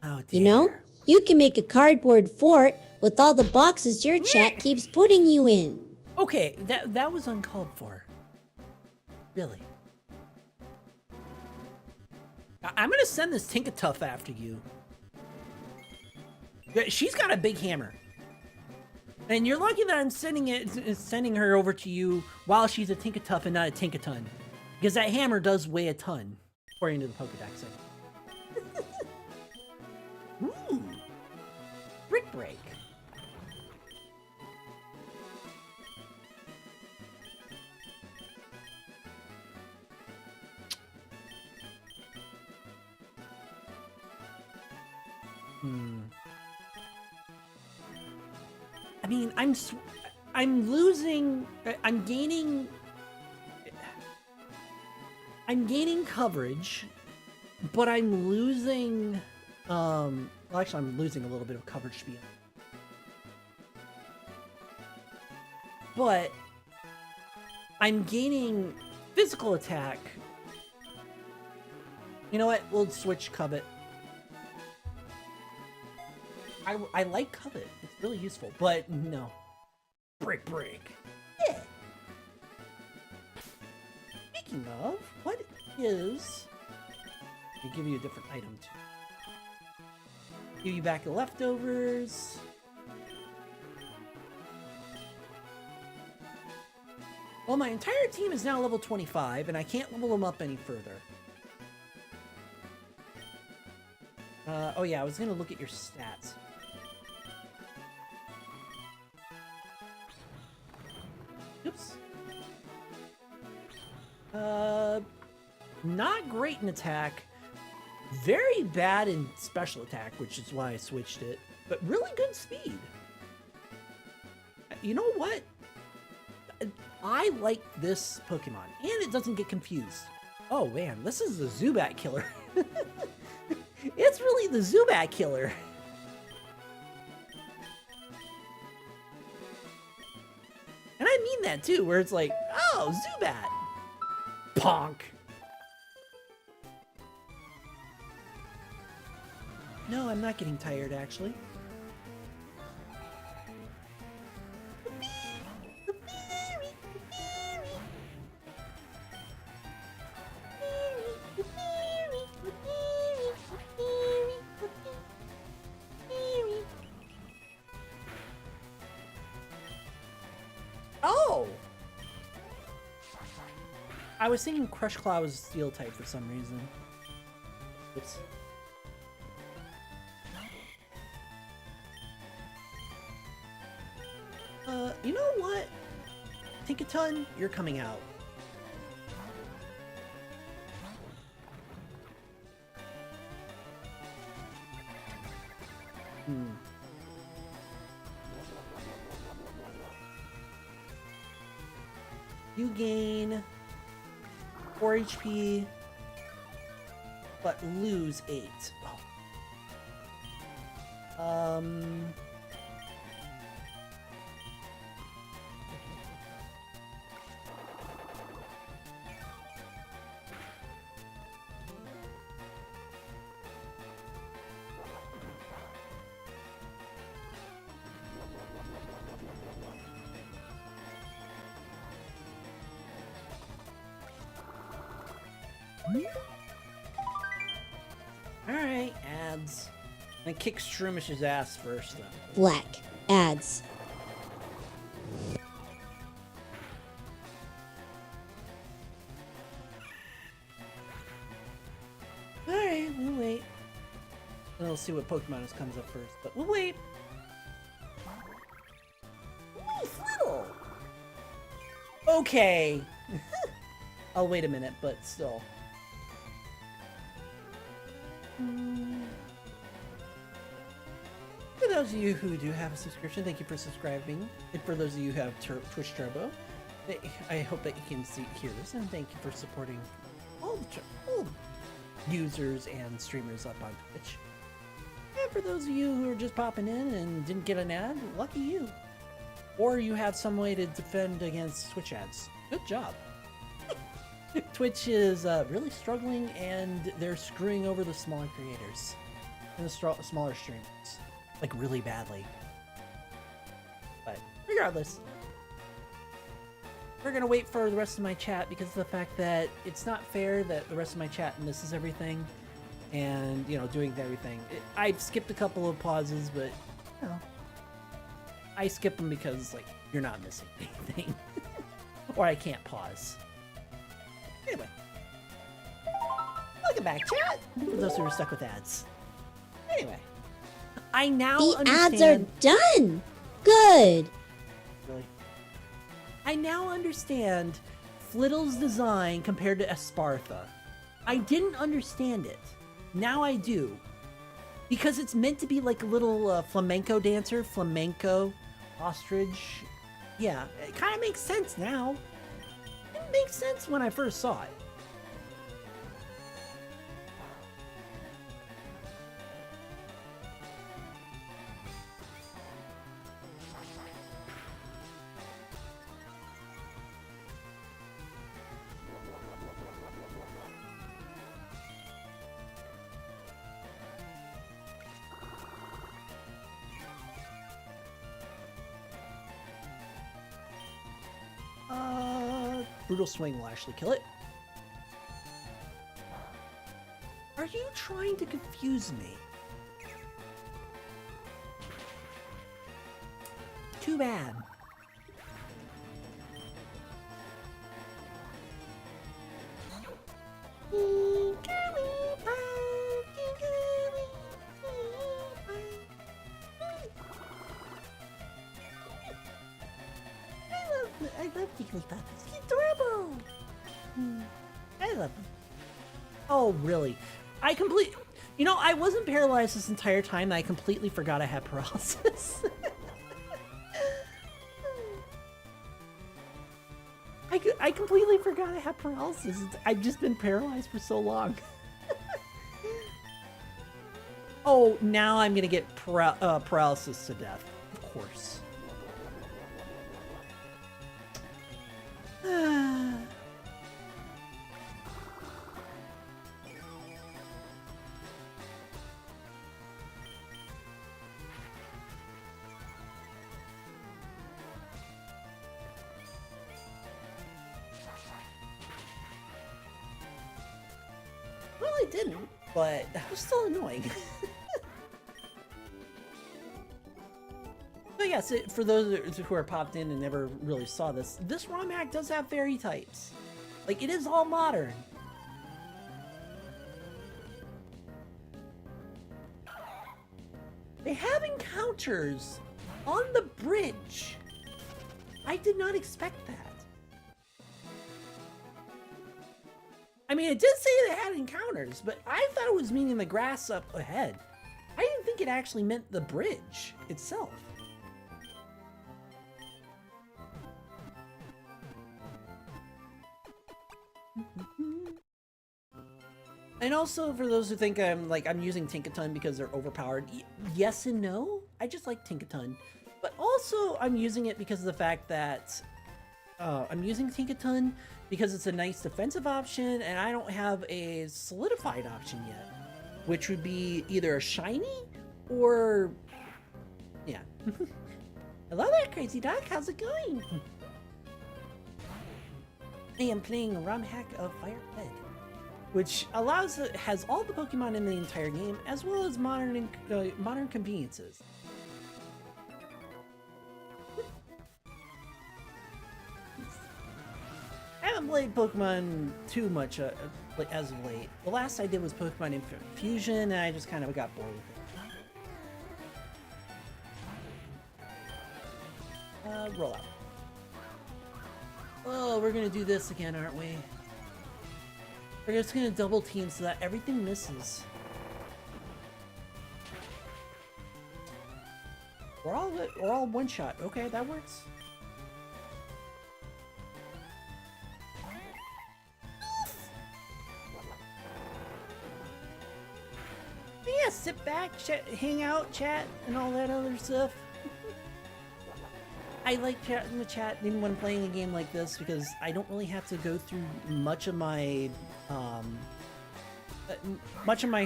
Oh, dear. You know, you can make a cardboard fort with all the boxes your chat keeps putting you in. Okay, that was uncalled for. Really. I'm gonna send this Tinkatuff after you. She's got a big hammer. And you're lucky that I'm sending her over to you while she's a Tinkatuff and not a Tinkaton. Because that hammer does weigh a ton, according to the Pokedex. Ooh. Brick Break. I mean, I'm losing. I'm gaining coverage, but I'm losing. Well, actually, I'm losing a little bit of coverage speed. But I'm gaining physical attack. You know what? We'll switch Covet. I like Covet. It's really useful, but no. Break. Yeah. Speaking of, what is... I'll give you a different item too. Give you back the leftovers. Well, my entire team is now level 25, and I can't level them up any further. Oh yeah, I was gonna look at your stats. Oops. Not great in attack. Very bad in special attack, which is why I switched it. But really good speed. You know what? I like this Pokemon, and it doesn't get confused. Oh man, this is the Zubat killer. It's really the Zubat killer. And I mean that too, where it's like, oh, Zubat. Ponk. No, I'm not getting tired, actually. Oh! I was thinking Crush Claw was Steel type for some reason. Oops. You know what? Tinkaton, you're coming out. You gain 4 HP, but lose 8. Oh. Alright, ads. And kick Shroomis's ass first, though. Black. Ads. Alright, we'll wait. And we'll see what Pokemon comes up first, but we'll wait. Ooh, Flittle! Okay. I'll wait a minute, but still. For those of you who do have a subscription, thank you for subscribing. And for those of you who have Twitch Turbo, I hope that you can hear this, and thank you for supporting all users and streamers up on Twitch. And for those of you who are just popping in and didn't get an ad, lucky you. Or you have some way to defend against Twitch ads. Good job. Twitch is really struggling, and they're screwing over the smaller creators and the smaller streamers, like really badly. But regardless, we're gonna wait for the rest of my chat because of the fact that it's not fair that the rest of my chat misses everything, and you know, doing everything. I've skipped a couple of pauses, but you know, I skip them because like you're not missing anything, or I can't pause. Anyway, welcome back, chat. For those who are stuck with ads. Anyway, I now The understand. ads are done. Good. Really? I now understand Fliddle's design compared to Espartha. I didn't understand it. Now I do. Because it's meant to be like a little flamenco dancer, flamenco, ostrich. Yeah, it kind of makes sense now. It didn't make sense when I first saw it. Brutal Swing will actually kill it. Are you trying to confuse me? Too bad. I love Jigglypuff. He's adorable. I love him. Oh, really? You know, I wasn't paralyzed this entire time. I completely forgot I had paralysis. I completely forgot I had paralysis. I've just been paralyzed for so long. Oh, now I'm gonna get paralysis to death. Of course. Well, I didn't, but that was still annoying. But yes, for those who are popped in and never really saw this ROM hack does have fairy types. Like, it is all modern. They have encounters on the bridge. I did not expect that. I mean, it did say they had encounters, but I thought it was meaning the grass up ahead. I didn't think it actually meant the bridge itself. And also, for those who think I'm using Tinkaton because they're overpowered, yes and no. I just like Tinkaton, but also I'm using it because of the fact that I'm using Tinkaton because it's a nice defensive option, and I don't have a solidified option yet, which would be either a shiny or yeah. Hello there, crazy dog. How's it going? I am playing a ROM hack of FireRed, which has all the Pokemon in the entire game, as well as modern conveniences. I haven't played Pokemon too much as of late. The last I did was Pokemon Fusion, and I just kind of got bored with it. Roll out. Oh, we're gonna do this again, aren't we? We're just gonna double team so that everything misses. We're all one shot. Okay, that works. Yeah, sit back, hang out, chat, and all that other stuff. I like chatting with chat even when playing a game like this because I don't really have to go through much of my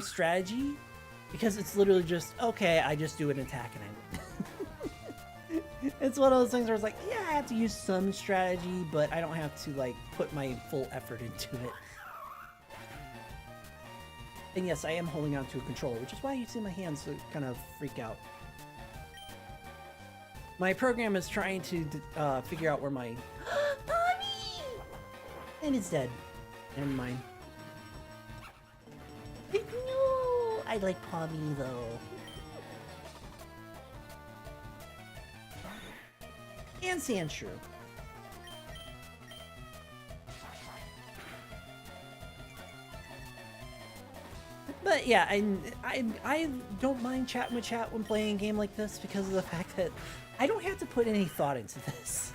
strategy because it's literally just okay. I just do an attack and I win. It's one of those things where it's like, yeah, I have to use some strategy, but I don't have to like put my full effort into it. And yes, I am holding on to a controller, which is why you see my hands kind of freak out. My program is trying to figure out where my... Mommy! And it's dead. Never mind. No! I like Pommy, though. And Sandshrew. But yeah, I don't mind chatting with chat when playing a game like this because of the fact that I don't have to put any thought into this.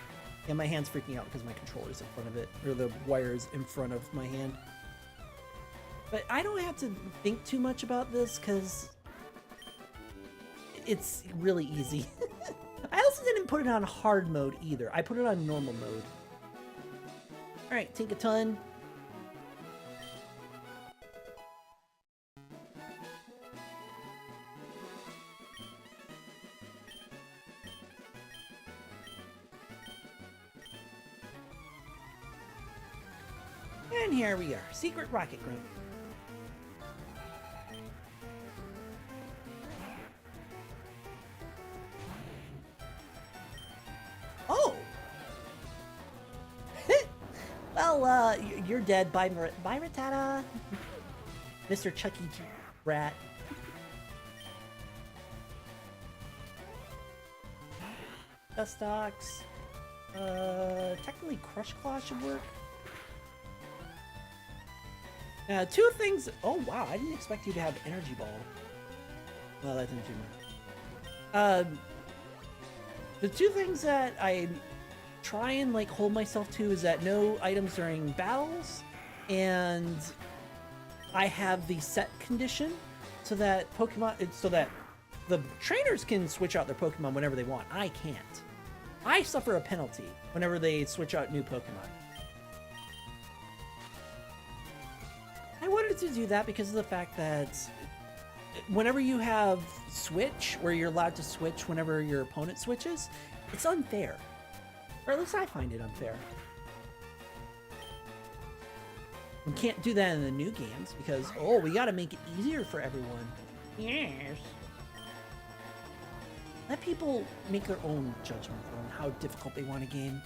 And my hand's freaking out because my controller's in front of it, or the wire's in front of my hand. But I don't have to think too much about this because it's really easy. I also didn't put it on hard mode either. I put it on normal mode. Alright, Tinkaton. And here we are, Secret Rocket Grunt. Oh! Well, you're dead. Bye, Rattata. Mr. Chucky Rat. Dustox. Technically Crush Claw should work. Two things. Oh wow, I didn't expect you to have Energy Ball. Well, that didn't do much. The two things that I try and like hold myself to is that no items during battles, and I have the set condition so that the trainers can switch out their Pokemon whenever they want. I can't. I suffer a penalty whenever they switch out new Pokemon. I wanted to do that because of the fact that whenever you have switch, where you're allowed to switch whenever your opponent switches, it's unfair. Or at least I find it unfair. We can't do that in the new games because, oh, we gotta make it easier for everyone. Yes. Let people make their own judgment on how difficult they want a game.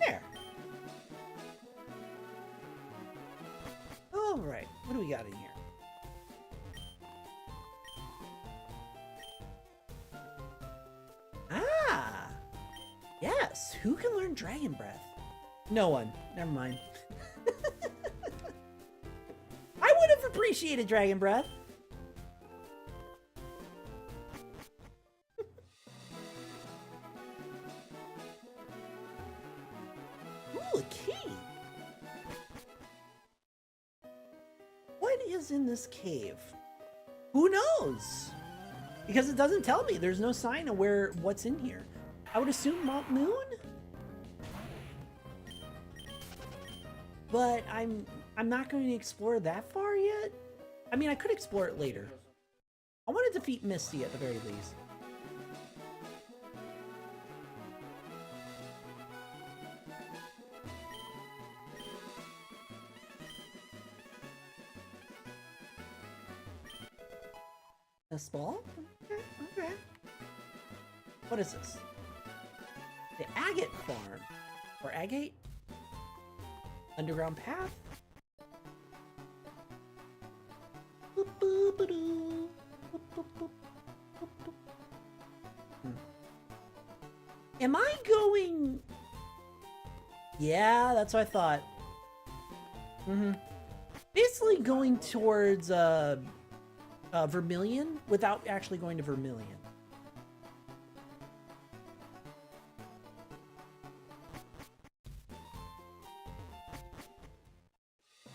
There. All right, what do we got in here? Ah, yes. Who can learn Dragon Breath? No one. Never mind. I would have appreciated Dragon Breath. Ooh, a key. What is in this cave? Who knows? Because it doesn't tell me. There's no sign of what's in here. I would assume Mount Moon? But I'm not going to explore that far yet. I mean, I could explore it later. I want to defeat Misty at the very least. This ball? Okay, okay. What is this? The Agate Farm. Or Agate? Underground Path? Am I going... Yeah, that's what I thought. Basically going towards Vermilion without actually going to Vermilion.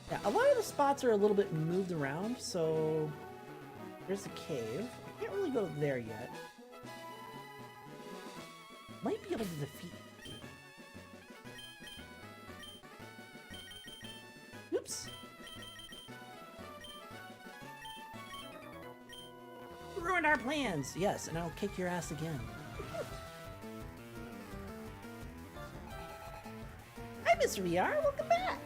Yeah, a lot of the spots are a little bit moved around, so there's a cave. I can't really go there yet. Might be able to defeat it. Oops. Ruined our plans! Yes, and I'll kick your ass again. Hi, Mr. VR, welcome back!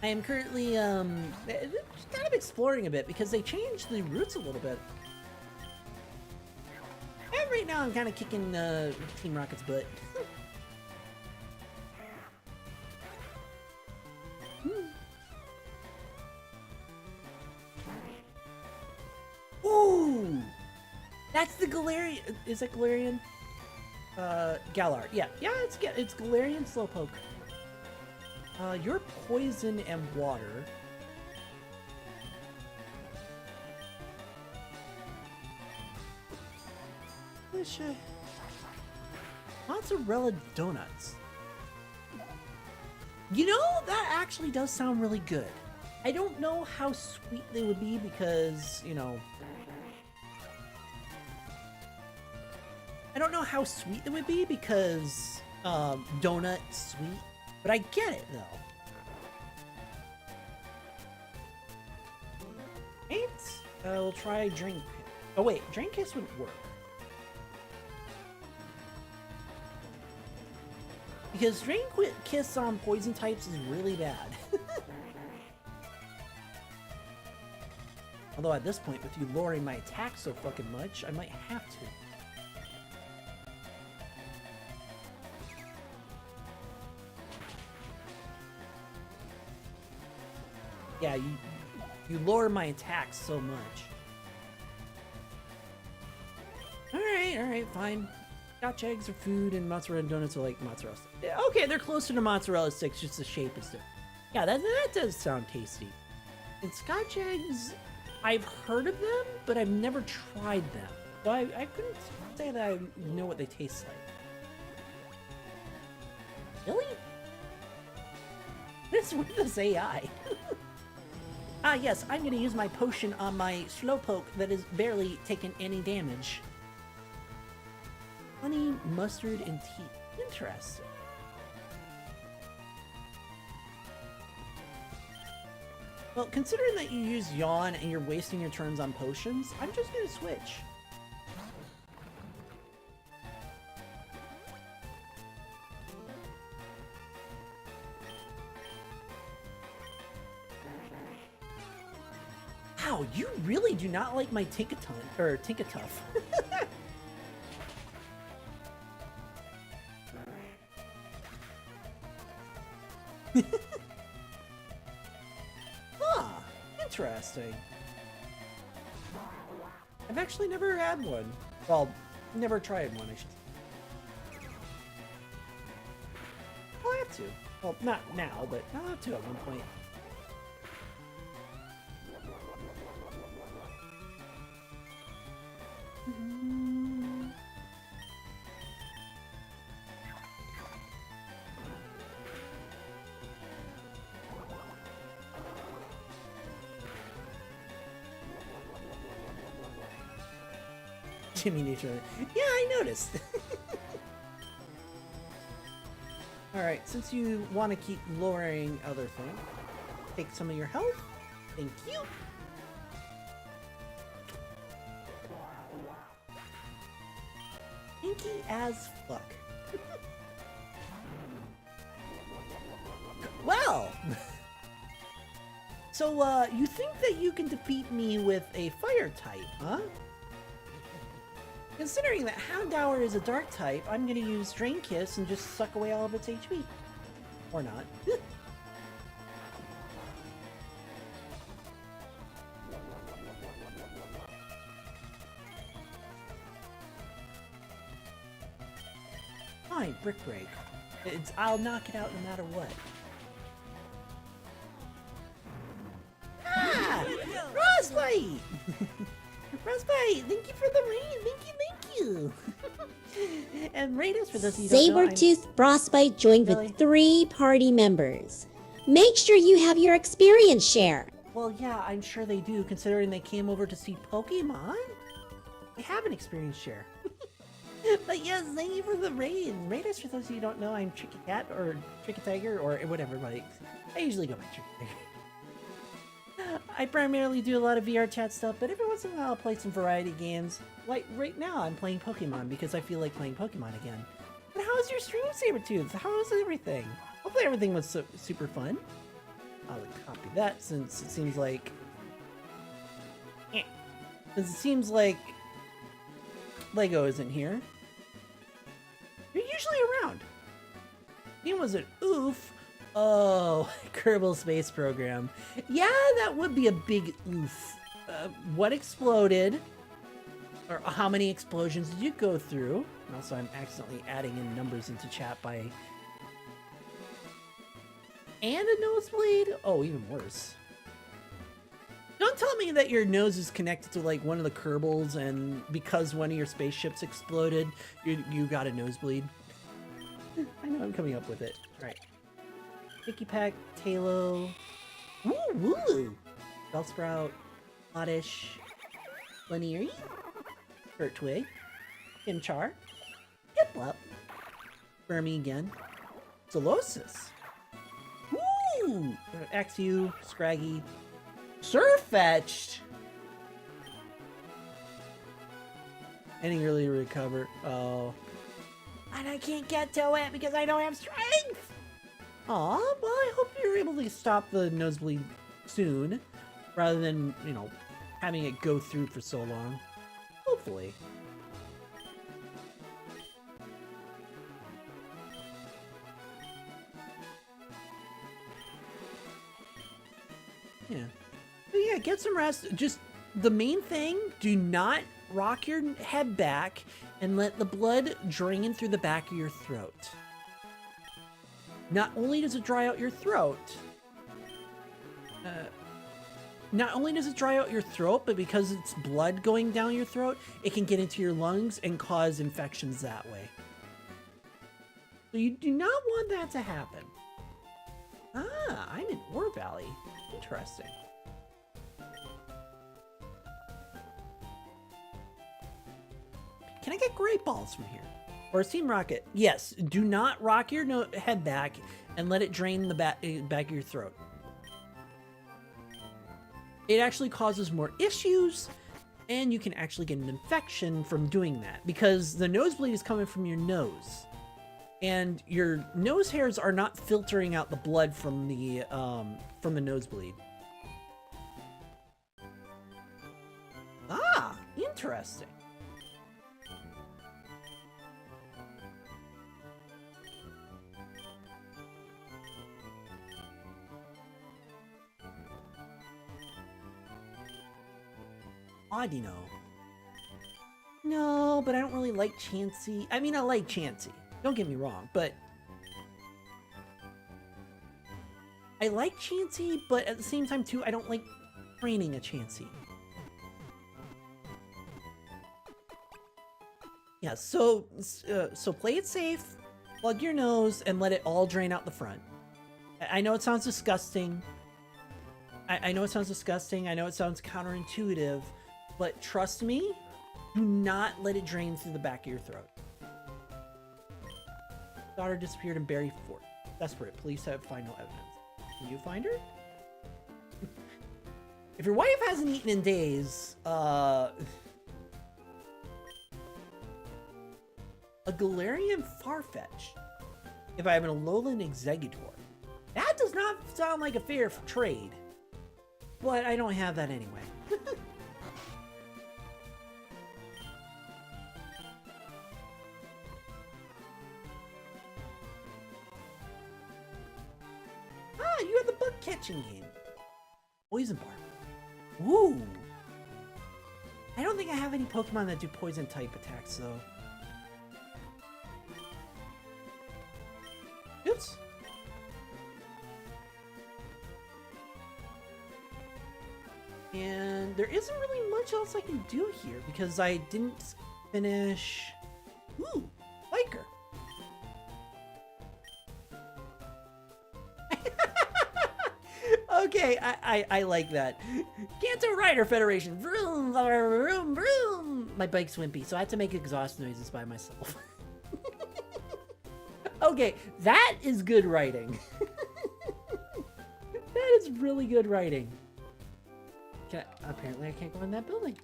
I am currently, kind of exploring a bit because they changed the routes a little bit. And right now I'm kind of kicking, Team Rocket's butt. Ooh! That's the Galarian, is that Galarian? Galar, yeah, it's Galarian Slowpoke. You're poison and water. Mozzarella donuts. You know, that actually does sound really good. I don't know how sweet they would be because, you know... I don't know how sweet they would be because, donut sweet. But I get it, though. Right? We'll try Drink. Oh, wait. Drain Kiss wouldn't work. Because Drain Kiss on poison types is really bad. Although at this point, with you lowering my attack so fucking much, I might have to. Yeah, you lower my attacks so much. Alright, fine. Scotch eggs are food and mozzarella donuts are like mozzarella sticks. Yeah, okay, they're closer to mozzarella sticks, just the shape is different. Yeah, that does sound tasty. And Scotch eggs, I've heard of them, but I've never tried them. So I couldn't say that I know what they taste like. Really? What's with this AI? Ah, yes, I'm gonna use my potion on my Slowpoke that has barely taken any damage. Honey, mustard, and tea. Interesting. Well, considering that you use Yawn and you're wasting your turns on potions, I'm just gonna switch. Wow, you really do not like my Tinkaton or Tinkatuff. Huh, interesting. I've actually never had one. Well, never tried one, I should say. I'll have to. Well, not now, but I'll have to at one point. Jimmy Neutron. Yeah, I noticed. Alright, since you want to keep lowering other things, take some of your health. Thank you. Pinky as fuck. Well! So, you think that you can defeat me with a fire type, huh? Considering that Houndour is a dark type, I'm gonna use Drain Kiss and just suck away all of its HP. Or not. fine, Brick Break. I'll knock it out no matter what. Ah! Frostbite! Frostbite, thank you for the rain. Thank you. And Raiders, for those of you who don't know, Sabertooth Frostbite joined Really? with 3 party members. Make sure you have your experience share. Well, yeah, I'm sure they do, considering they came over to see Pokemon. They have an experience share. But yes, thank you for the raid. Raiders, for those of you who don't know, I'm Tricky Cat, or Tricky Tiger, or whatever, like, I usually go by Tricky Tiger. I primarily do a lot of VR chat stuff, but every once in a while I'll play some variety games. Like, right now I'm playing Pokemon, because I feel like playing Pokemon again. But how's your stream, Sabertooth? How's everything? Hopefully everything was super fun. I'll copy that, since it seems like... Since it seems like Lego isn't here. You're usually around. He was an oof. Oh, Kerbal Space Program. Yeah, that would be a big oof. What exploded? Or how many explosions did you go through? And also, I'm accidentally adding in numbers into chat by... And a nosebleed? Oh, even worse. Don't tell me that your nose is connected to like one of the Kerbals, and because one of your spaceships exploded, you got a nosebleed. I know I'm coming up with it. Alright. Sticky Pack, Talo. Woo woo! Bellsprout, Oddish, Lanieri, Turtwig, Chimchar, Piplup, Burmy again, Solosis. Woo! Axew, Scraggy, Surfetched! Any early recover. Oh. And I can't get to it because I don't have strength! Aw, well, I hope you're able to stop the nosebleed soon, rather than, you know, having it go through for so long. Hopefully. Yeah. But yeah, get some rest. Just the main thing, do not rock your head back and let the blood drain through the back of your throat. Not only does it dry out your throat, but because it's blood going down your throat, it can get into your lungs and cause infections that way. So you do not want that to happen. Ah, I'm in Ore Valley. Interesting. Can I get Great Balls from here? Or Steam Rocket? Yes, do not rock your head back and let it drain the back of your throat. It actually causes more issues, and you can actually get an infection from doing that, because the nosebleed is coming from your nose. And your nose hairs are not filtering out the blood from the nosebleed. Ah, interesting. Audino. No, but I don't really like Chansey. I mean, I like Chansey. Don't get me wrong, but I like Chansey, but at the same time too, I don't like training a Chansey. Yeah, so play it safe, plug your nose, and let it all drain out the front. I know it sounds disgusting. I know it sounds disgusting. I know it sounds counterintuitive, but trust me, do not let it drain through the back of your throat. Daughter disappeared in Berry Fort. Desperate. Police find no evidence. Can you find her? If your wife hasn't eaten in days, a Galarian Farfetch. If I have an Alolan Exeggutor. That does not sound like a fair trade. But I don't have that anyway. Ah, you have the bug catching game. Poison Barb. Ooh. I don't think I have any Pokemon that do poison type attacks though. Oops. And there isn't really much else I can do here because I didn't finish... Ooh, biker. Okay, I like that. Kanto Rider Federation. Vroom, vroom, vroom. My bike's wimpy, so I have to make exhaust noises by myself. Okay, that is good writing. That is really good writing. Apparently I can't go in that building.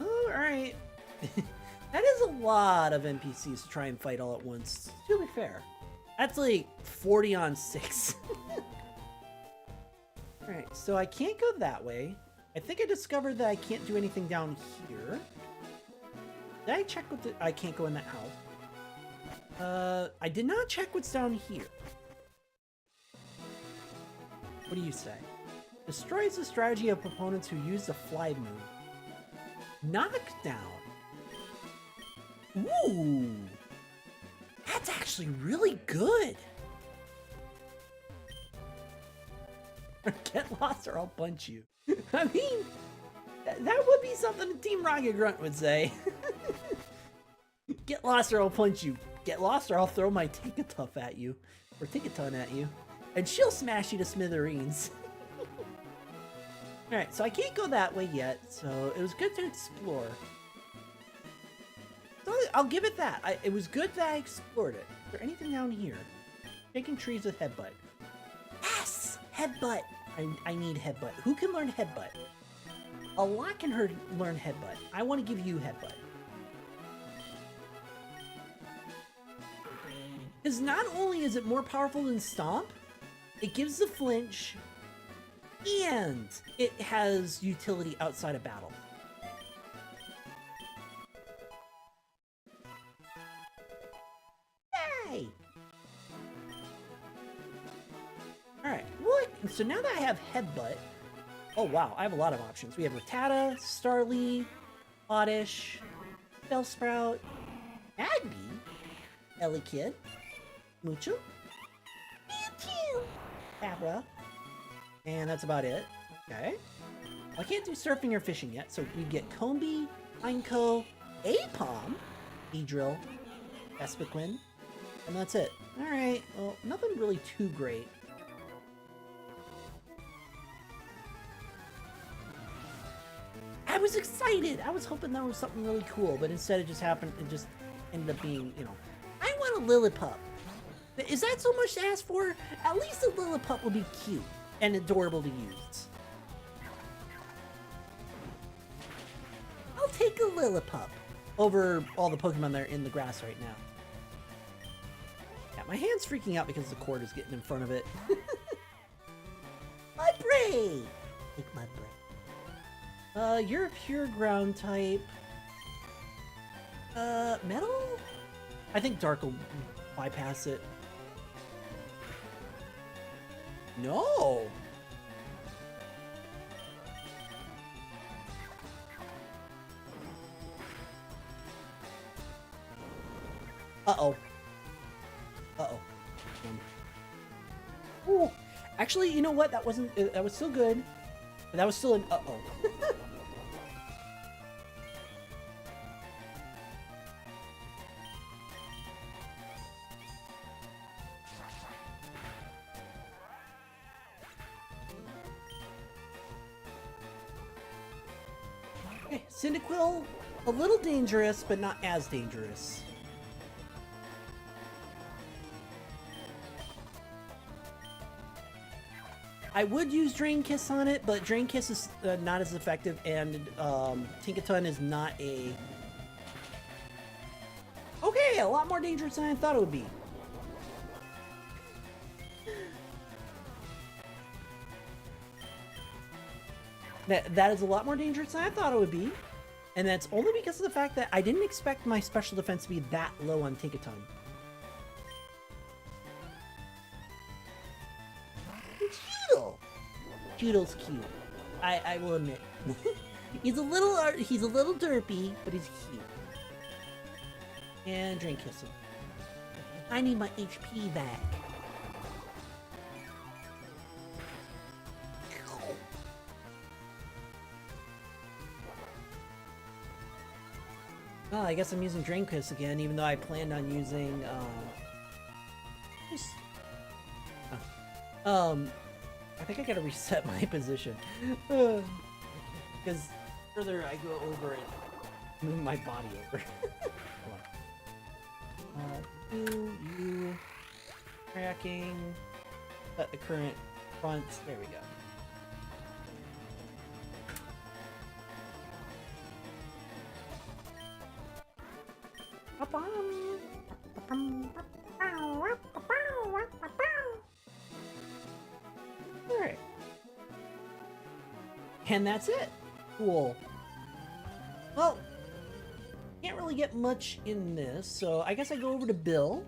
Alright. That is a lot of NPCs to try and fight all at once, to be fair. That's like 40 on 6. Alright, so I can't go that way. I think I discovered that I can't do anything down here. Did I check what the... I can't go in that house. I did not check what's down here. What do you say? Destroys the strategy of opponents who use the fly move. Knockdown. Ooh. That's actually really good. Get lost or I'll punch you. I mean, that would be something Team Rocket Grunt would say. Get lost or I'll punch you. Get lost or I'll throw my Tinkertuff at you. Or Tinkaton at you. And she'll smash you to smithereens. Alright, so I can't go that way yet, so it was good to explore. So I'll give it that. It was good that I explored it. Is there anything down here? Shaking trees with headbutt. Yes! Headbutt! I need headbutt. Who can learn headbutt? A lot can learn headbutt. I want to give you headbutt. Because not only is it more powerful than Stomp, it gives the flinch, and it has utility outside of battle. Yay! Alright, look! So now that I have Headbutt, oh wow, I have a lot of options. We have Rattata, Starly, Oddish, Bellsprout, Agby, Elekid, Mucho, Mewtwo, Abra, and that's about it. Okay. Well, I can't do surfing or fishing yet, so we get Combee, Pineco, Apom, Beedrill, Vespiquen, and that's it. Alright, well, nothing really too great. I was excited! I was hoping that was something really cool, but instead it just happened, it just ended up being, you know, I want a Lillipup. Is that so much to ask for? At least a Lillipup would be cute and adorable to use. I'll take a Lillipup over all the Pokemon that are in the grass right now. Yeah, my hand's freaking out because the cord is getting in front of it. My brain! Take my brain. You're a pure ground type. Metal? I think Dark will bypass it. No! Uh-oh. Uh-oh. Ooh. Actually, you know what? That wasn't... that was still good. But that was still an uh-oh. Okay, Cyndaquil, a little dangerous, but not as dangerous. I would use Drain Kiss on it, but Drain Kiss is not as effective, and Tinkaton is not a... Okay, a lot more dangerous than I thought it would be. That is a lot more dangerous than I thought it would be, and that's only because of the fact that I didn't expect my special defense to be that low on Tinkaton. Judo's cute. I will admit. he's a little derpy, but he's cute. And Drain Kiss him. I need my HP back. Well, I guess I'm using Drain Kiss again, even though I planned on using, I think I gotta reset my position. Because further I go over it, move my body over. You, tracking, set the current front, there we go. Alright. And that's it. Cool. Well, can't really get much in this, so I guess I go over to Bill.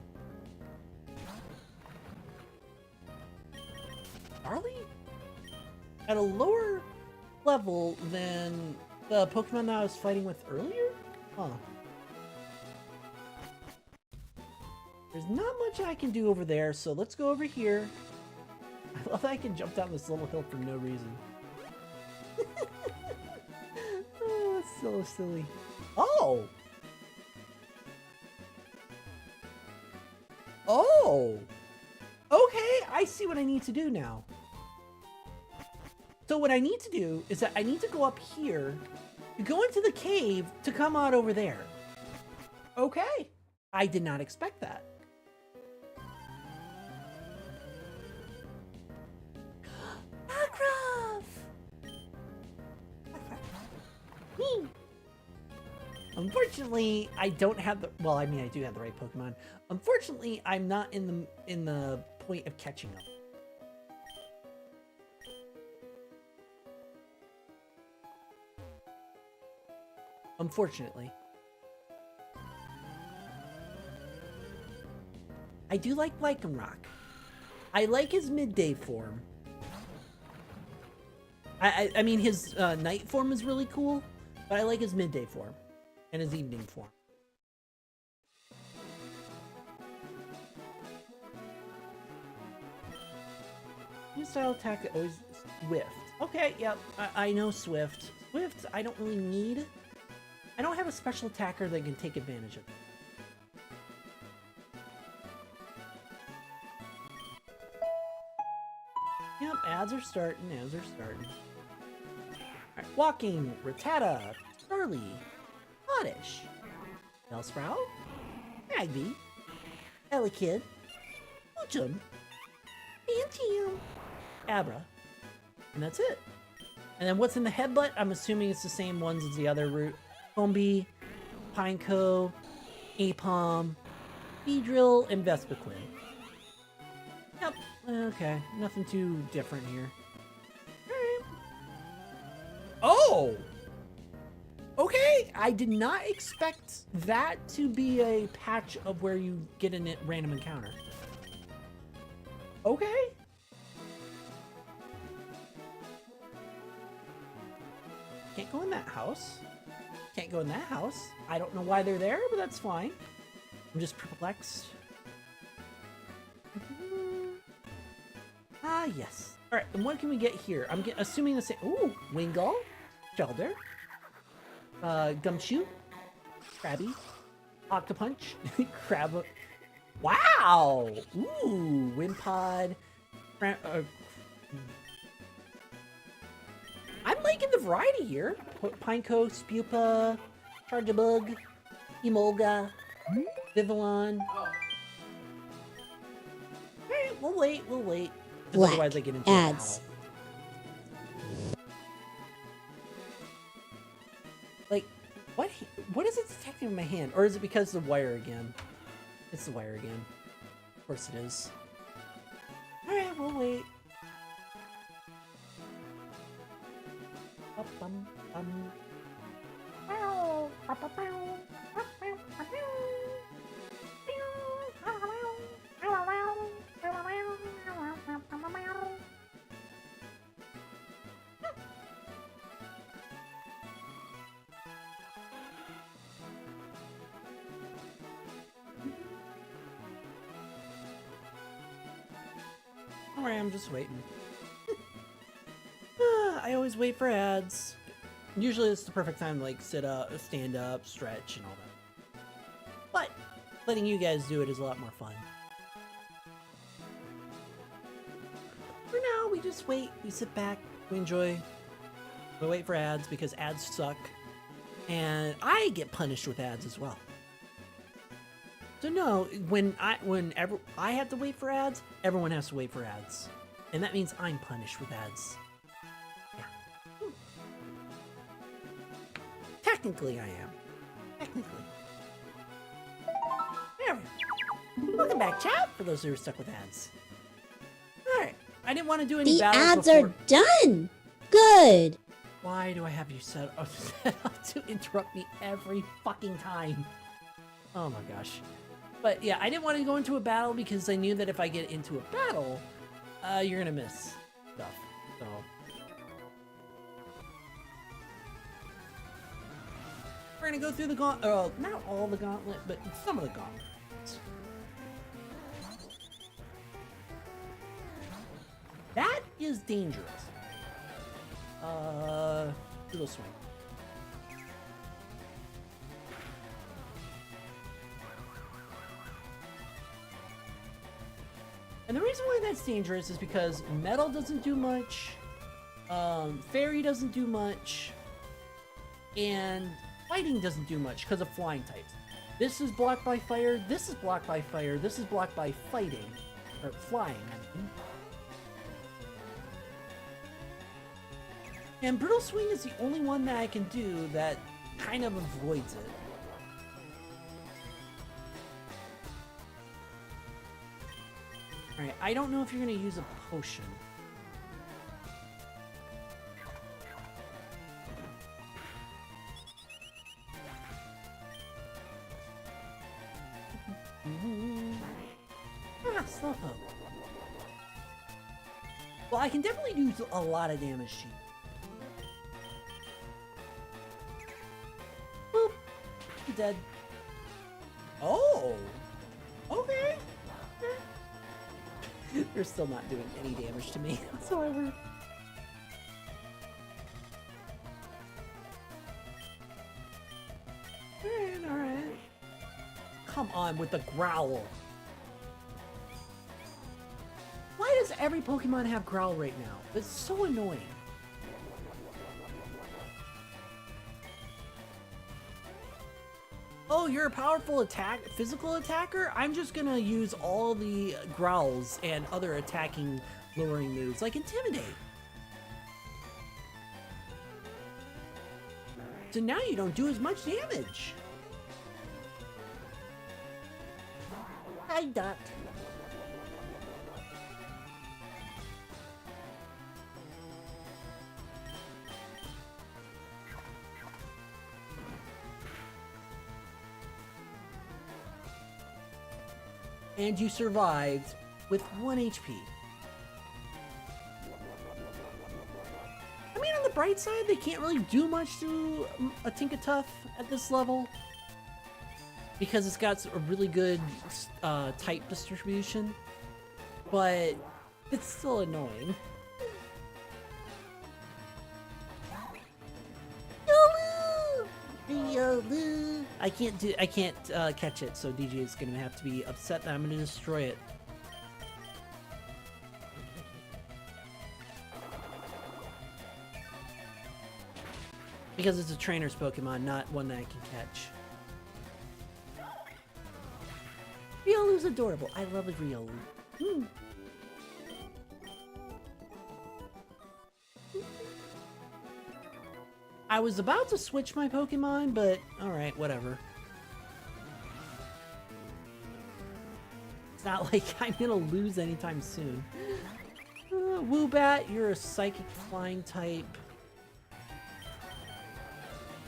Charlie? At a lower level than the Pokemon that I was fighting with earlier? Huh. There's not much I can do over there, so let's go over here. I love that I can jump down this little hill for no reason. Oh, that's so silly. Oh! Oh! Okay, I see what I need to do now. So what I need to do is that I need to go up here, to go into the cave, to come out over there. Okay. I did not expect that. Unfortunately, I don't have the. Well, I mean, I do have the right Pokemon. Unfortunately, I'm not in the point of catching up. Unfortunately, I do like Lycanroc. I like his midday form. I mean, his night form is really cool, but I like his midday form. And his evening form. New style attack always Swift. Okay, yep, I know Swift. Swift, I don't really need. I don't have a special attacker that can take advantage of it. Yep, ads are starting, Alright, walking, Rattata, Charlie. Oddish, Bellsprout, Magby, Elekid, Moochum, Phantom, Abra, and that's it. And then what's in the headbutt? I'm assuming it's the same ones as the other route. Combi, Pineco, Apom, Beedrill, and Vespiquen. Yep, okay, nothing too different here. Alright. Oh! Okay, I did not expect that to be a patch of where you get a random encounter. Okay. Can't go in that house. Can't go in that house. I don't know why they're there, but that's fine. I'm just perplexed. Ah, yes. All right, and what can we get here? I'm assuming the same. Ooh, Wingull, Shelder. Gumshoe, Krabby, Octopunch, Crab. Wow! Ooh, Wimpod. I'm liking the variety here. Pineco, Spupa, Charjabug, Emolga, Vivillon. Alright, we'll wait. Black otherwise I get into ads. Like, what is it detecting in my hand? Or is it because of the wire again? It's the wire again. Of course it is. Alright, we'll wait. worry, I'm just waiting. I always wait for ads. Usually it's the perfect time to like sit up, stand up, stretch, and all that. But letting you guys do it is a lot more fun. For now, we just wait. We sit back. We enjoy. We wait for ads because ads suck. And I get punished with ads as well. So no, whenever I have to wait for ads, everyone has to wait for ads. And that means I'm punished with ads. Yeah. Technically I am. Technically. There we go. Welcome back, chat, for those who are stuck with ads. Alright. I didn't want to do any The battles ads before. are done! Good! Why do I have you set up to interrupt me every fucking time? Oh my gosh. But yeah, I didn't want to go into a battle because I knew that if I get into a battle, you're gonna miss stuff. So we're gonna go through the gauntlet. Not all the gauntlet, but some of the gauntlets. That is dangerous. Little swing. And the reason why that's dangerous is because metal doesn't do much, fairy doesn't do much, and fighting doesn't do much because of flying types. This is blocked by fire, this is blocked by fire, this is blocked by fighting, or flying, I mean. And Brutal Swing is the only one that I can do that kind of avoids it. Alright, I don't know if you're going to use a potion. Slow poke. Well, I can definitely do a lot of damage to you. Boop. You're dead. Oh! Okay. They're still not doing any damage to me whatsoever. Alright, alright. Come on with the growl. Why does every Pokemon have growl right now? It's so annoying. Oh, you're a powerful physical attacker? I'm just gonna use all the growls and other attacking lowering moves like Intimidate. So now you don't do as much damage. Hi, Duck. And you survived with 1 HP. I mean, on the bright side, they can't really do much to a Tinkatuff at this level. Because it's got a really good type distribution. But it's still annoying. I can't catch it, so DJ is gonna have to be upset that I'm gonna destroy it. Because it's a trainer's Pokemon, not one that I can catch. Riolu's adorable. I love a Riolu. I was about to switch my Pokemon, but alright, whatever. It's not like I'm gonna lose anytime soon. Woobat, you're a psychic flying type.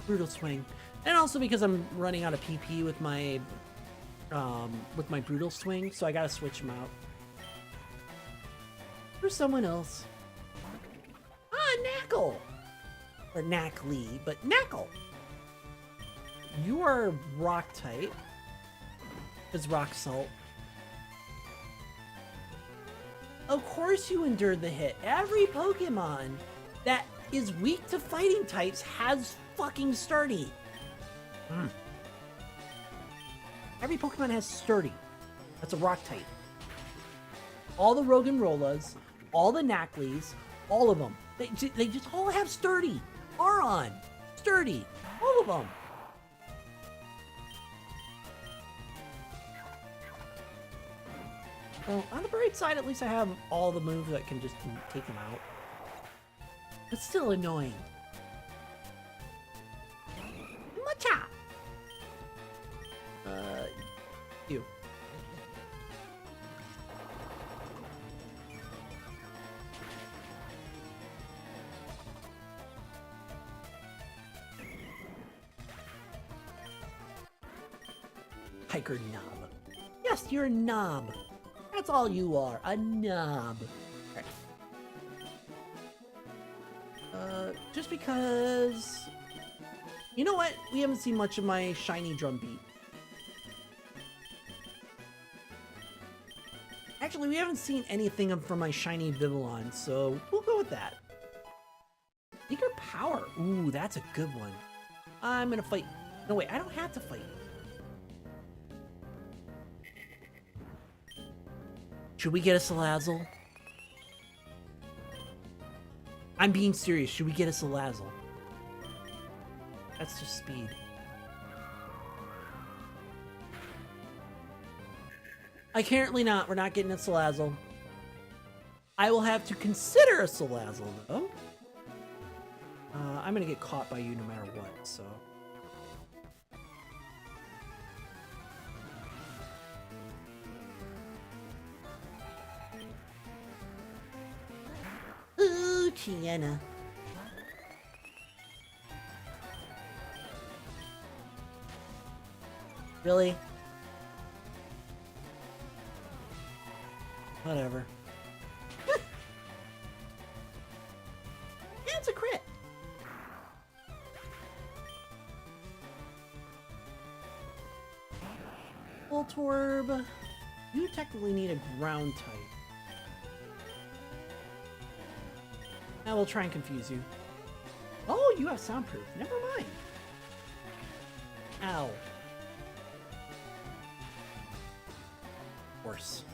Brutal Swing. And also because I'm running out of PP with my Brutal Swing, so I gotta switch them out. For someone else. Ah, Knackle! Or Knackly, but Knackle! You are rock type. It's rock salt. Of course you endured the hit. Every Pokemon that is weak to fighting types has fucking sturdy. Every Pokemon has sturdy. That's a rock type. All the Roggenrolas, all the Nackleys, all of them. They just all have sturdy. Aron, sturdy. All of them. Well, on the bright side, at least I have all the moves that can just take them out. But still annoying. Macha! You. Hiker knob. Yes, you're a knob. That's all you are, a knob. Right. Just because... You know what? We haven't seen much of my shiny Drumbeat. Actually, we haven't seen anything from my shiny Vivillon, so we'll go with that. Seeker Power. Ooh, that's a good one. I'm gonna fight. No, wait, I don't have to fight. Should we get a Salazzle? I'm being serious. Should we get a Salazzle? That's just speed. Currently not. We're not getting a Salazzle. I will have to consider a Salazzle, though. I'm gonna get caught by you no matter what, so... Ooh, Tiana. Really? Whatever. It's a crit. Voltorb. You technically need a ground type. I will try and confuse you. Oh, you have soundproof. Never mind. Ow. Worse.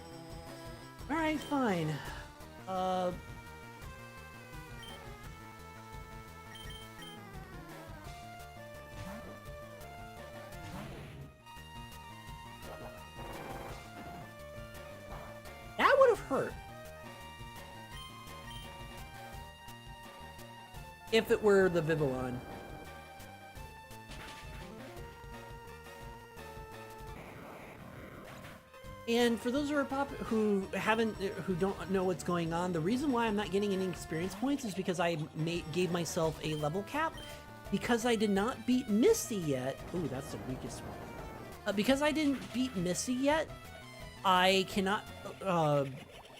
Alright, fine. That would have hurt. If it were the Vivillon. And for those who don't know what's going on, the reason why I'm not getting any experience points is because I gave myself a level cap because I did not beat Misty yet. Ooh, that's the weakest one. Because I didn't beat Misty yet, I cannot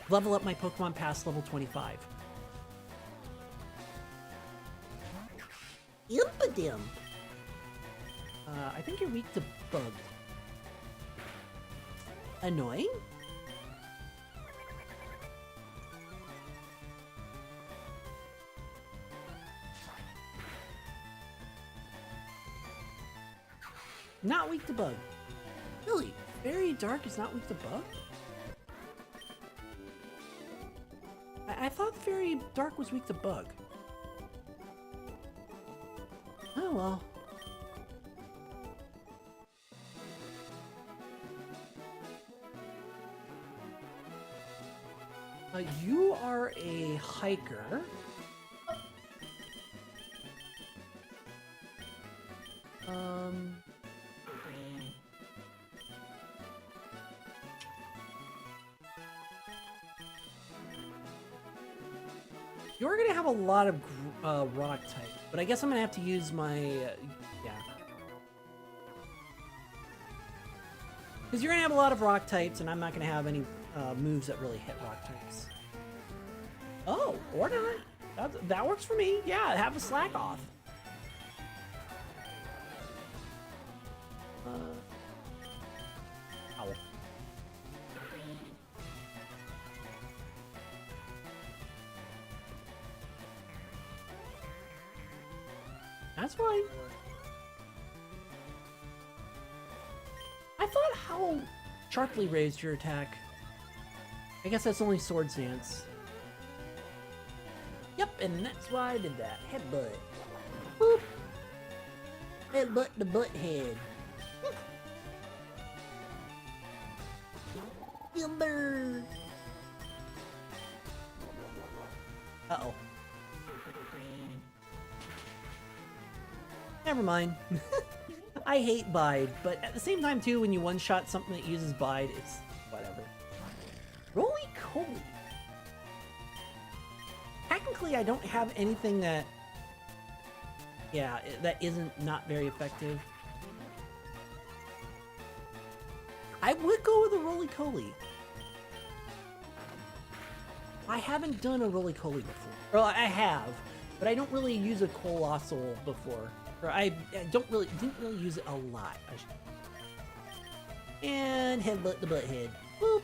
level up my Pokemon past level 25. Impodim. I think you're weak to Bug. Annoying? Not weak to Bug. Really? Very Dark is not weak to Bug? I thought Very Dark was weak to Bug. Oh well. You are a hiker. You're gonna have a lot of rock type, but I guess I'm gonna have to use my yeah. Because you're gonna have a lot of rock types, and I'm not gonna have any moves that really hit rock types. Oh, or not. That works for me. Yeah, have a slack off. Ow. That's fine. I thought how sharply raised your attack. I guess that's only sword stance. Yep, and that's why I did that. Headbutt. Boop. Headbutt the butt head. Timber. Uh-oh. Never mind. I hate Bide, but at the same time too, when you one-shot something that uses Bide, it's whatever. Roly-Coly. Technically, I don't have anything that... Yeah, that isn't not very effective. I would go with a Roly-Coly. I haven't done a Roly-Coly before. Well, I have, but I don't really use a Colossal before. Or I didn't really use it a lot. And headbutt the butt head. Boop.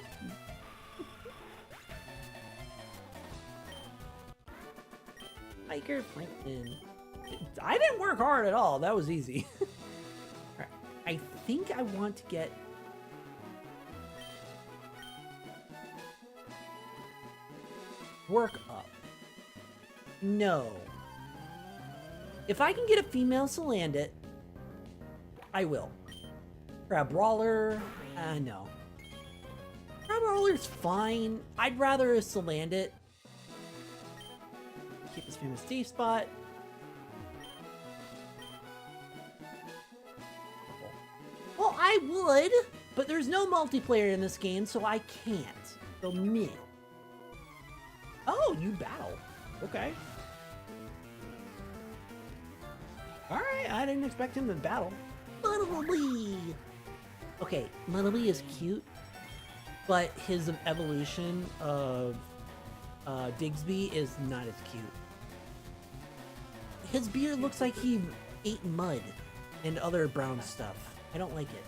Hiker Franklin. I didn't work hard at all. That was easy. Alright. I think I want to get... Work up. No. If I can get a female Salandit, I will. Grab Brawler, no. Grab Brawler's fine. I'd rather a Salandit. Keep this famous safe spot. Well, I would, but there's no multiplayer in this game, so I can't. So meh. Oh, you battle. Okay. Alright, I didn't expect him to battle. Muddleby! Okay, Muddleby is cute, but his evolution of Digsby is not as cute. His beard looks like he ate mud and other brown stuff. I don't like it.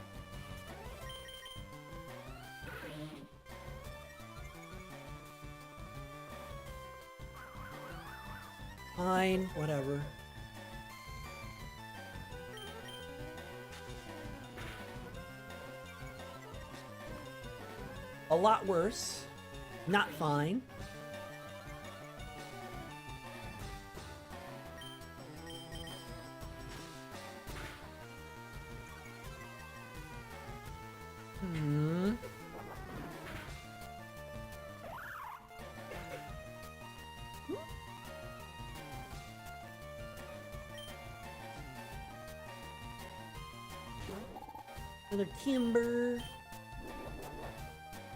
Fine, whatever. A lot worse. Not fine. Another timber.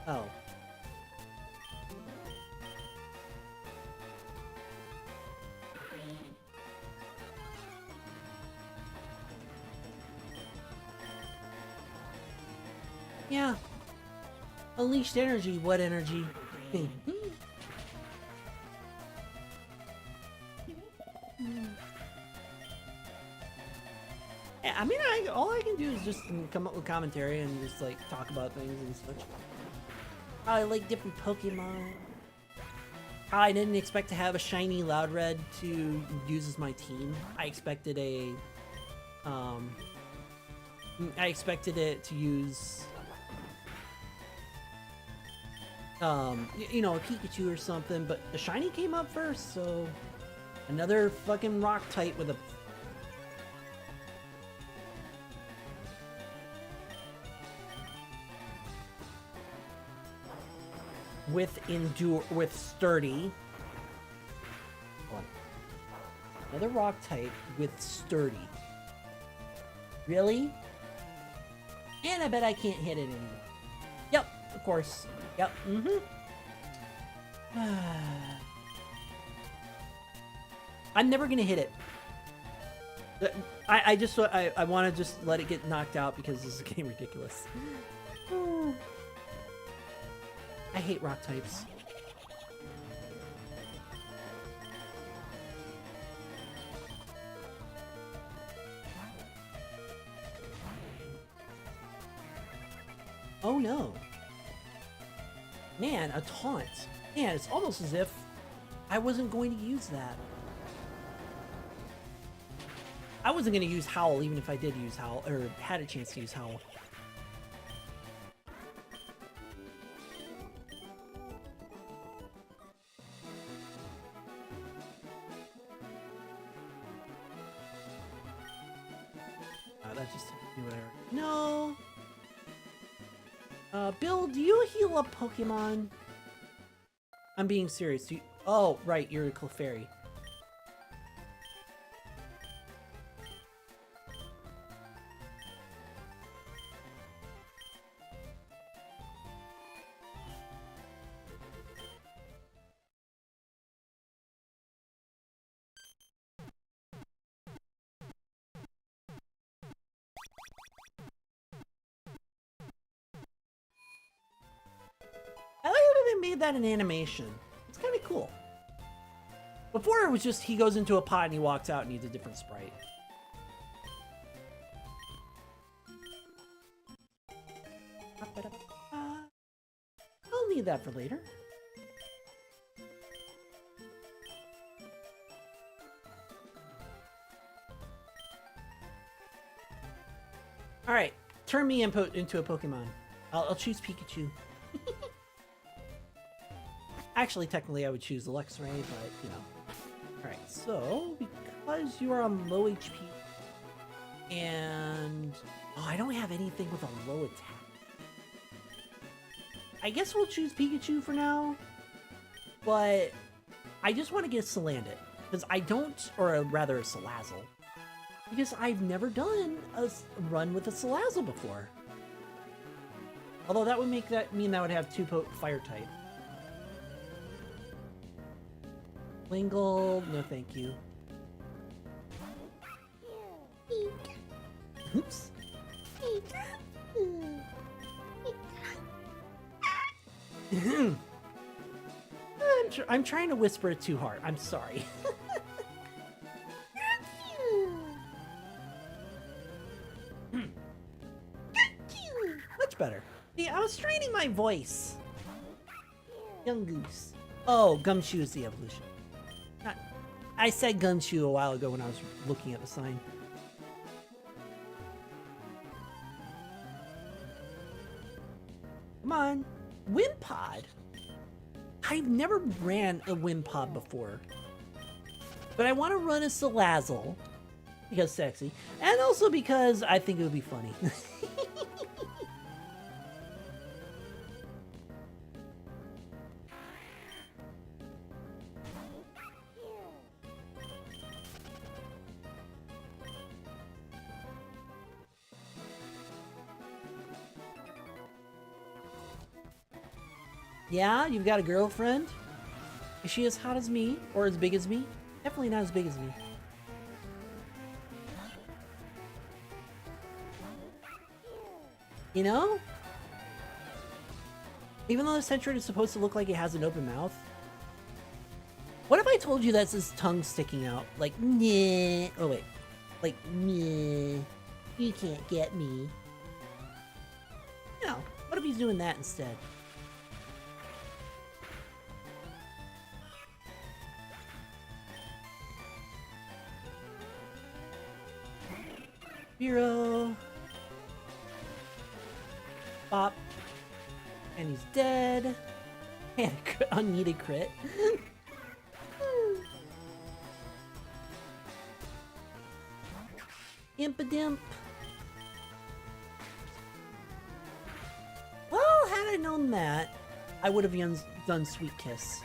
Oh. Yeah. Unleashed energy. What energy? I mean, all I can do is just come up with commentary and just like talk about things and such. I like different Pokemon. I didn't expect to have a shiny Loudred to use as my team. I expected a, I expected it to use, you know, a Pikachu or something, but the shiny came up first, so another fucking rock type with a with sturdy. Another rock type with sturdy. Really? And I bet I can't hit it anymore. Yep, of course. Yep, I'm never gonna hit it. I want to just let it get knocked out because this is getting ridiculous. I hate rock types. Oh no. Man, a taunt. Man, it's almost as if I wasn't going to use that. I wasn't gonna use Howl even if I did use Howl, or had a chance to use Howl. That just do whatever. No. Bill, do you heal up Pokemon? I'm being serious. Oh, right, you're a Clefairy. I like how they made that an animation. It's kind of cool. Before it was just he goes into a pot and he walks out and he's a different sprite. I'll need that for later. Alright, turn me into a Pokemon. I'll choose Pikachu. Actually, technically, I would choose Luxray, but, you know. Alright, so, because you are on low HP, and... Oh, I don't have anything with a low attack. I guess we'll choose Pikachu for now, but I just want to get Salandit, because I don't, or rather a Salazzle, because I've never done a run with a Salazzle before. Although that would mean that would have two fire type. Wingull, no thank you. Oops. I'm trying to whisper it too hard. I'm sorry. Much better. See, I was straining my voice. Young Goose. Oh, Gumshoe is the evolution. I said Gumshoe a while ago when I was looking at the sign. Come on. Wimpod? I've never ran a Wimpod before. But I want to run a Salazzle. Because sexy. And also because I think it would be funny. Yeah, you've got a girlfriend? Is she as hot as me? Or as big as me? Definitely not as big as me. You know? Even though the Centurion is supposed to look like it has an open mouth. What if I told you that's his tongue sticking out? Like, nah. Oh, wait. Like, nah. You can't get me. No. What if he's doing that instead? Hero. Bop. And he's dead. And a unneeded crit. Impadimp. Well, had I known that, I would have done Sweet Kiss.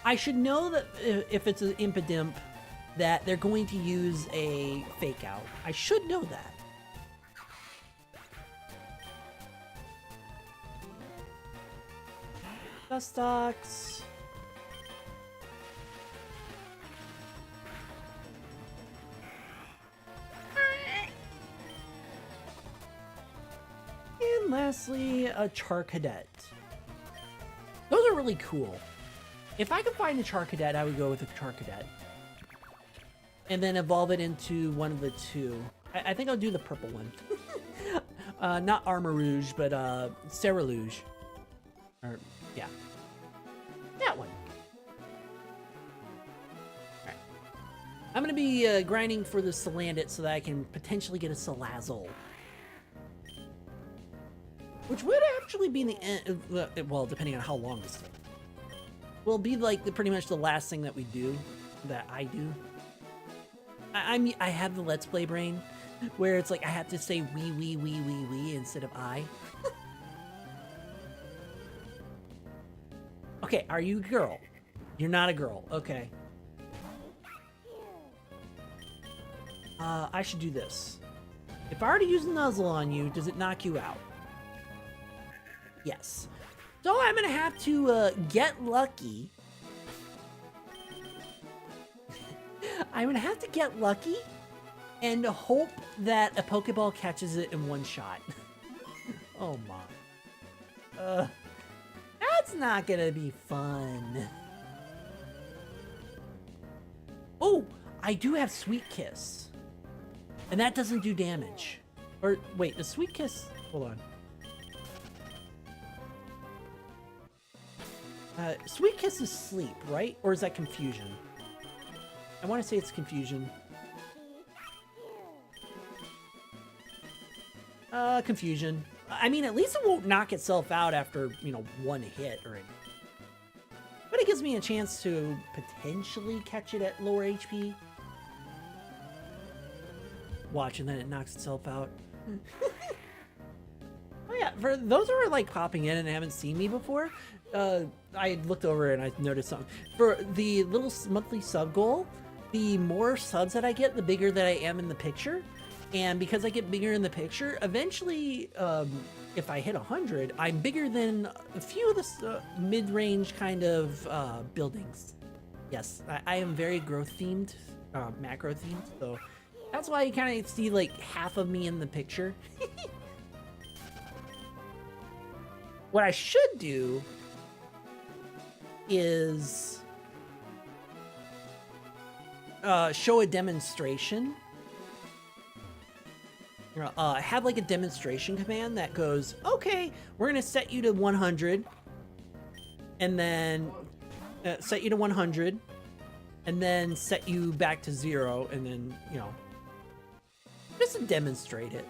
I should know that if it's an Impadimp, that they're going to use a fake out. I should know that. Dustox. And lastly, a Charcadet. Those are really cool. If I could find a Charcadet, I would go with a Charcadet. And then evolve it into one of the two. I think I'll do the purple one. Not Armarouge, but Cerulean. Or, yeah. That one. Alright. I'm gonna be grinding for the Salandit so that I can potentially get a Salazzle. Which would actually be the end, well, depending on how long this takes. Will be like pretty much the last thing that we do, that I do. I have the Let's Play brain, where it's like I have to say we instead of I. Okay, are you a girl? You're not a girl, okay. I should do this. If I already use Nuzzle on you, does it knock you out? Yes. So I'm gonna have to get lucky. I'm gonna have to get lucky and hope that a Pokeball catches it in one shot. Oh my. That's not gonna be fun. Oh, I do have Sweet Kiss. And that doesn't do damage. Or, wait, the Sweet Kiss... Hold on. Sweet Kiss is sleep, right? Or is that confusion? I want to say it's confusion. Confusion. I mean, at least it won't knock itself out after, you know, one hit or anything. But it gives me a chance to potentially catch it at lower HP. Watch, and then it knocks itself out. Oh yeah, for those who are like popping in and haven't seen me before, I looked over and I noticed something. For the little monthly sub goal, the more subs that I get, the bigger that I am in the picture. And because I get bigger in the picture, eventually, if I hit 100, I'm bigger than a few of the mid-range kind of buildings. Yes, I am very growth-themed, macro-themed, so that's why you kind of see like half of me in the picture. What I should do is show a demonstration. Have like a demonstration command that goes, okay, we're gonna set you to 100, and then set you to 100, and then set you back to 0, and then, you know, just to demonstrate it.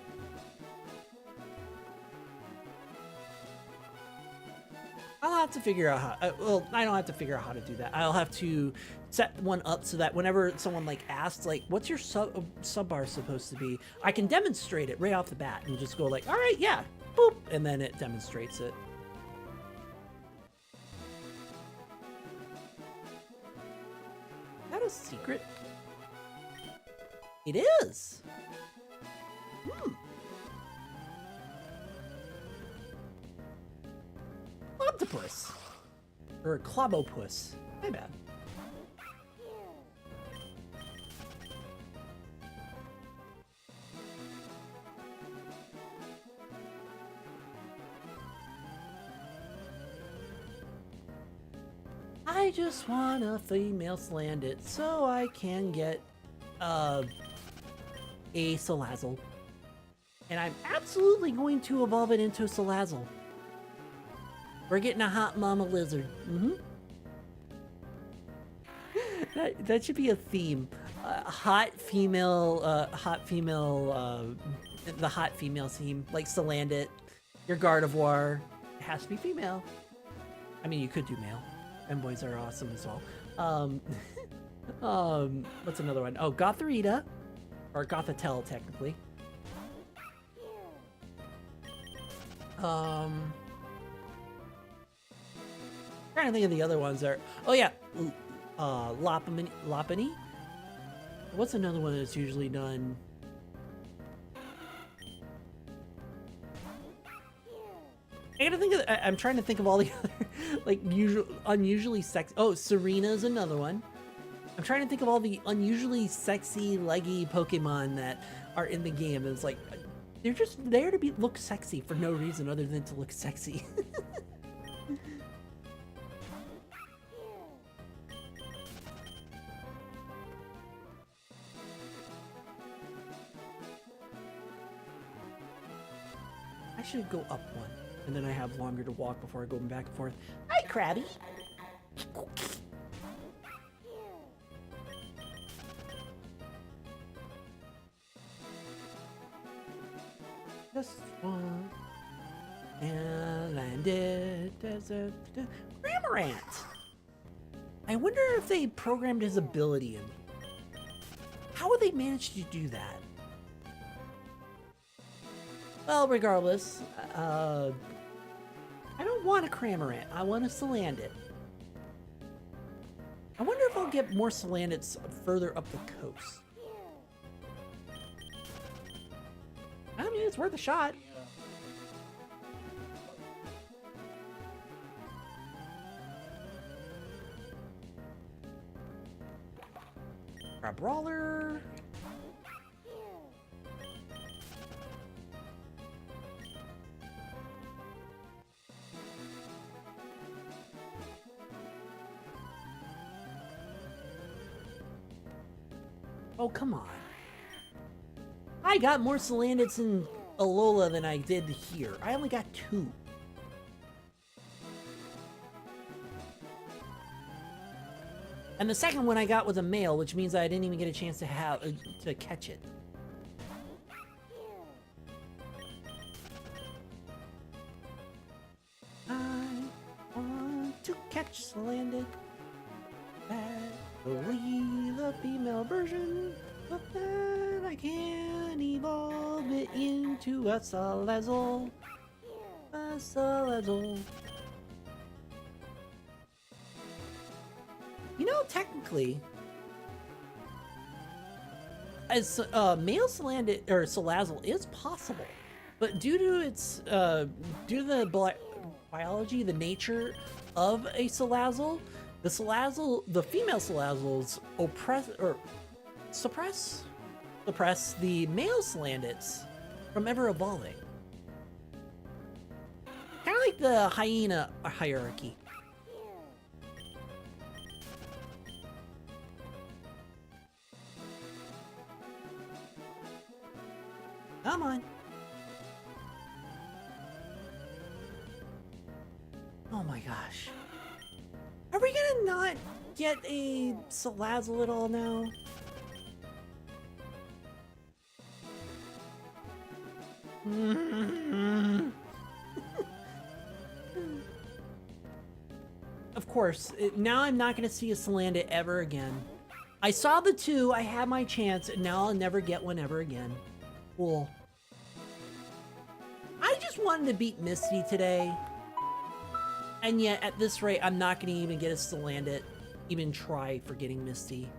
I'll have to figure out how, well, I don't have to figure out how to do that. I'll have to set one up so that whenever someone like asks, like, what's your sub bar supposed to be? I can demonstrate it right off the bat and just go like, all right, yeah, boop, and then it demonstrates it. Is that a secret? It is. Octopus. Or Clobopus. My bad. I just want a female Salandit so I can get a Salazzle. And I'm absolutely going to evolve it into a Salazzle. We're getting a hot mama lizard. That should be a theme. Hot female, the hot female theme, like Salandit, your Gardevoir. It has to be female. I mean, you could do male. Femboys are awesome as well. What's another one? Oh, Gotharita, or Gothitelle, technically. Trying to think of the other ones there. Oh yeah, Lopunny. What's another one that's usually done? I gotta think of. I'm trying to think of all the other like unusually sexy. Oh, Serena's another one. I'm trying to think of all the unusually sexy, leggy Pokemon that are in the game. It's like they're just there to look sexy for no reason other than to look sexy. I should go up one, and then I have longer to walk before I go back and forth. Hi, Krabby! Just one. And landed as a Cramorant. I wonder if they programmed his ability in here. How would they manage to do that? Well, regardless, I don't want a Cramorant. I want a Salandit. I wonder if I'll get more Salandits further up the coast. I mean, it's worth a shot. Grab Brawler. Oh, come on. I got more Salandits in Alola than I did here. I only got 2. And the second one I got was a male, which means I didn't even get a chance to catch it. I want to catch Salandit. Only the female version, but then I can evolve it into a Salazzle. A Salazzle. You know, technically, as male Salandit or Salazzle is possible, but due to its due to the biology, the nature of a Salazzle, the female Salazzles suppress the male Salandits from ever evolving. Kind of like the hyena hierarchy. Come on. Oh my gosh. Are we gonna not get a Salazzle at all now? Of course, now I'm not gonna see a Salandit ever again. I saw the 2, I had my chance, and now I'll never get one ever again. Cool. I just wanted to beat Misty today. And yet, at this rate, I'm not going to even get a Salandit. Even try for getting Misty.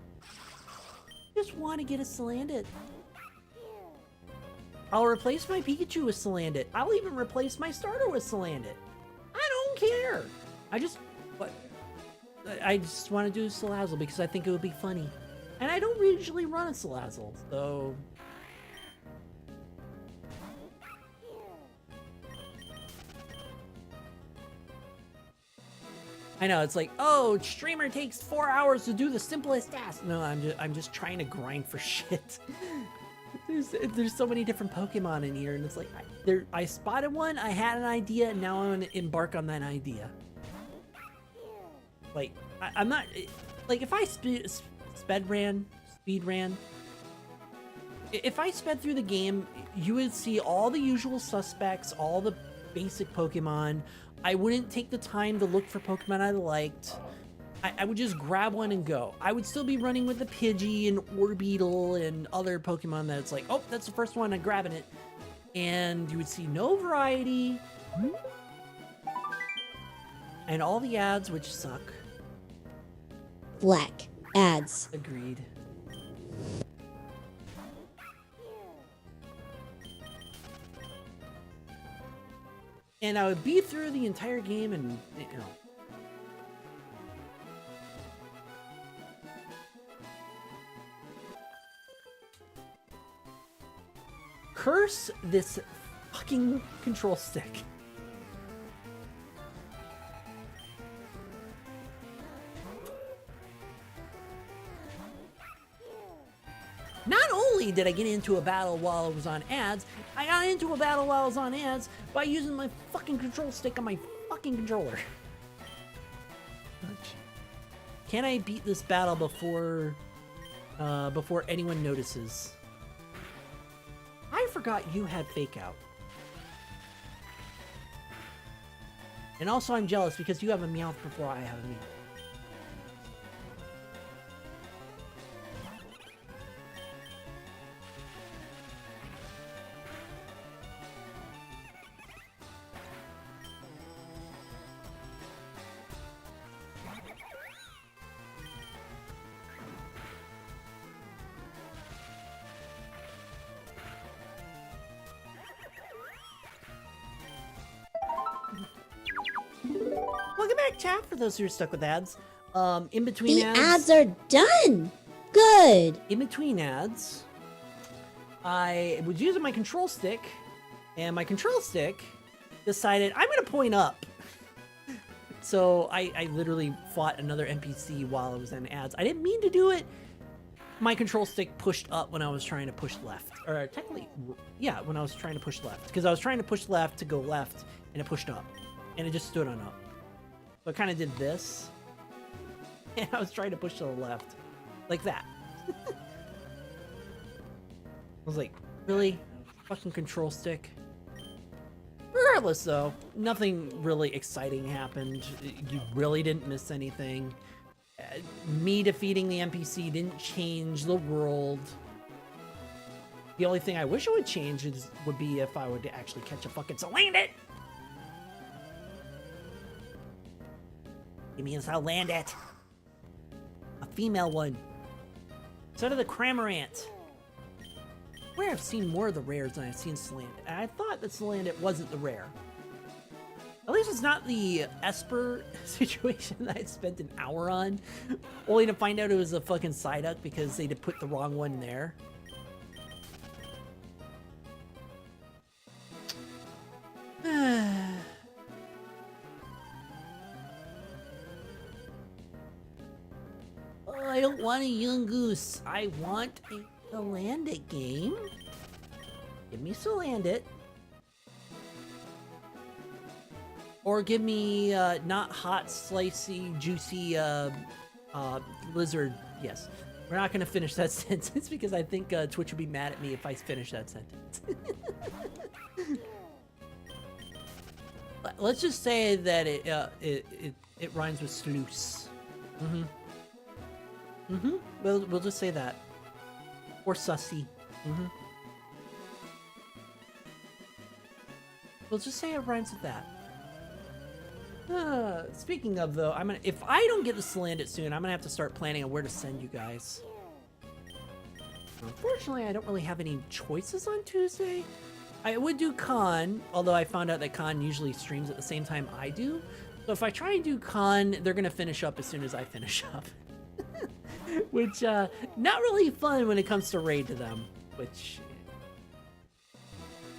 Just want to get a Salandit. I'll replace my Pikachu with Salandit. I'll even replace my starter with Salandit. I don't care. I just want to do a Salazzle because I think it would be funny. And I don't usually run a Salazzle, so... I know, it's like, oh, streamer takes 4 hours to do the simplest task. No, I'm just trying to grind for shit. There's so many different Pokemon in here, and it's like, I spotted one, I had an idea, and now I'm gonna embark on that idea. Like, I'm not, like, if I speed ran, if I sped through the game, you would see all the usual suspects, all the basic Pokemon. I wouldn't take the time to look for Pokemon I liked. I would just grab one and go. I would still be running with the Pidgey and Orbeetle and other Pokemon that's like, oh, that's the first one, I'm grabbing it. And you would see no variety. And all the ads, which suck. Black. Ads. Agreed. And I would be through the entire game and, you know. Curse this fucking control stick. Not only did I get into a battle while I was on ads, I got into a battle while I was on ads by using my fucking control stick on my fucking controller. Can I beat this battle before anyone notices? I forgot you had Fake Out. And also I'm jealous because you have a Meowth before I have a Meowth. Welcome back, chat, for those who are stuck with ads. In between The ads are done. Good. In between ads, I was using my control stick, and my control stick decided I'm gonna point up. So I literally fought another NPC while I was in ads. I didn't mean to do it. My control stick pushed up when I was trying to push left. Or technically, yeah, when I was trying to push left. Because I was trying to push left to go left, and it pushed up. And it just stood on up. So I kind of did this. And I was trying to push to the left. Like that. I was like, really? Fucking control stick? Regardless, though, nothing really exciting happened. You really didn't miss anything. Me defeating the NPC didn't change the world. The only thing I wish it would change would be if I would actually catch a fucking Salandit. Give me a Salandit. A female one. Instead of the Cramorant. Where I've seen more of the rares than I've seen Salandit. And I thought that Salandit wasn't the rare. At least it's not the Esper situation that I spent an hour on, only to find out it was a fucking Psyduck because they put the wrong one there. Oh, I don't want a Yungoos. I want a Salandit game. Give me Salandit. Or give me, not hot, slicey, juicy, lizard. Yes. We're not gonna finish that sentence because I think, Twitch would be mad at me if I finish that sentence. Let's just say that it rhymes with sluice. We'll just say that. Or sussy. We'll just say it rhymes with that. Speaking of, though, if I don't get the Salandit soon, I'm gonna have to start planning on where to send you guys. Unfortunately, I don't really have any choices on Tuesday. I would do Con, although I found out that Con usually streams at the same time I do. So if I try and do Con, they're gonna finish up as soon as I finish up. Which, not really fun when it comes to raid to them. Which,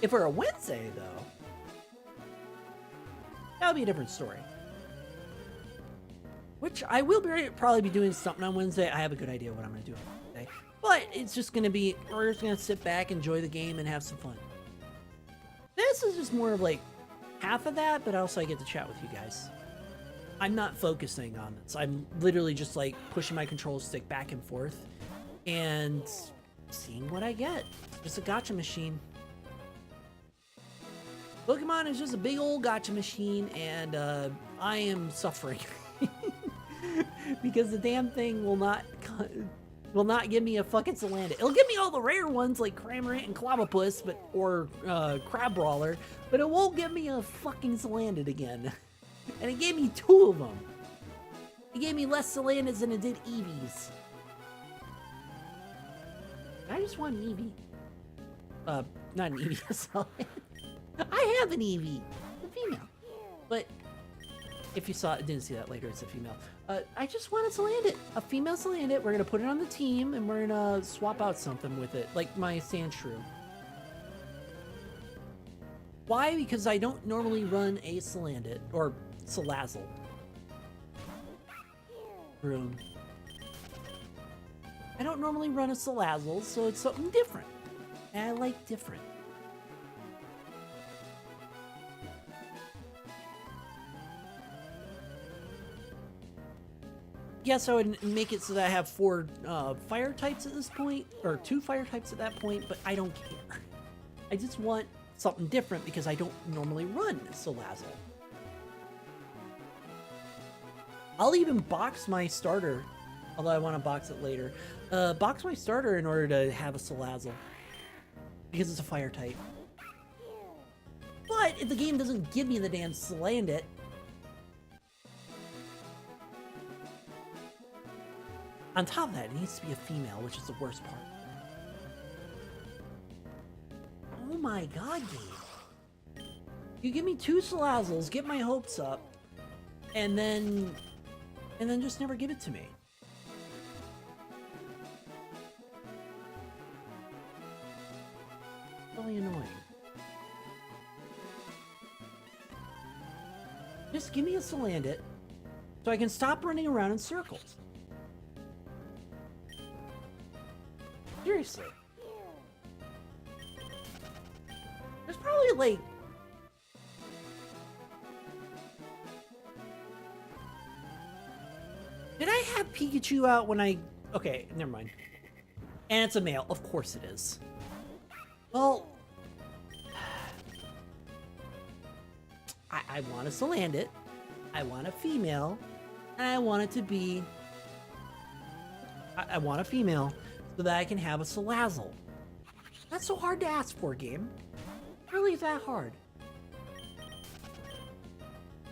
if we're a Wednesday, though, that'll be a different story. Which I will probably be doing something on Wednesday. I have a good idea what I'm going to do on Wednesday. But it's just going to be, we're just going to sit back, enjoy the game, and have some fun. This is just more of like half of that, but also I get to chat with you guys. I'm not focusing on this. I'm literally just like pushing my control stick back and forth and seeing what I get. It's just a gacha machine. Pokemon is just a big old gacha machine, and I am suffering because the damn thing will not give me a fucking Salandit. It'll give me all the rare ones like Cramorant and Clobbopus, or Crab Brawler, but it won't give me a fucking Salandit again. And it gave me 2 of them. It gave me less Salandits than it did Eevees. I just want an Eevee. Not an Eevee, a Salandit. I have an Eevee, a female, but if you didn't see that later, it's a female. I just want a Salandit, a female Salandit. We're gonna put it on the team, and we're gonna swap out something with it, like my Sandshrew. Why? Because I don't normally run a Salandit or Salazzle. Rune. I don't normally run a Salazzle, so it's something different, and I like different. Yeah, so I would make it so that I have 4 fire types at this point, or 2 fire types at that point, but I don't care. I just want something different because I don't normally run Salazzle. I'll even box my starter, although I want to box it later. Box my starter in order to have a Salazzle, because it's a fire type. But if the game doesn't give me the damn Salandit, on top of that, it needs to be a female, which is the worst part. Oh my god, game. You give me 2 Salazzles, get my hopes up, and then just never give it to me. Really annoying. Just give me a Salandit so I can stop running around in circles. Seriously. There's probably like... Did I have Pikachu out when I... Okay, never mind. And it's a male. Of course it is. Well... I want a Salandit. I want a female. And I want it to be... I want a female so that I can have a Salazzle. That's so hard to ask for, game. Really that hard?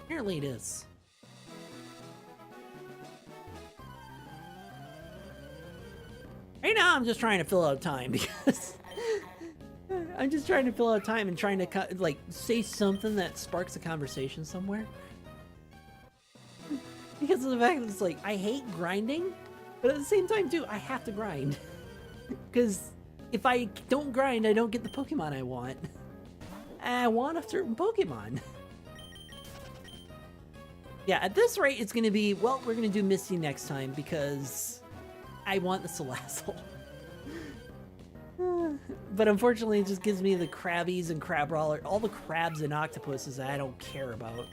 Apparently it is. Right now I'm just trying to fill out time because I'm just trying to fill out time and trying to like say something that sparks a conversation somewhere. Because of the fact that it's like I hate grinding, but at the same time too I have to grind. Because if I don't grind, I don't get the Pokemon I want. And I want a certain Pokemon. Yeah, at this rate, it's going to be, well, we're going to do Misty next time because I want the Salazzle. But unfortunately, it just gives me the Krabbies and Crabrawler, all the crabs and octopuses that I don't care about.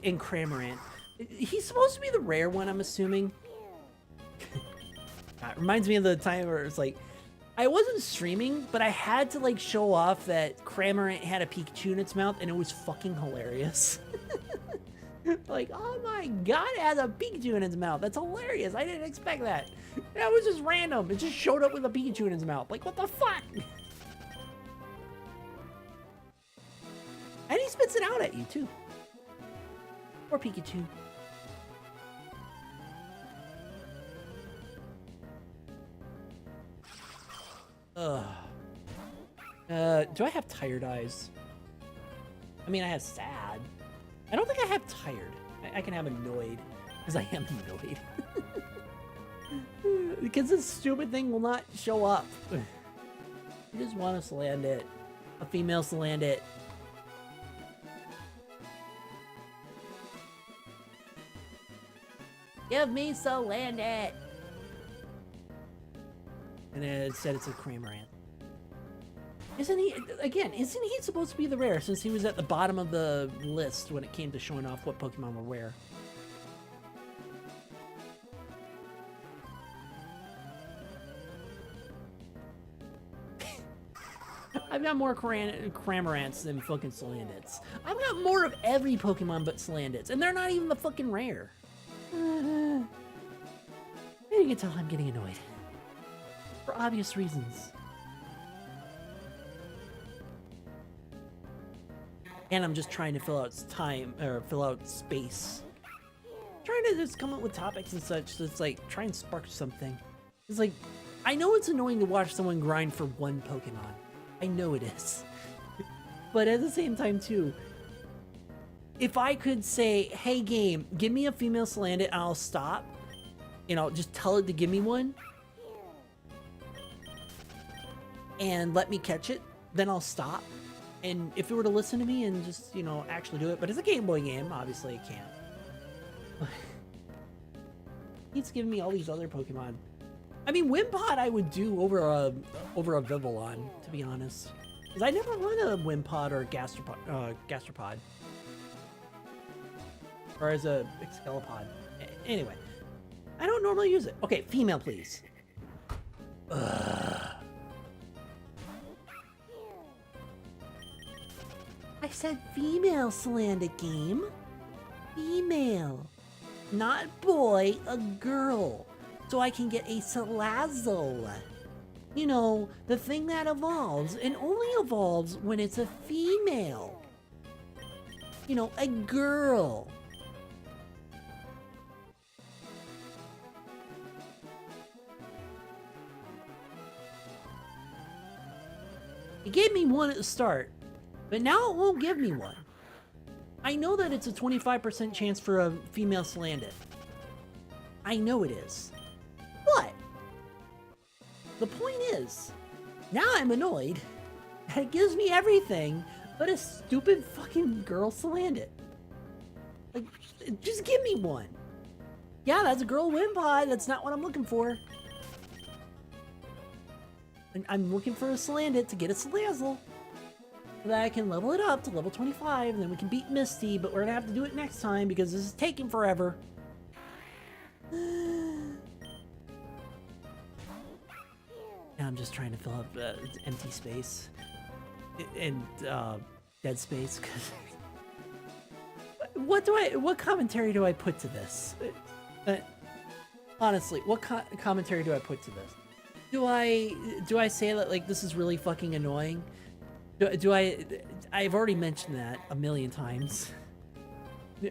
And Cramorant. He's supposed to be the rare one, I'm assuming. It reminds me of the time where it's like, I wasn't streaming, but I had to like show off that Cramorant had a Pikachu in its mouth, and it was fucking hilarious. Like, oh my god, it has a Pikachu in its mouth. That's hilarious. I didn't expect that. That was just random. It just showed up with a Pikachu in its mouth. Like, what the fuck? And he spits it out at you, too. Or Pikachu. Ugh. Do I have tired eyes? I mean, I have sad. I don't think I have tired. I can have annoyed, because I am annoyed. Because this stupid thing will not show up. You just want us to land it. A female to land it. Give me Salandit! And then it said it's a Cramorant. Isn't he, again, isn't he supposed to be the rare since he was at the bottom of the list when it came to showing off what Pokemon were rare? I've got more Cramorants than fucking Salandits. I've got more of every Pokemon but Salandits, and they're not even the fucking rare. You can tell I'm getting annoyed. For obvious reasons. And I'm just trying to fill out time, or fill out space. Trying to just come up with topics and such that's like, try and spark something. It's like, I know it's annoying to watch someone grind for one Pokemon. I know it is. But at the same time too, if I could say, hey game, give me a female Salandit and I'll stop, you know, just tell it to give me one, and let me catch it, then I'll stop. And if it were to listen to me and just, you know, actually do it, but it's a Game Boy game, obviously it can't. He's giving me all these other Pokemon. I mean, Wimpod I would do over a Vivillon, to be honest. Because I never run a Wimpod or a Gastropod. Or as a Excalibur. Anyway. I don't normally use it. Okay, female, please. Ugh. I said female, Salandit game. Female. Not boy, a girl. So I can get a Salazzle. You know, the thing that evolves, and only evolves when it's a female. You know, a girl. It gave me one at the start, but now it won't give me one. I know that it's a 25% chance for a female Salandit. I know it is. But the point is, now I'm annoyed that it gives me everything but a stupid fucking girl Salandit. Like, just give me one. Yeah, that's a girl Wimpod. That's not what I'm looking for. And I'm looking for a Salandit to get a Salazzle. So that I can level it up to level 25, and then we can beat Misty, but we're gonna have to do it next time because this is taking forever. Now I'm just trying to fill up empty space and dead space. Cause what commentary do I put to this? Honestly, what commentary do I put to this? Do I say that like this is really fucking annoying? I've already mentioned that a million times.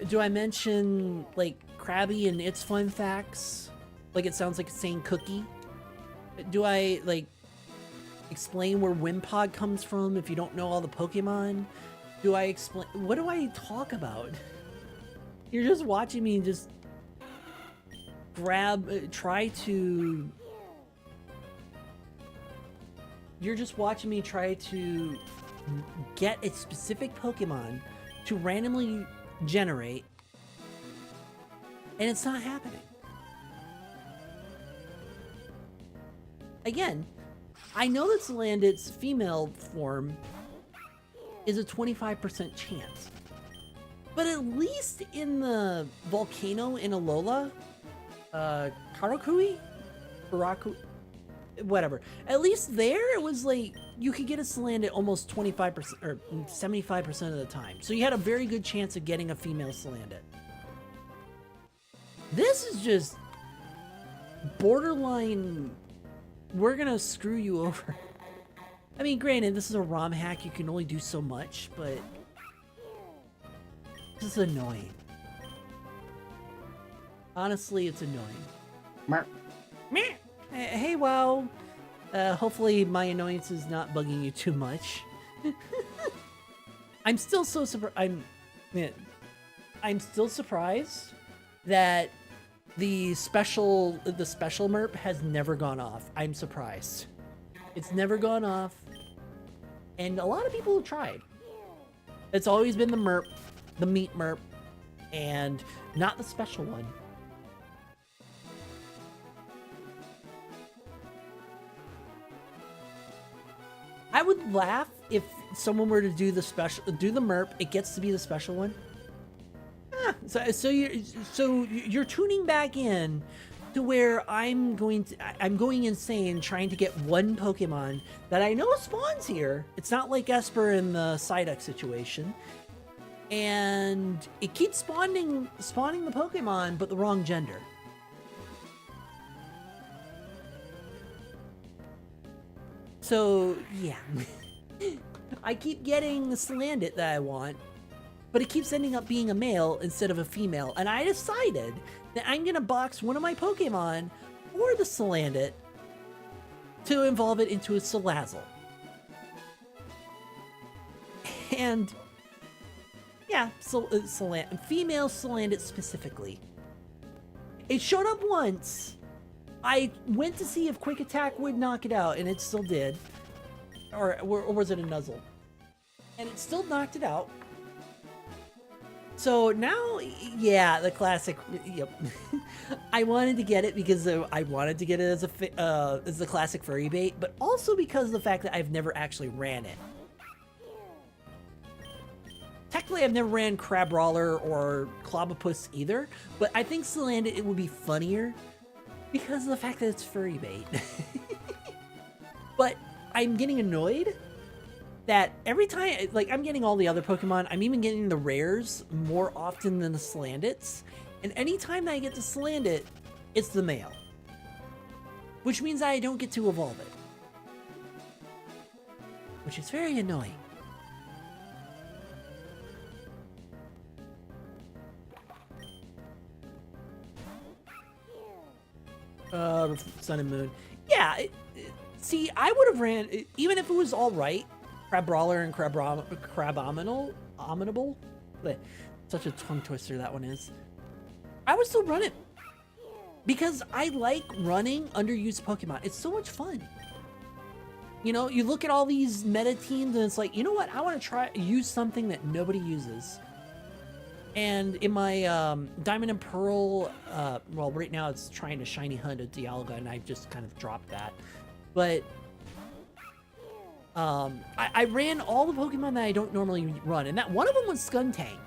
Do I mention like Krabby and its fun facts? Like it sounds like it's saying cookie? Do I like explain where Wimpod comes from if you don't know all the Pokemon? Do I explain, what do I talk about? You're just watching me just you're just watching me try to get a specific Pokemon to randomly generate, and it's not happening. Again, I know that Salandit's female form is a 25% chance, but at least in the volcano in Alola, Karakui? Whatever. At least there, it was like you could get a Salandit almost 25% or 75% of the time. So you had a very good chance of getting a female Salandit. This is just borderline, we're gonna screw you over. I mean, granted, this is a ROM hack. You can only do so much, but this is annoying. Honestly, it's annoying. Meh. Hey, WoW. Hopefully my annoyance is not bugging you too much. I'm still so surprised. I'm still surprised that the special MERP has never gone off. I'm surprised. It's never gone off, and a lot of people have tried. It's always been the MERP, the meat MERP, and not the special one. I would laugh if someone were to do the MERP. It gets to be the special one. So you're tuning back in to where I'm going insane trying to get one Pokemon that I know spawns here. It's not like Esper in the Psyduck situation, and it keeps spawning the Pokemon, but the wrong gender. So, yeah. I keep getting the Salandit that I want, but it keeps ending up being a male instead of a female, and I decided that I'm gonna box one of my Pokemon or the Salandit to evolve it into a Salazzle. And, yeah, female Salandit specifically. It showed up once. I went to see if Quick Attack would knock it out, and it still did. Or was it a Nuzzle? And it still knocked it out. So now, yeah, the classic, yep. I wanted to get it because I wanted to get it as the classic furry bait, but also because of the fact that I've never actually ran it. Technically, I've never ran Crabrawler or Clobopus either, but I think Salandit, it would be funnier Because of the fact that it's furry bait. But I'm getting annoyed that every time, like, I'm getting all the other Pokemon, I'm even getting the rares more often than the Slandits. And anytime that I get to Slandit, it's the male. Which means I don't get to evolve it. Which is very annoying. Sun and Moon. Yeah, see, I would have ran, even if it was all right, Crab Brawler and Crabominable, such a tongue twister that one is, I would still run it. Because I like running underused Pokemon. It's so much fun. You know, you look at all these meta teams and it's like, you know what? I want to try use something that nobody uses. And in my Diamond and Pearl, well, right now it's trying to shiny hunt a Dialga, and I've just kind of dropped that. But I ran all the Pokemon that I don't normally run, and that one of them was Skuntank.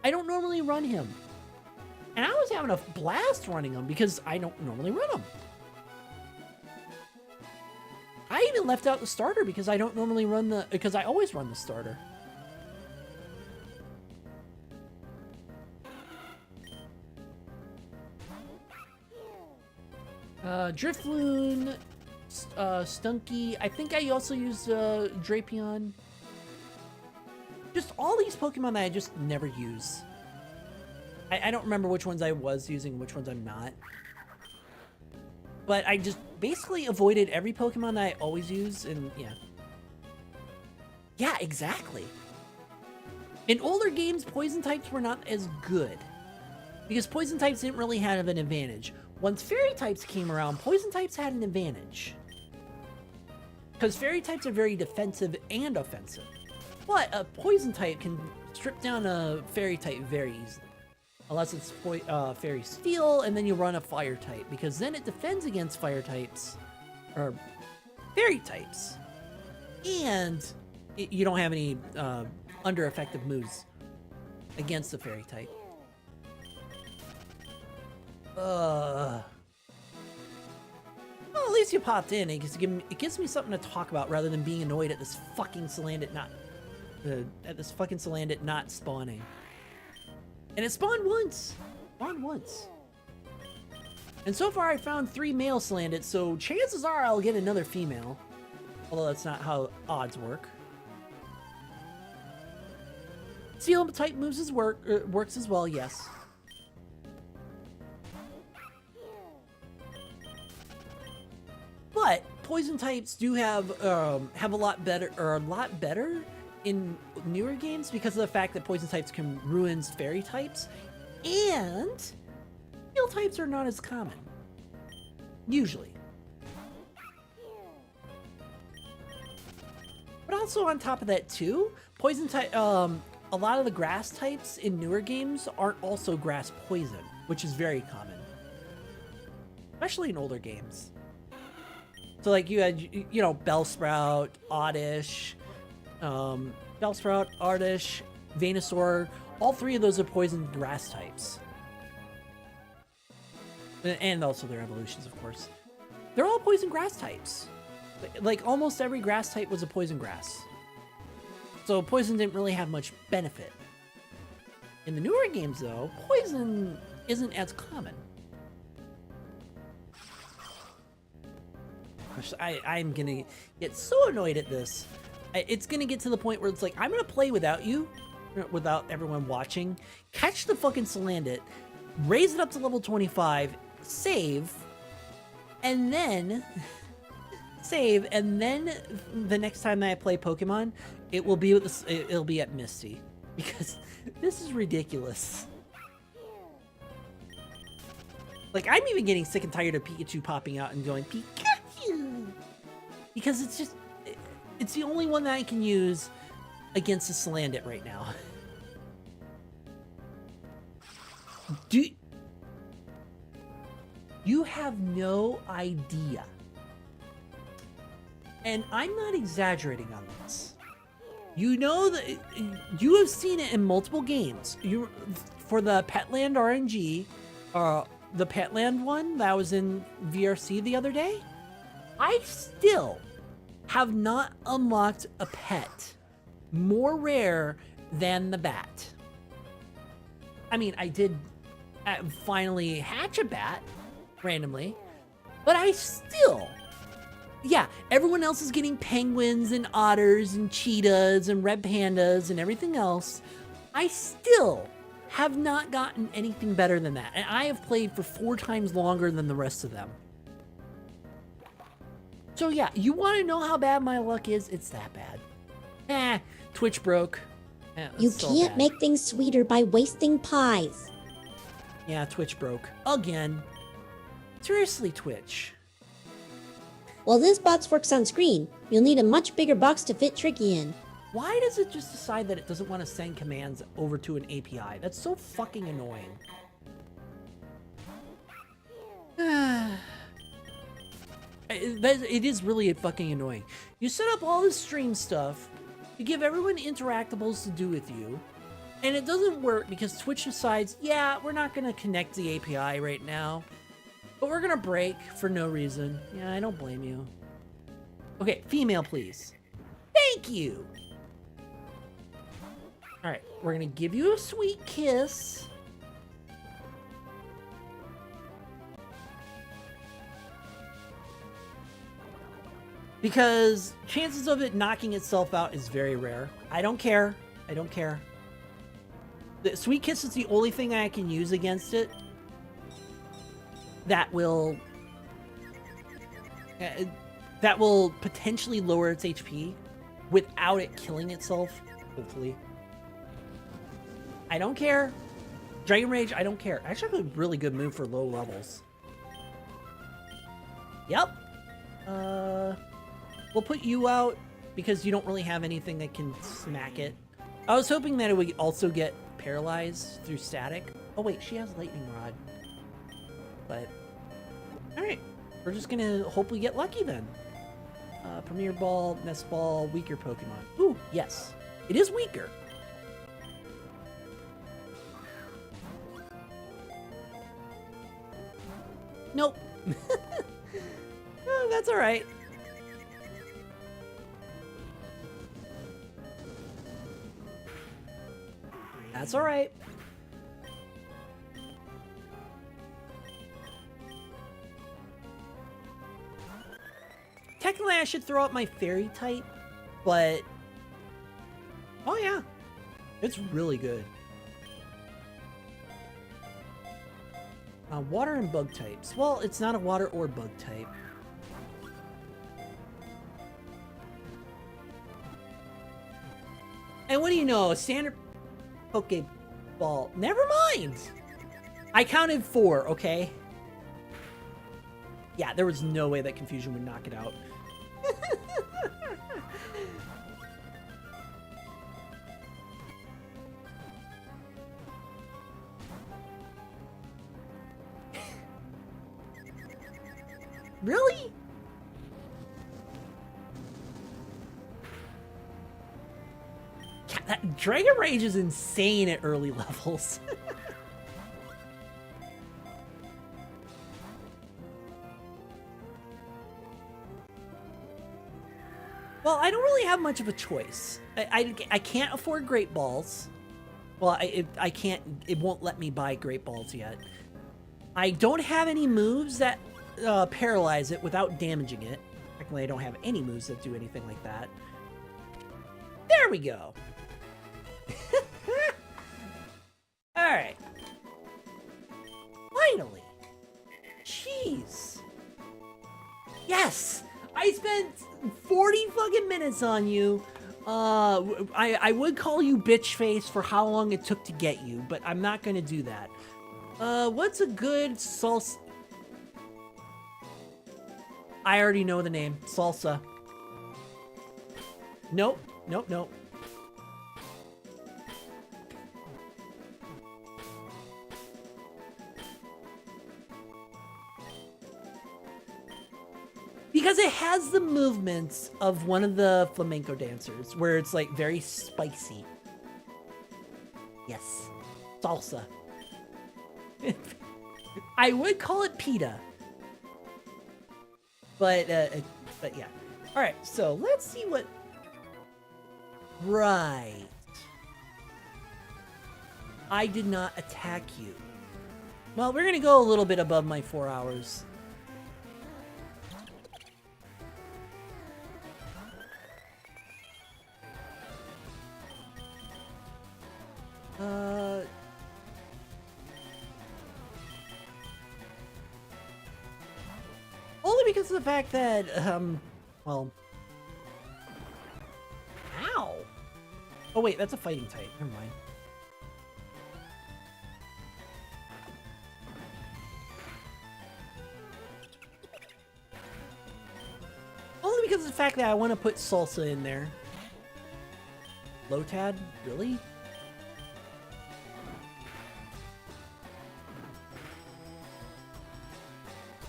I don't normally run him. And I was having a blast running them because I don't normally run them. I even left out the starter because I don't normally run the, because I always run the starter. Drifloon, Stunky. I think I also used Drapion. Just all these Pokemon that I just never use. I don't remember which ones I was using, which ones I'm not. But I just basically avoided every Pokemon that I always use, and yeah. Yeah, exactly. In older games, poison types were not as good. Because poison types didn't really have an advantage. Once fairy types came around, poison types had an advantage. Because fairy types are very defensive and offensive. But a poison type can strip down a fairy type very easily. Unless it's fairy steel, and then you run a fire type. Because then it defends against fire types. Or fairy types. And you don't have any under effective moves against the fairy type. Well, at least you popped in. It gives me something to talk about rather than being annoyed at this fucking Salandit not spawning. And it spawned once. And so far I found 3 male Salandits, so chances are I'll get another female. Although that's not how odds work. Steel type moves works as well, yes. But poison types do have a lot better in newer games because of the fact that poison types can ruin fairy types, and steel types are not as common usually. But also on top of that too, poison type a lot of the grass types in newer games aren't also grass poison, which is very common, especially in older games. So like you had, you know, Bellsprout, Oddish, Venusaur, all 3 of those are poison grass types. And also their evolutions, of course. They're all poison grass types. Like almost every grass type was a poison grass. So poison didn't really have much benefit. In the newer games though, poison isn't as common. I'm gonna get so annoyed at this. It's gonna get to the point where it's like, I'm gonna play without you, without everyone watching, catch the fucking Salandit, raise it up to level 25, save, and then the next time that I play Pokemon, it will be with it'll be at Misty, because this is ridiculous. Like, I'm even getting sick and tired of Pikachu popping out and going, Pikachu! Because it's the only one that I can use against the Salandit right now. You have no idea. And I'm not exaggerating on this. You know that you have seen it in multiple games. For the Petland RNG, the Petland one that was in VRC the other day, I still have not unlocked a pet more rare than the bat. I mean, I did finally hatch a bat randomly, but I still, yeah, everyone else is getting penguins and otters and cheetahs and red pandas and everything else. I still have not gotten anything better than that. And I have played for 4 times longer than the rest of them. So yeah, you want to know how bad my luck is? It's that bad. Twitch broke. You So can't bad. make things sweeter by wasting pies. Yeah, Twitch broke. Again. Seriously, Twitch. While this box works on screen, you'll need a much bigger box to fit Tricky in. Why does it just decide that it doesn't want to send commands over to an API? That's so fucking annoying. It is really fucking annoying. You set up all this stream stuff to give everyone interactables to do with you, and it doesn't work because Twitch decides, yeah, we're not going to connect the API right now, but we're going to break for no reason. Yeah, I don't blame you. Okay, female, please. Thank you. All right, we're going to give you a sweet kiss. Because chances of it knocking itself out is very rare. I don't care. I don't care. The sweet kiss is the only thing I can use against it that will potentially lower its HP without it killing itself, hopefully. I don't care. Dragon Rage, I don't care. Actually, a really good move for low levels. Yep. We'll put you out because you don't really have anything that can smack it. I was hoping that it would also get paralyzed through static. Oh wait, she has Lightning Rod. But, alright. We're just gonna hope we get lucky then. Premier Ball, Nest Ball, weaker Pokemon. Ooh, yes. It is weaker. Nope. Oh, that's alright. That's alright. Technically, I should throw out my fairy type, but... Oh yeah. It's really good. Water and bug types. Well, it's not a water or bug type. And what do you know? A standard Pokeball. Never mind! I counted 4, okay? Yeah, there was no way that confusion would knock it out. Really? God, that Dragon Rage is insane at early levels. Well, I don't really have much of a choice. I can't afford Great Balls. Well, I can't. It won't let me buy Great Balls yet. I don't have any moves that paralyze it without damaging it. Technically, I don't have any moves that do anything like that. There we go. All right. Finally. Jeez. Yes. I spent 40 fucking minutes on you. I would call you bitch face for how long it took to get you, but I'm not gonna do that. What's a good salsa? I already know the name. Salsa. Nope. Nope, nope. Because it has the movements of one of the flamenco dancers, where it's like very spicy. Yes. Salsa. I would call it PETA. But yeah. All right, so let's see what... Right. I did not attack you. Well, we're gonna go a little bit above my 4 hours. Only because of the fact that, well... Ow! Oh wait, that's a fighting type. Never mind. Only because of the fact that I want to put salsa in there. Lotad? Really?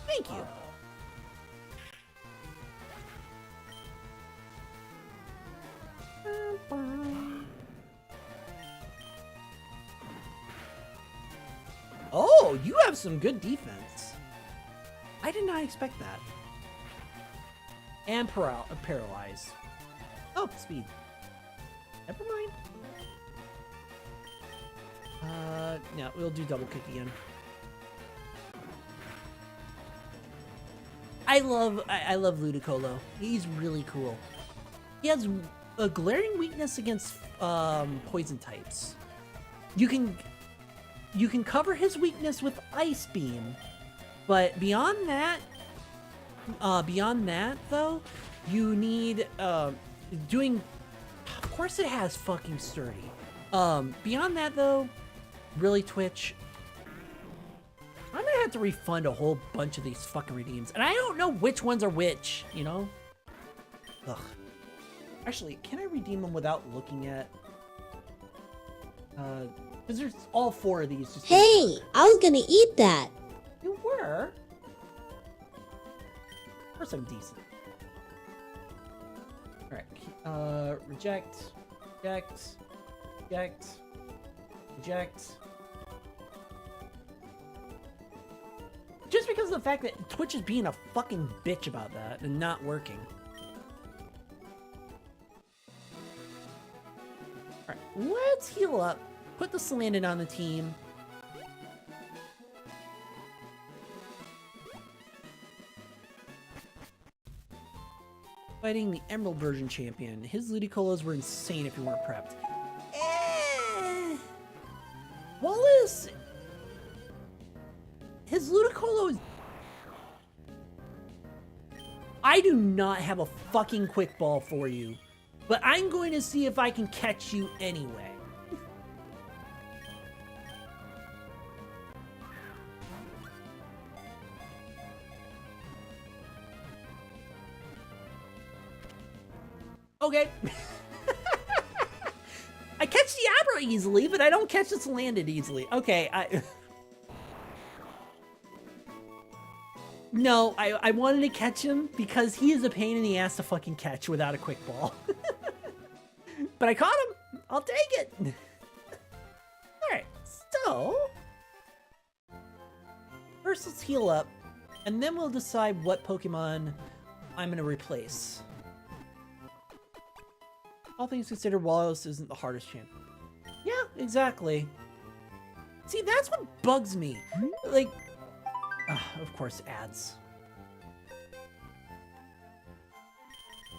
Thank you. Oh, you have some good defense. I did not expect that. And paralyze. Oh, speed. Never mind. No, we'll do double kick again. I love Ludicolo. He's really cool. He has a glaring weakness against poison types. You can cover his weakness with Ice Beam, but beyond that though, you need doing. Of course, it has fucking sturdy. Beyond that though, really Twitch. I might have to refund a whole bunch of these fucking redeems, and I don't know which ones are which. You know. Ugh. Actually, can I redeem them without looking at? Because there's all 4 of these. Just Hey, I was gonna eat that. You were? Of course I'm decent. Alright, reject, reject, reject, reject. Just because of the fact that Twitch is being a fucking bitch about that and not working. Alright, let's heal up. Put the Salandit on the team. Fighting the Emerald version champion. His Ludicolos were insane if you weren't prepped. Wallace! His Ludicolo is... I do not have a fucking quick ball for you, but I'm going to see if I can catch you anyway. Okay. I catch the Abra easily, but I don't catch the Salandit easily. Okay, No, I wanted to catch him because he is a pain in the ass to fucking catch without a quick ball. But I caught him. I'll take it. Alright, so... First, let's heal up, and then we'll decide what Pokemon I'm going to replace. All things considered, Wallace isn't the hardest champion. Yeah, exactly. See, that's what bugs me. Like, of course, ads.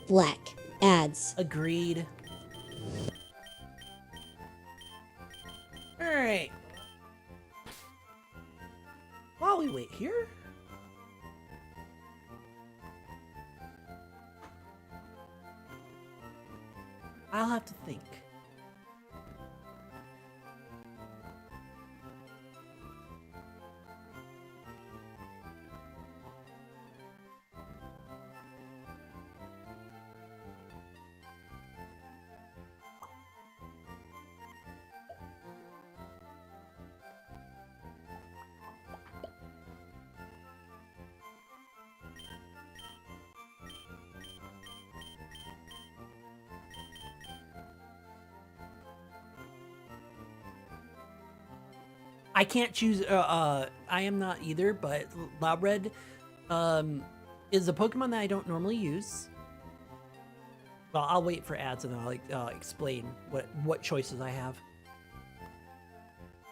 Black. Ads. Agreed. Alright. While we wait here... I'll have to think. I can't choose. I am not either, but FireRed is a Pokemon that I don't normally use. Well, I'll wait for ads and I'll explain what choices I have.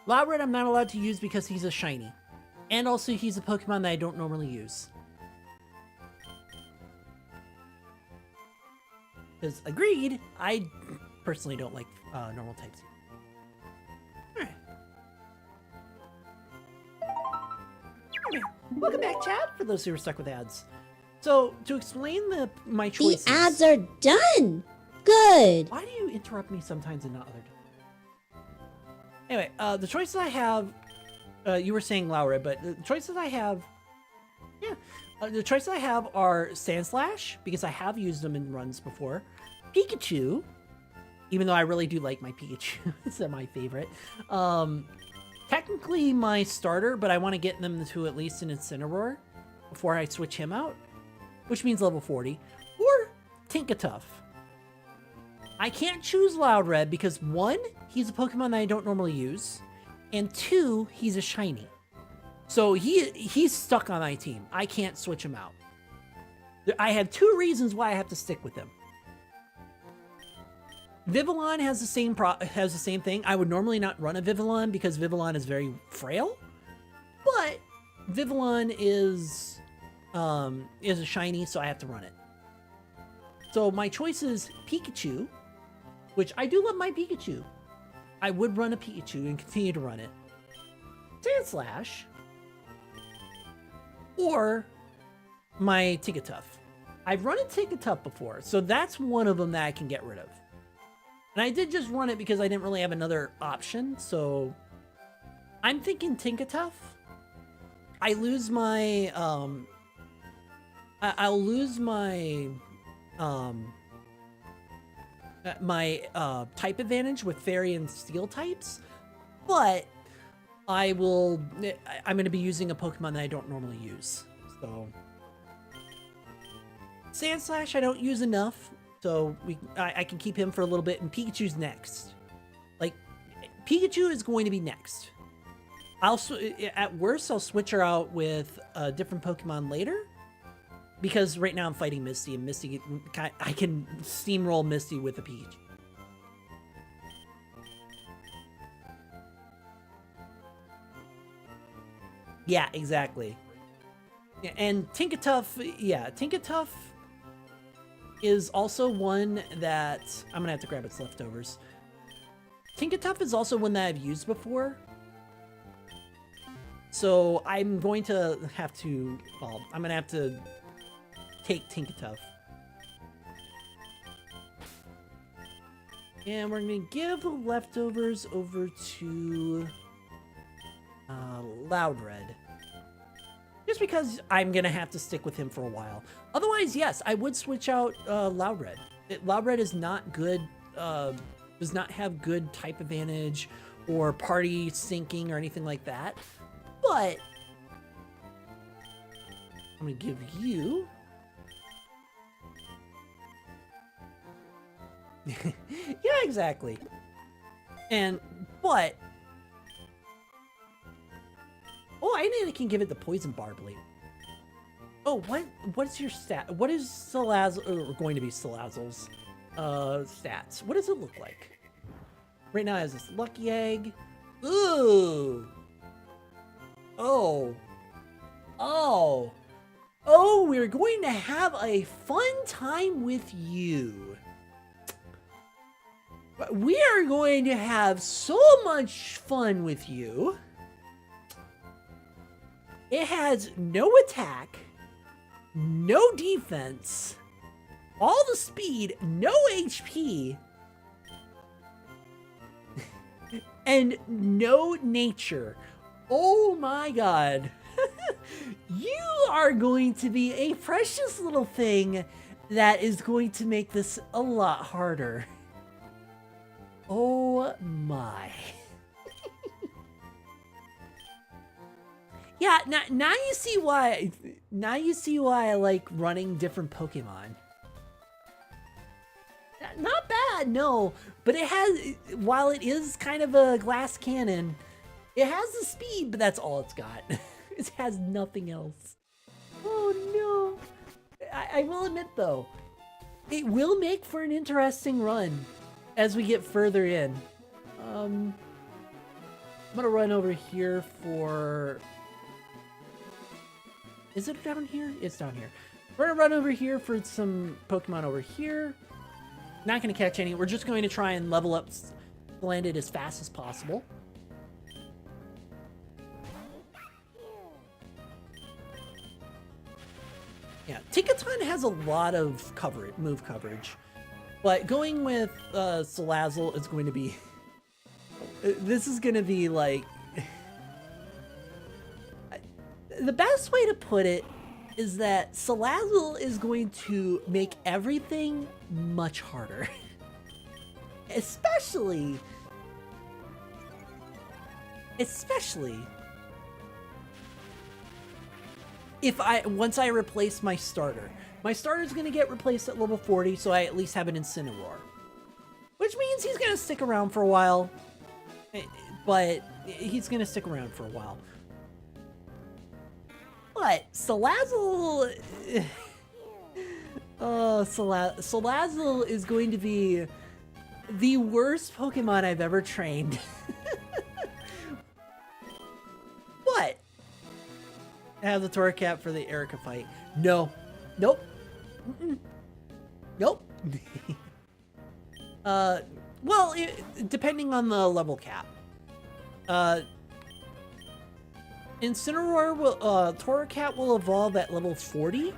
FireRed I'm not allowed to use because he's a shiny. And also he's a Pokemon that I don't normally use. Because agreed, I personally don't like normal types. Alright. Welcome back, chat, for those who are stuck with ads. So, to explain my choices... The ads are done! Good! Why do you interrupt me sometimes and not other times? Anyway, the choices I have... you were saying Laura, but the choices I have... Yeah. The choices I have are Sandslash, because I have used them in runs before. Pikachu, even though I really do like my Pikachu. It's my favorite. Technically my starter, but I want to get them to at least an Incineroar before I switch him out, which means level 40. Or Tinkatuff. I can't choose FireRed because 1, he's a Pokemon that I don't normally use, and 2, he's a shiny. So he's stuck on my team. I can't switch him out. I have 2 reasons why I have to stick with him. Vivillon has the same thing. I would normally not run a Vivillon because Vivillon is very frail, but Vivillon is a shiny, so I have to run it. So my choice is Pikachu, which I do love my Pikachu. I would run a Pikachu and continue to run it. Sandslash, or my Tinkatuff. I've run a Tinkatuff before, so that's one of them that I can get rid of. And I did just run it because I didn't really have another option, so I'm thinking Tinkatuff. I lose my I'll lose my type advantage with Fairy and Steel types, but I'm going to be using a Pokemon that I don't normally use. So Sandslash I don't use enough, so I can keep him for a little bit, and Pikachu's next. Like, Pikachu is going to be next. At worst, I'll switch her out with a different Pokemon later, because right now I'm fighting Misty, and Misty, I can steamroll Misty with a Pikachu. Yeah, exactly. And Tinkatuff, yeah, Tinkatuff is also one that... I'm gonna have to grab its leftovers. Tinkatuff is also one that I've used before. So I'm going to have to... Well, I'm gonna have to take Tinkatuff. And we're gonna give the leftovers over to... FireRed. Just because I'm gonna have to stick with him for a while. Otherwise, yes, I would switch out FireRed. FireRed is not good, does not have good type advantage or party syncing or anything like that. But I'm gonna give you... Yeah, exactly. But... Oh, I can give it the Poison Bar Blade. Oh, what's your stat? What is going to be Salazzle's stats? What does it look like? Right now it has this Lucky Egg. Ooh. Oh. Oh. Oh, we're going to have a fun time with you. We are going to have so much fun with you. It has no attack, no defense, all the speed, no HP, and no nature. Oh my god. You are going to be a precious little thing that is going to make this a lot harder. Oh my. Yeah, now you see why. Now you see why I like running different Pokemon. Not bad, no, but it has. While it is kind of a glass cannon, It has the speed, but that's all it's got. It has nothing else. Oh no. I will admit though, it will make for an interesting run as we get further in. I'm gonna run over here for... Is it down here? It's down here. We're gonna run over here for some Pokemon over here. Not gonna catch any. We're just going to try and level up Splendid as fast as possible. Yeah, Tinkaton has a lot of move coverage, but going with Salazzle is going to be... This is going to be like... The best way to put it is that Salazzle is going to make everything much harder. Especially if once I replace my starter. My starter's gonna get replaced at level 40, so I at least have an Incineroar. Which means he's gonna stick around for a while. But he's gonna stick around for a while. But Salazzle... Salazzle is going to be the worst Pokemon I've ever trained. But I have the Torracat for the Erica fight. No. Nope. Nope. Well, depending on the level cap. Incineroar will, Torracat will evolve at level 40.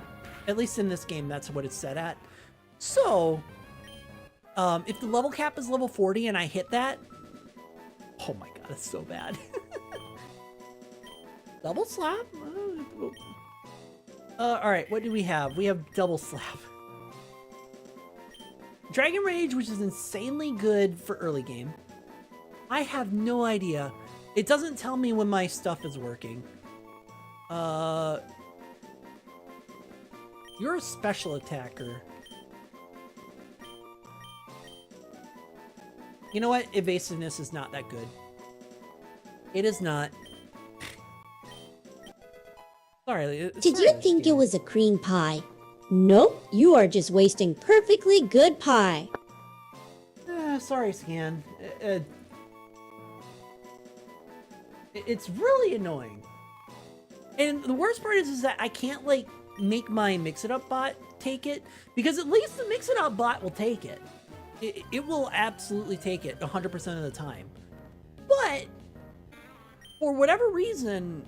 At least in this game, that's what it's set at. So, if the level cap is level 40 and I hit that, oh my god, it's so bad. Double slap? Alright, what do we have? We have double slap. Dragon Rage, which is insanely good for early game. I have no idea. It doesn't tell me when my stuff is working. You're a special attacker. You know what? Evasiveness is not that good. It is not. Sorry. Did you think it was a cream pie? Nope, you are just wasting perfectly good pie. Sorry, Scan. It's really annoying. And the worst part is that I can't, like, make my Mix-It-Up bot take it, because at least the Mix-It-Up bot will take it. It will absolutely take it 100% of the time. But for whatever reason,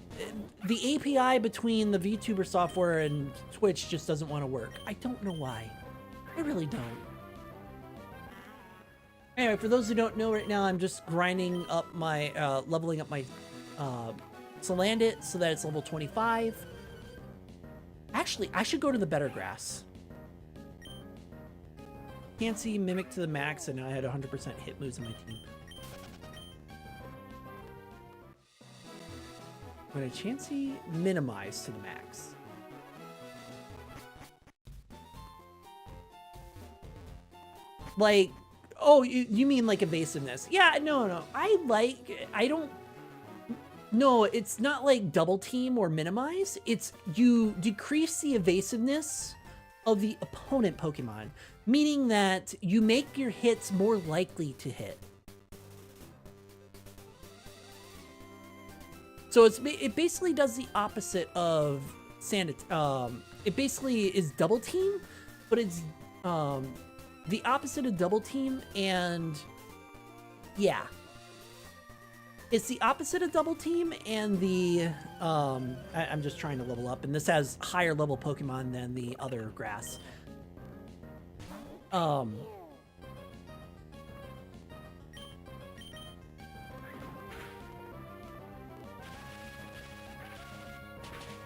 the API between the VTuber software and Twitch just doesn't want to work. I don't know why. I really don't. Anyway, for those who don't know right now, I'm just grinding up my, leveling up my Salandit so that it's level 25. Actually, I should go to the better grass. Chansey Mimic to the max, and I had 100% hit moves in my team. I'm gonna Chansey minimize to the max. Like, oh, you mean like evasiveness? Yeah, no. I don't. No, it's not like double team or minimize. It's you decrease the evasiveness of the opponent Pokemon, meaning that you make your hits more likely to hit. So it basically does the opposite of it basically is double team, but it's the opposite of double team, and yeah. It's the opposite of double team, and the I'm just trying to level up, and this has higher level Pokemon than the other grass.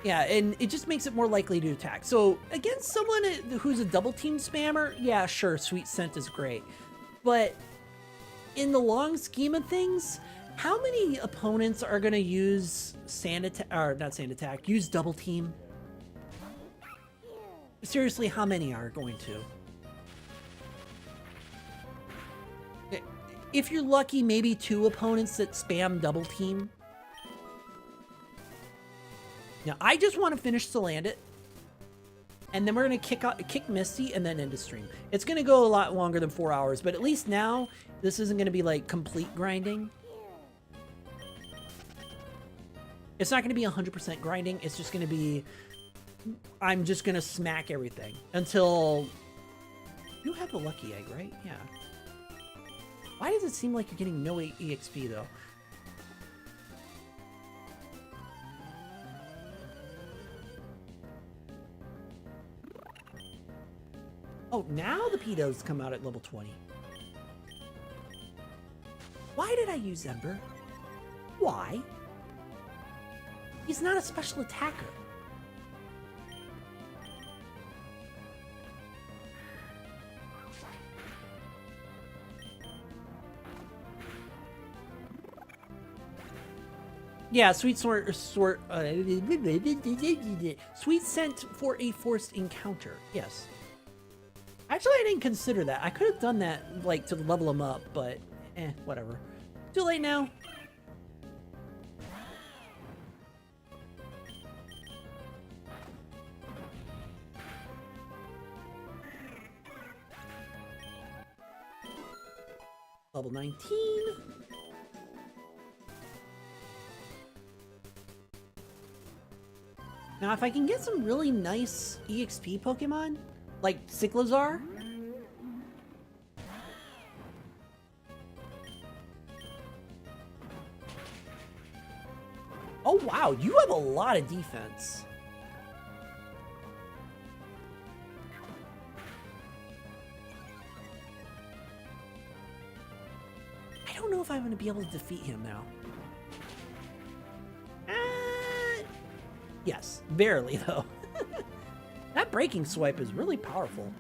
Yeah, and it just makes it more likely to attack. So against someone who's a double team spammer, yeah, sure, Sweet Scent is great. But in the long scheme of things, how many opponents are going to use use double team? Seriously, how many are going to? If you're lucky, maybe 2 opponents that spam double team. Now, I just want to finish Salandit. And then we're going to kick Misty and then into stream. It's going to go a lot longer than 4 hours, but at least now this isn't going to be like complete grinding. It's not going to be 100% grinding. It's just going to be, I'm just going to smack everything until you have the lucky egg, right? Yeah. Why does it seem like you're getting no EXP though? Oh, now the pedos come out at level 20. Why did I use Ember? Why? He's not a special attacker. Yeah, sweet sweet scent for a forced encounter. Yes. Actually, I didn't consider that. I could have done that, like, to level him up, but, whatever. Too late now. Level 19. Now, if I can get some really nice EXP Pokemon, like Cyclozar. Oh wow, you have a lot of defense. I don't know if I'm going to be able to defeat him now. Yes, barely though. That breaking swipe is really powerful.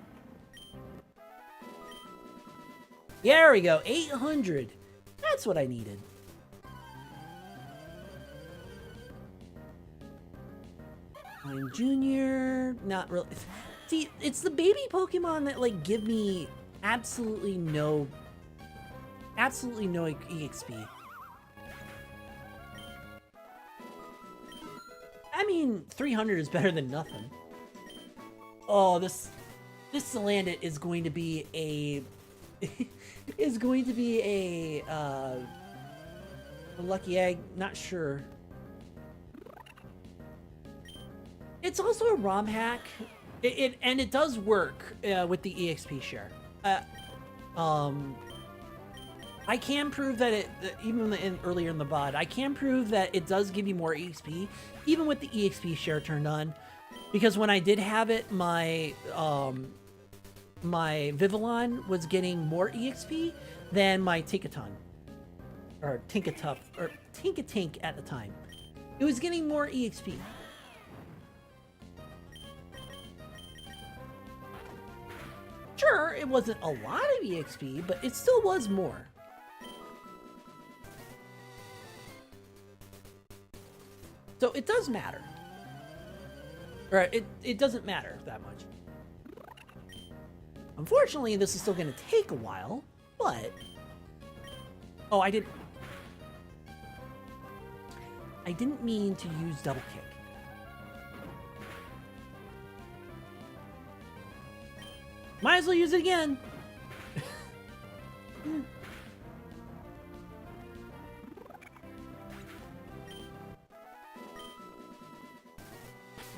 There we go, 800. That's what I needed. I'm Junior, not really. See, it's the baby Pokemon that like give me absolutely no EXP. I mean, 300 is better than nothing. Oh, this Salandit is going to be a a lucky egg. Not sure. It's also a ROM hack. And it does work with the EXP share. I can prove that even earlier in the VOD, I can prove that it does give you more EXP, even with the EXP share turned on. Because when I did have it, my Vivillon was getting more EXP than my Tinkaton. Or Tinkatuff, or Tinkatink at the time. It was getting more EXP. Sure, it wasn't a lot of EXP, but it still was more. So it does matter. Or it doesn't matter that much. Unfortunately, this is still going to take a while, but... Oh, I didn't mean to use double kick. Might as well use it again.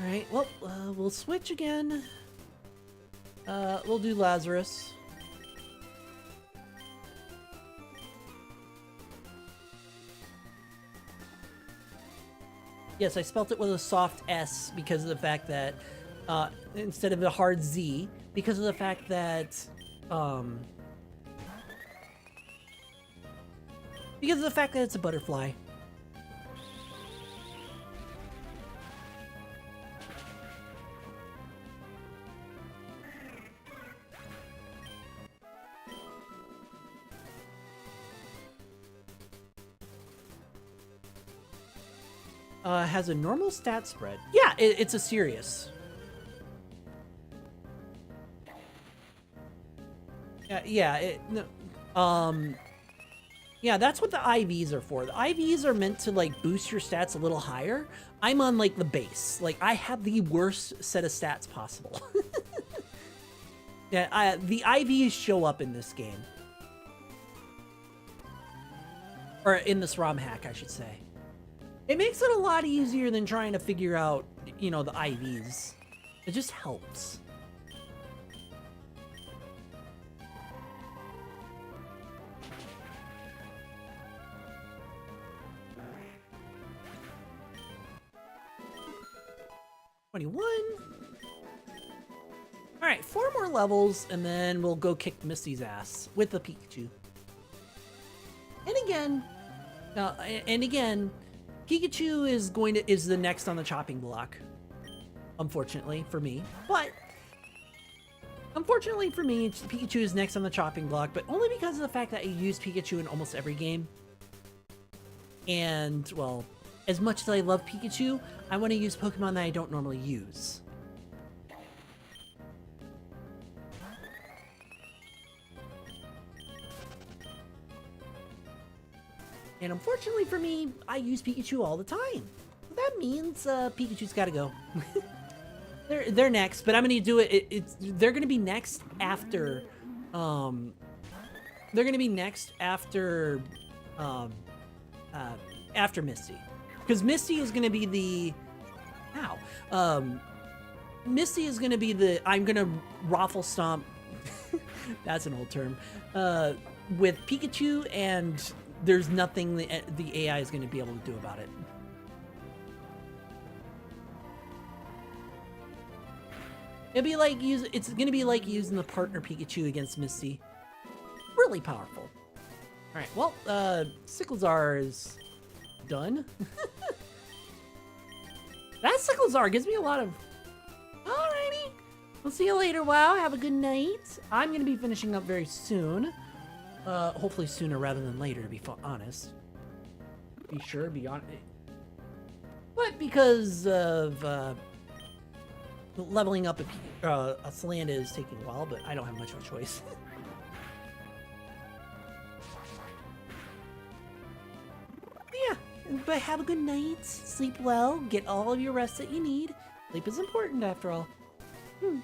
Alright, well, we'll switch again. We'll do Lazarus. Yes, I spelt it with a soft S because of the fact that, instead of a hard Z, because of the fact that, it's a butterfly. Has a normal stat spread. Yeah, it's a serious. Yeah, that's what the IVs are for. The IVs are meant to like boost your stats a little higher. I'm on like the base. Like I have the worst set of stats possible. Yeah, the IVs show up in this game. Or in this ROM hack, I should say. It makes it a lot easier than trying to figure out, you know, the IVs. It just helps. Alright, 4 more levels, and then we'll go kick Misty's ass with the Pikachu. And again, Pikachu is the next on the chopping block. Unfortunately for me. But unfortunately for me, Pikachu is next on the chopping block, but only because of the fact that I use Pikachu in almost every game. And, well, as much as I love Pikachu, I want to use Pokemon that I don't normally use. And unfortunately for me, I use Pikachu all the time. That means Pikachu's got to go. They're next, but I'm gonna do it. They're gonna be next after. They're gonna be next after. After Misty, because Misty is gonna be the. Misty is gonna be the. I'm gonna raffle stomp. That's an old term. With Pikachu, and there's nothing the AI is gonna be able to do about it. It's gonna be like using the partner Pikachu against Misty. Really powerful. Alright, well, Sicklezar is done. That Sicklezar gives me a lot of... Alrighty. We'll see you later, WoW. Have a good night. I'm gonna be finishing up very soon. Hopefully sooner rather than later, to be honest. Be honest. But because of, leveling up a Salanda is taking a while, but I don't have much of a choice. Yeah, but have a good night, sleep well, get all of your rest that you need. Sleep is important after all. And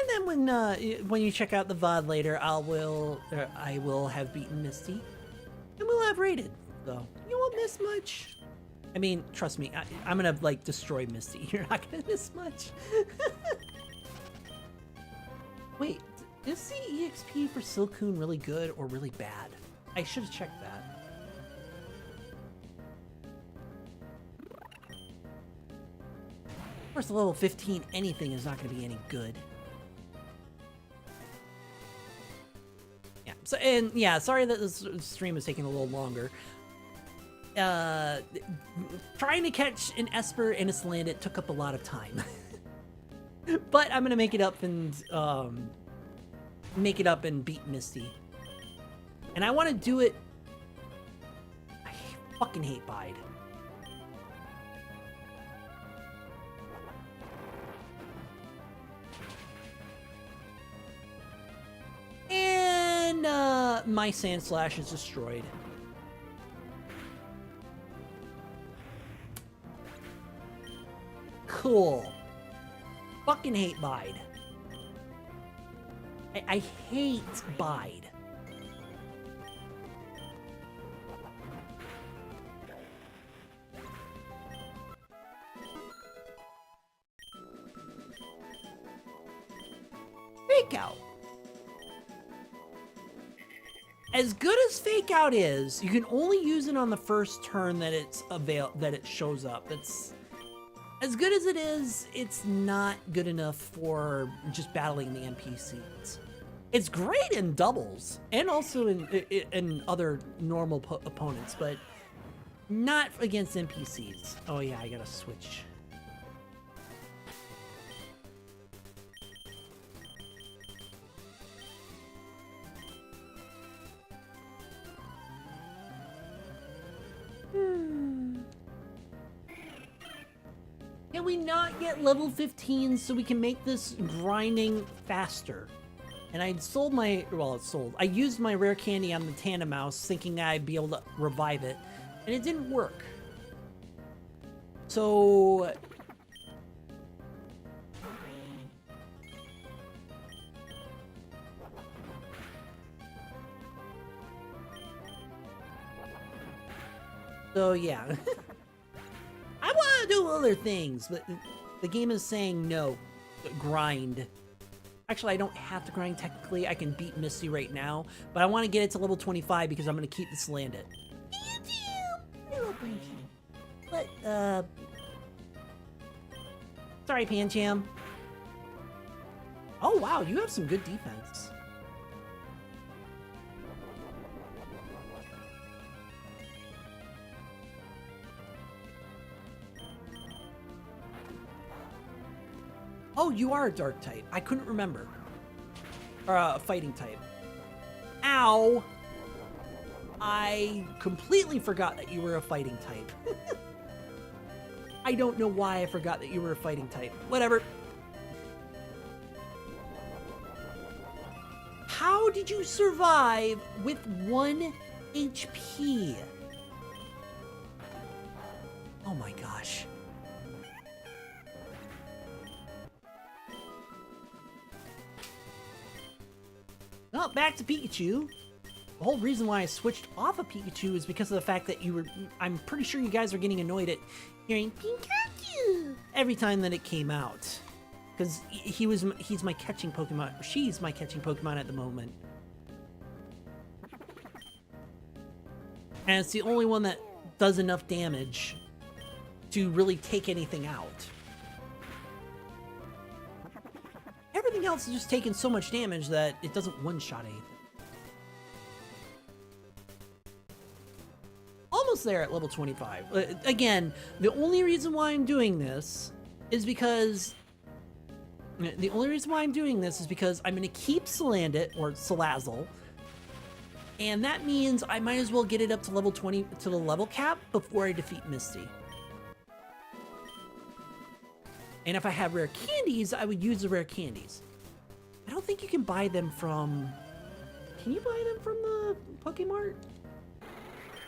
then when you check out the VOD later, I will have beaten Misty, and we'll have raided, so you won't miss much. I mean, trust me, I'm gonna, like, destroy Misty. You're not gonna miss much. Wait, is the EXP for Silcoon really good or really bad? I should have checked that. Of course, level 15 anything is not gonna be any good. Yeah, so, and yeah, sorry that this stream is taking a little longer. Trying to catch an Esper and a Salandit took up a lot of time. But I'm gonna make it up and beat Misty. And I want to do it. I fucking hate Bide. And my Sand Slash is destroyed. Cool. Fucking hate Bide. I hate Bide. Fake Out. As good as Fake Out is, you can only use it on the first turn that it shows up. It's as good as it is, it's not good enough for just battling the NPCs. It's great in doubles and also in other normal opponents, but not against NPCs. Oh yeah, I gotta switch. Can we not get level 15 so we can make this grinding faster? And I sold my, well, it's sold. I used my rare candy on the Tandem Mouse thinking that I'd be able to revive it. And it didn't work. So... So, yeah. I want to do other things, but the game is saying no. Grind. Actually, I don't have to grind technically. I can beat Misty right now, but I want to get it to level 25 because I'm going to keep this landed. But, sorry, Pancham. Oh, wow, you have some good defense. Oh, you are a dark type. I couldn't remember. Or a fighting type. Ow! I completely forgot that you were a fighting type. I don't know why I forgot that you were a fighting type. Whatever. How did you survive with 1 HP? Oh my gosh. Well, back to Pikachu. The whole reason why I switched off of Pikachu is because of the fact that you were... I'm pretty sure you guys were getting annoyed at hearing Pikachu every time that it came out. Because he's my catching Pokemon. Or she's my catching Pokemon at the moment. And it's the only one that does enough damage to really take anything out. Everything else is just taking so much damage that it doesn't one-shot anything. Almost there at level 25. Again, the only reason why I'm doing this is because... I'm going to keep Salandit, or Salazzle, and that means I might as well get it up to level 20, to the level cap, before I defeat Misty. And if I had rare candies, I would use the rare candies. I don't think you can buy them from... Can you buy them from the Pokemart?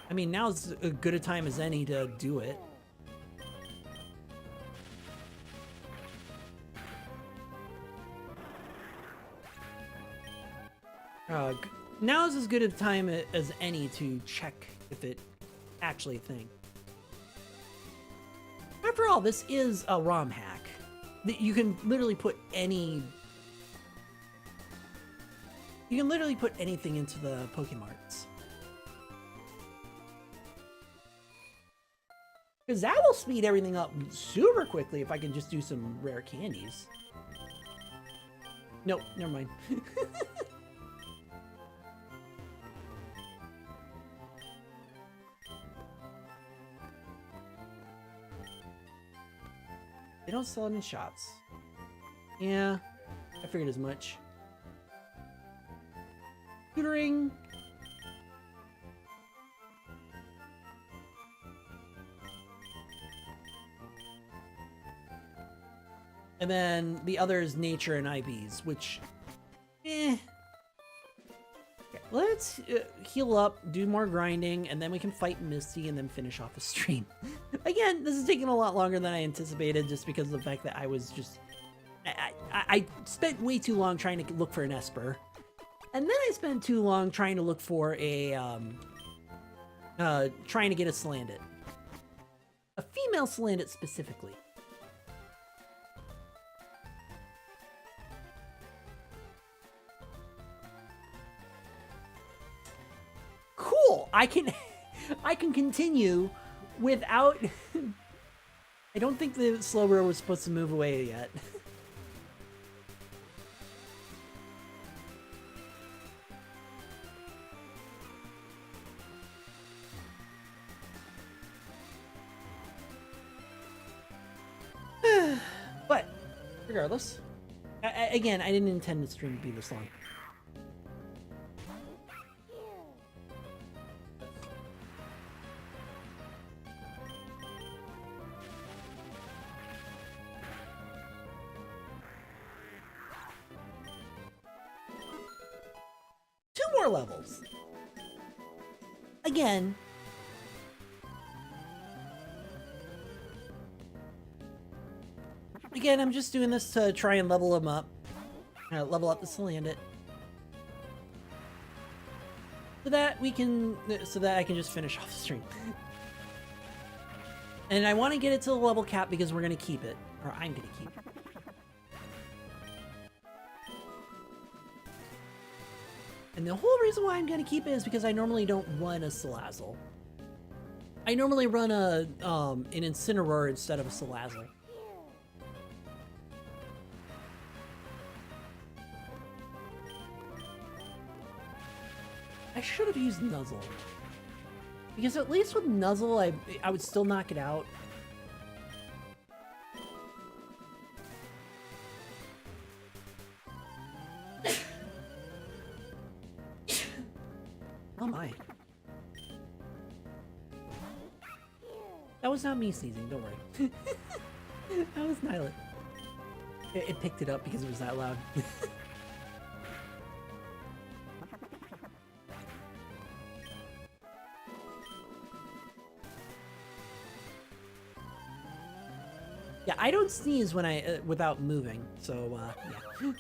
I mean, now's as good a time as any to do it. Now's as good a time as any to check if it actually a thing. After all, this is a ROM hack. You can literally put any... You can literally put anything into the Pokemarts. Because that will speed everything up super quickly if I can just do some rare candies. Nope, never mind. They don't sell them in shops. Yeah, I figured as much. Tutoring. And then the other is nature and IVs, which, Okay, let's heal up, do more grinding, and then we can fight Misty and then finish off the stream. Again, this is taking a lot longer than I anticipated just because of the fact that I was just... I spent way too long trying to look for an Esper. And then I spent too long trying to look for a, trying to get a Salandit. A female Salandit specifically. Cool! I can continue without... I don't think the Slowbro was supposed to move away yet. But, regardless, again, I didn't intend the stream to be this long. more levels. Again. Again, I'm just doing this to try and level him up. Level up the Salandit. So that I can just finish off the stream. And I want to get it to the level cap because we're going to keep it. Or I'm going to keep it. And the whole reason why I'm going to keep it is because I normally don't run a Salazzle. I normally run an Incineroar instead of a Salazzle. I should have used Nuzzle. Because at least with Nuzzle, I would still knock it out. Oh my. That was not me sneezing, don't worry. That was Nyla. It picked it up because it was that loud. Yeah, I don't sneeze when without moving, so yeah.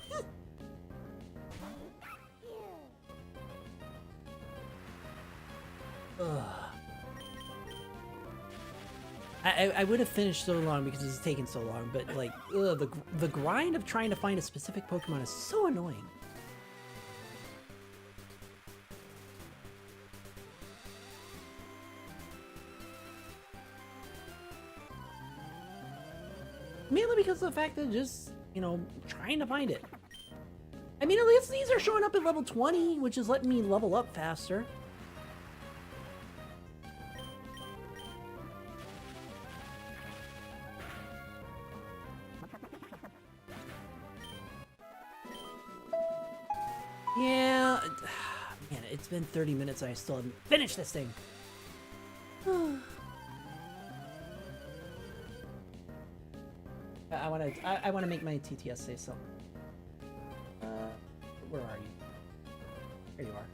I would have finished so long because it's taken so long, but like, the grind of trying to find a specific Pokemon is so annoying. Mainly because of the fact that just, you know, trying to find it. I mean, at least these are showing up at level 20, which is letting me level up faster. Yeah, man, it's been 30 minutes and I still haven't finished this thing. I wanna make my TTS say so. Where are you? There you are.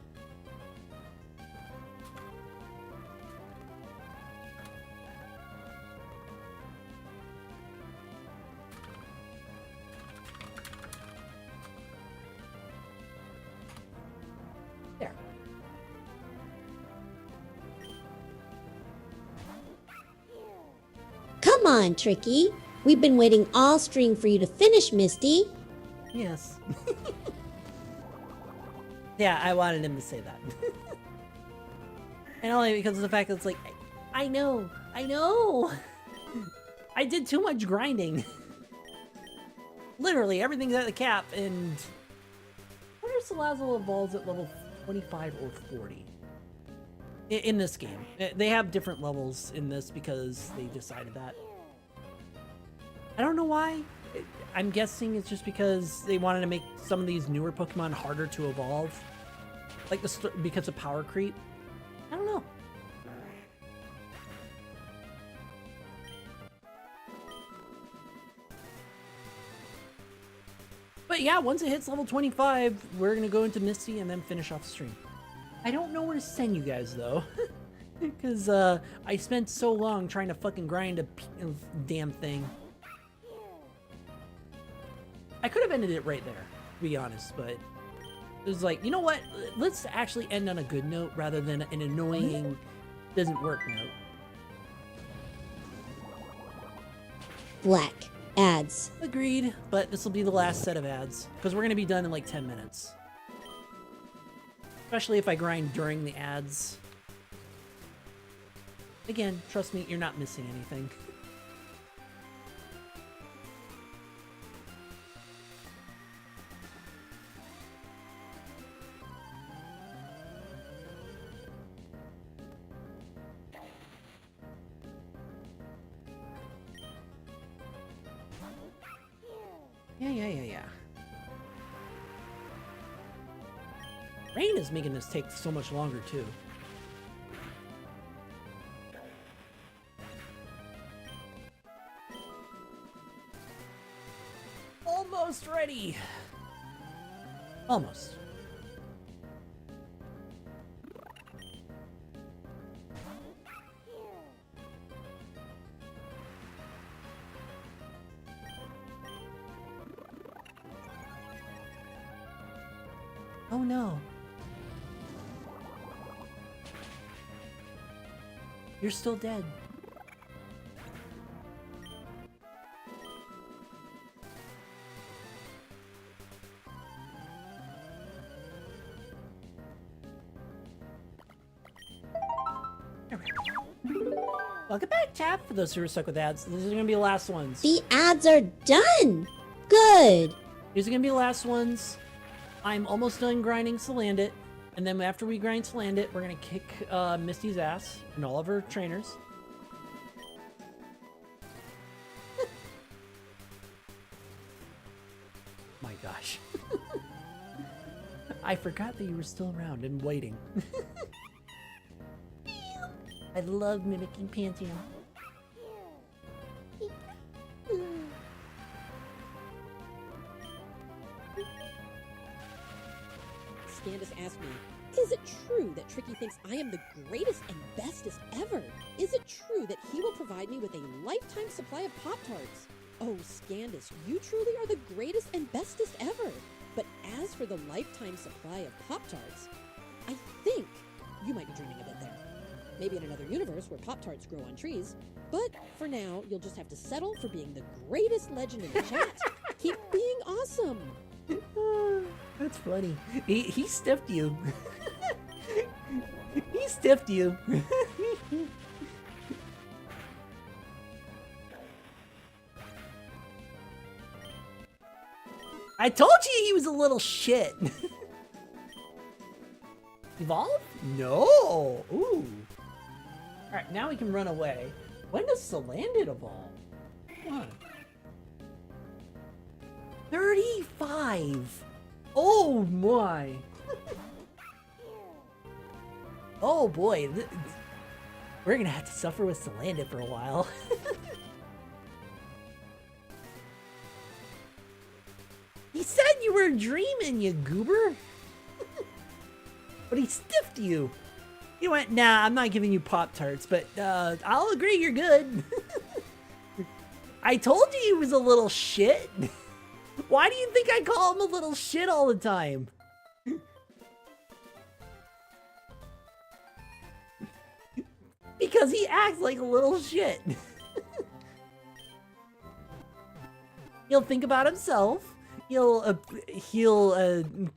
There. Come on, Tricky. We've been waiting all stream for you to finish, Misty. Yes. Yeah, I wanted him to say that. And only because of the fact that it's like, I know. I did too much grinding. Literally, everything's at the cap, and I wonder if Salazzle evolves at level 25 or 40. In this game. They have different levels in this because they decided that. I don't know why. I'm guessing it's just because they wanted to make some of these newer Pokemon harder to evolve. Like because of power creep. I don't know. But yeah, once it hits level 25, we're gonna go into Misty and then finish off the stream. I don't know where to send you guys though. Because I spent so long trying to fucking grind a damn thing. I could have ended it right there, to be honest, but it was like, you know what? Let's actually end on a good note rather than an annoying, doesn't work note. Black. Ads. Agreed, but this will be the last set of ads, because we're going to be done in like 10 minutes. Especially if I grind during the ads. Again, trust me, you're not missing anything. Yeah. Rain is making this take so much longer, too. Almost ready! Almost. Oh no. You're still dead. Welcome back, chat. For those who are stuck with ads, these are gonna be the last ones. The ads are done! Good! These are gonna be the last ones. I'm almost done grinding Salandit, and then after we grind Salandit, we're gonna kick Misty's ass and all of her trainers. My gosh. I forgot that you were still around and waiting. I love mimicking Pantheon. Candace asked me, is it true that Tricky thinks I am the greatest and bestest ever? Is it true that he will provide me with a lifetime supply of Pop-Tarts? Oh, Scandus, you truly are the greatest and bestest ever. But as for the lifetime supply of Pop-Tarts, I think you might be dreaming a bit there. Maybe in another universe where Pop-Tarts grow on trees. But for now, you'll just have to settle for being the greatest legend in the chat. Keep being awesome. That's funny. He stiffed you. He stiffed you. I told you he was a little shit. Evolve? No. Ooh. Alright, now we can run away. When does Salandit evolve? Come on. 35! Oh my! Oh boy, we're gonna have to suffer with Salandit for a while. He said you were dreaming, you goober! But he stiffed you! You went, nah, I'm not giving you Pop-Tarts, but I'll agree you're good. I told you he was a little shit! Why do you think I call him a little shit all the time? Because he acts like a little shit. He'll think about himself. He'll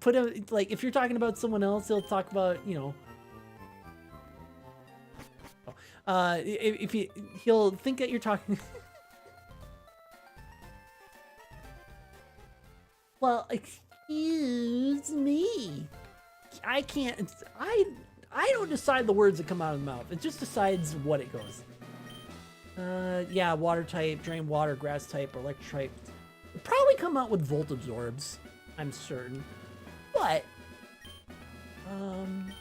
put him, like, if you're talking about someone else, he'll talk about, you know, he'll think that you're talking. Well, excuse me. I can't. I don't decide the words that come out of the mouth. It just decides what it goes. Yeah, water type, drain water, grass type, or electric type. It'll probably come out with volt absorbs, I'm certain. But I'm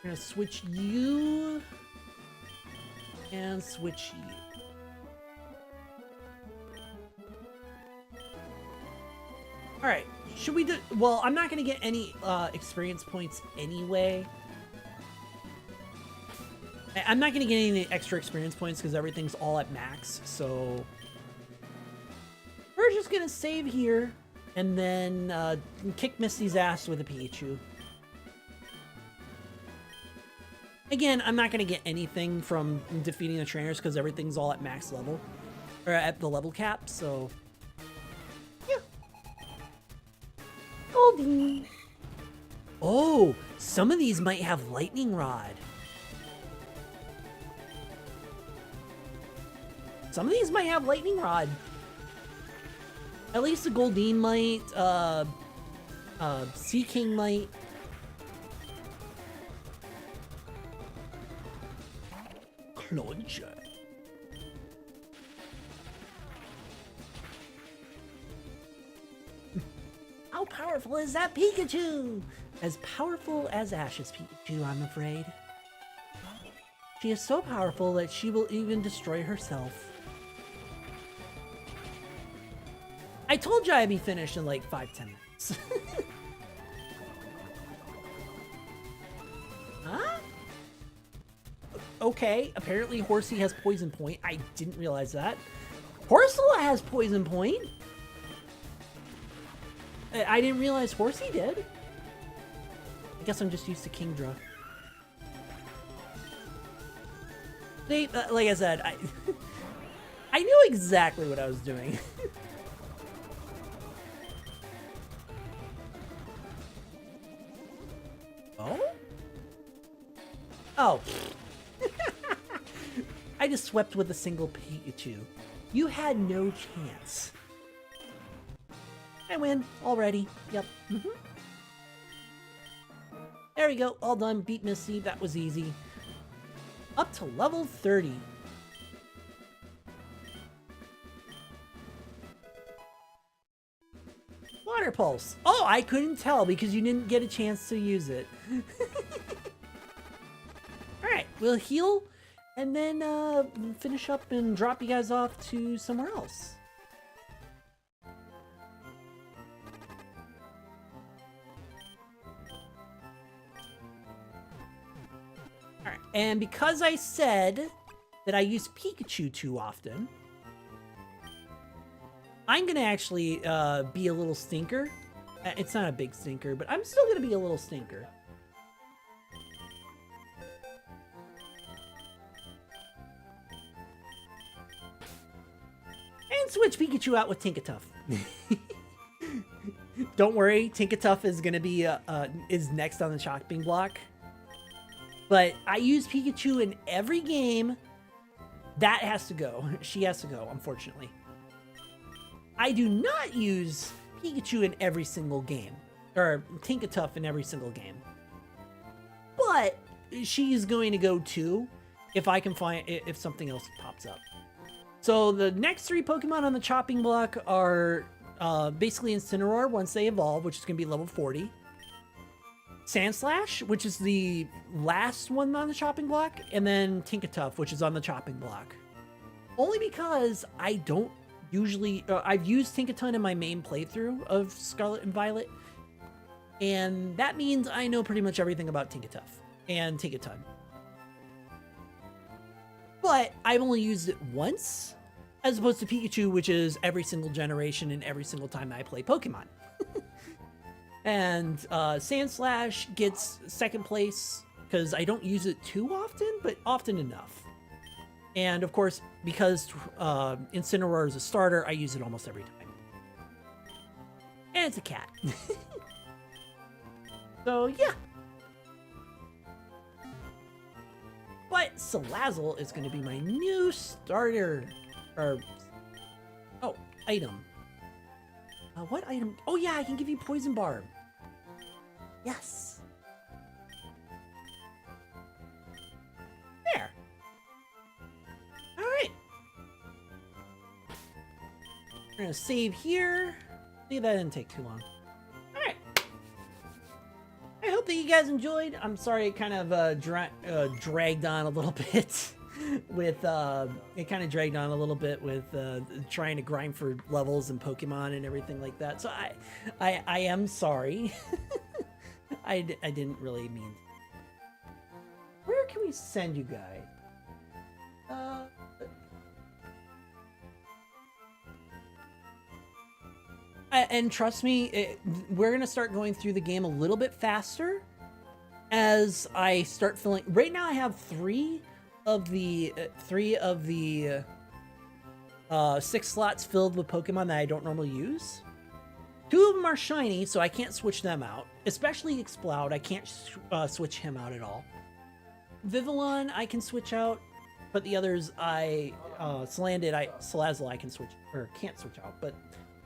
gonna switch you and switch you. All right, should we do, well, I'm not gonna get any experience points anyway. I'm not gonna get any extra experience points because everything's all at max, so we're just gonna save here and then kick Misty's ass with a Pichu. Again, I'm not gonna get anything from defeating the trainers because everything's all at max level, or at the level cap, so yeah. Goldie. Oh, some of these might have lightning rod. Some of these might have lightning rod. At least the Goldeen might, Sea King might. Clodger. How powerful is that Pikachu? As powerful as Ash's Pikachu, I'm afraid. She is so powerful that she will even destroy herself. I told you I'd be finished in like 5-10 minutes. Huh? Okay, apparently Horsey has Poison Point. I didn't realize that. Horsula has Poison Point. I didn't realize Horsey did. I guess I'm just used to Kingdra. See, like I said, I knew exactly what I was doing. Oh? Oh. I just swept with a single Pikachu. You had no chance. I win already. Yep. There we go. All done. Beat Misty. That was easy. Up to level 30. Water Pulse. Oh, I couldn't tell because you didn't get a chance to use it. Alright, we'll heal and then finish up and drop you guys off to somewhere else. Alright, and because I said that I use Pikachu too often, I'm gonna actually be a little stinker. It's not a big stinker, but I'm still gonna be a little stinker. And switch Pikachu out with Tinkatuff. Don't worry, Tinkatuff is gonna be is next on the chopping block. But I use Pikachu in every game. That has to go. She has to go, unfortunately. I do not use Pikachu in every single game, or Tinkatuff in every single game. But she is going to go too, if I can find, if something else pops up. So the next 3 Pokemon on the chopping block are basically Incineroar once they evolve, which is going to be level 40. Sandslash, which is the last one on the chopping block, and then Tinkatuff, which is on the chopping block. Only because I don't usually, I've used Tinkaton in my main playthrough of Scarlet and Violet, and that means I know pretty much everything about Tinkatuff and Tinkaton. But I've only used it once, as opposed to Pikachu, which is every single generation and every single time that I play Pokemon. And Sandslash gets second place because I don't use it too often, but often enough. And of course, because Incineroar is a starter, I use it almost every time. And it's a cat. So yeah. But Salazzle is going to be my new starter. Or, oh, item. What item? Oh yeah, I can give you Poison Barb. Yes. There. All right. We're gonna save here. See, that didn't take too long. All right. I hope that you guys enjoyed. I'm sorry it kind of dragged on a little bit. With it kind of dragged on a little bit with trying to grind for levels and Pokemon and everything like that. So I am sorry. I didn't really mean. Where can we send you guys? And trust me, we're gonna start going through the game a little bit faster as I start filling. Right now, I have 3 of the 6 slots filled with Pokemon that I don't normally use. 2 of them are shiny, so I can't switch them out. Especially Exploud, I can't switch him out at all. Vivillon, I can switch out, but the others, Salazzle, I can switch, or can't switch out. But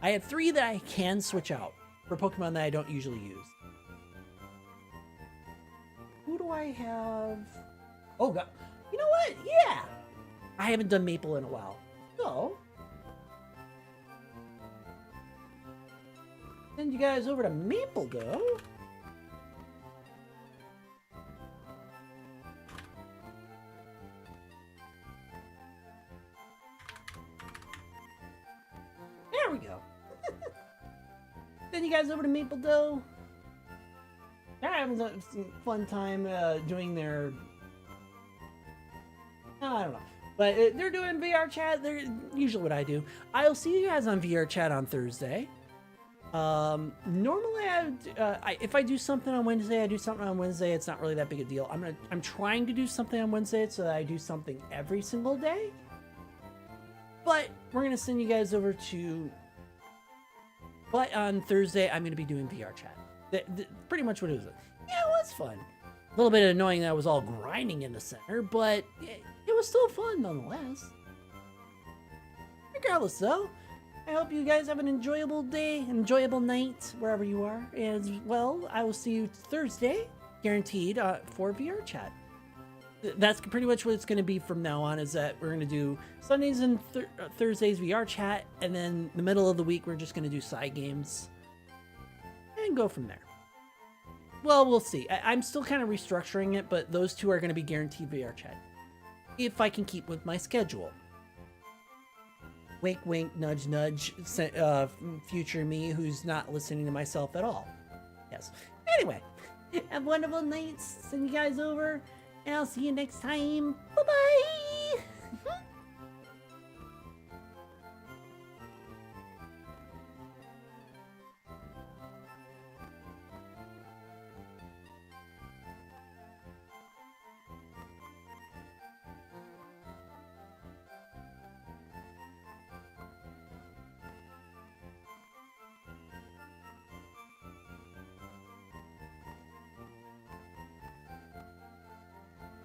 I have 3 that I can switch out for Pokemon that I don't usually use. Who do I have? Oh god. You know what? Yeah! I haven't done Maple in a while. So, send you guys over to Maple Go. There we go. Send you guys over to Maple Dough. They're having a fun time doing their... I don't know. But they're doing VR chat. They're usually what I do. I'll see you guys on VR chat on Thursday. Normally if I do something on Wednesday, I do something on Wednesday. It's not really that big a deal. I'm trying to do something on Wednesday so that I do something every single day. But we're gonna send you guys over to. But on Thursday, I'm gonna be doing VR chat. Pretty much what it was. Yeah, it was fun. A little bit annoying that I was all grinding in the center, but it was still fun nonetheless. Regardless, though, I hope you guys have an enjoyable day, an enjoyable night, wherever you are. As well, I will see you Thursday, guaranteed, for VR chat. That's pretty much what it's going to be from now on, is that we're going to do Sundays and Thursdays VR chat, and then the middle of the week, we're just going to do side games and go from there. Well, we'll see. I'm still kind of restructuring it, but those two are going to be guaranteed VR chat. If I can keep with my schedule. Wink, wink, nudge, nudge, future me who's not listening to myself at all. Yes. Anyway, have wonderful nights. Send you guys over, and I'll see you next time. Bye-bye!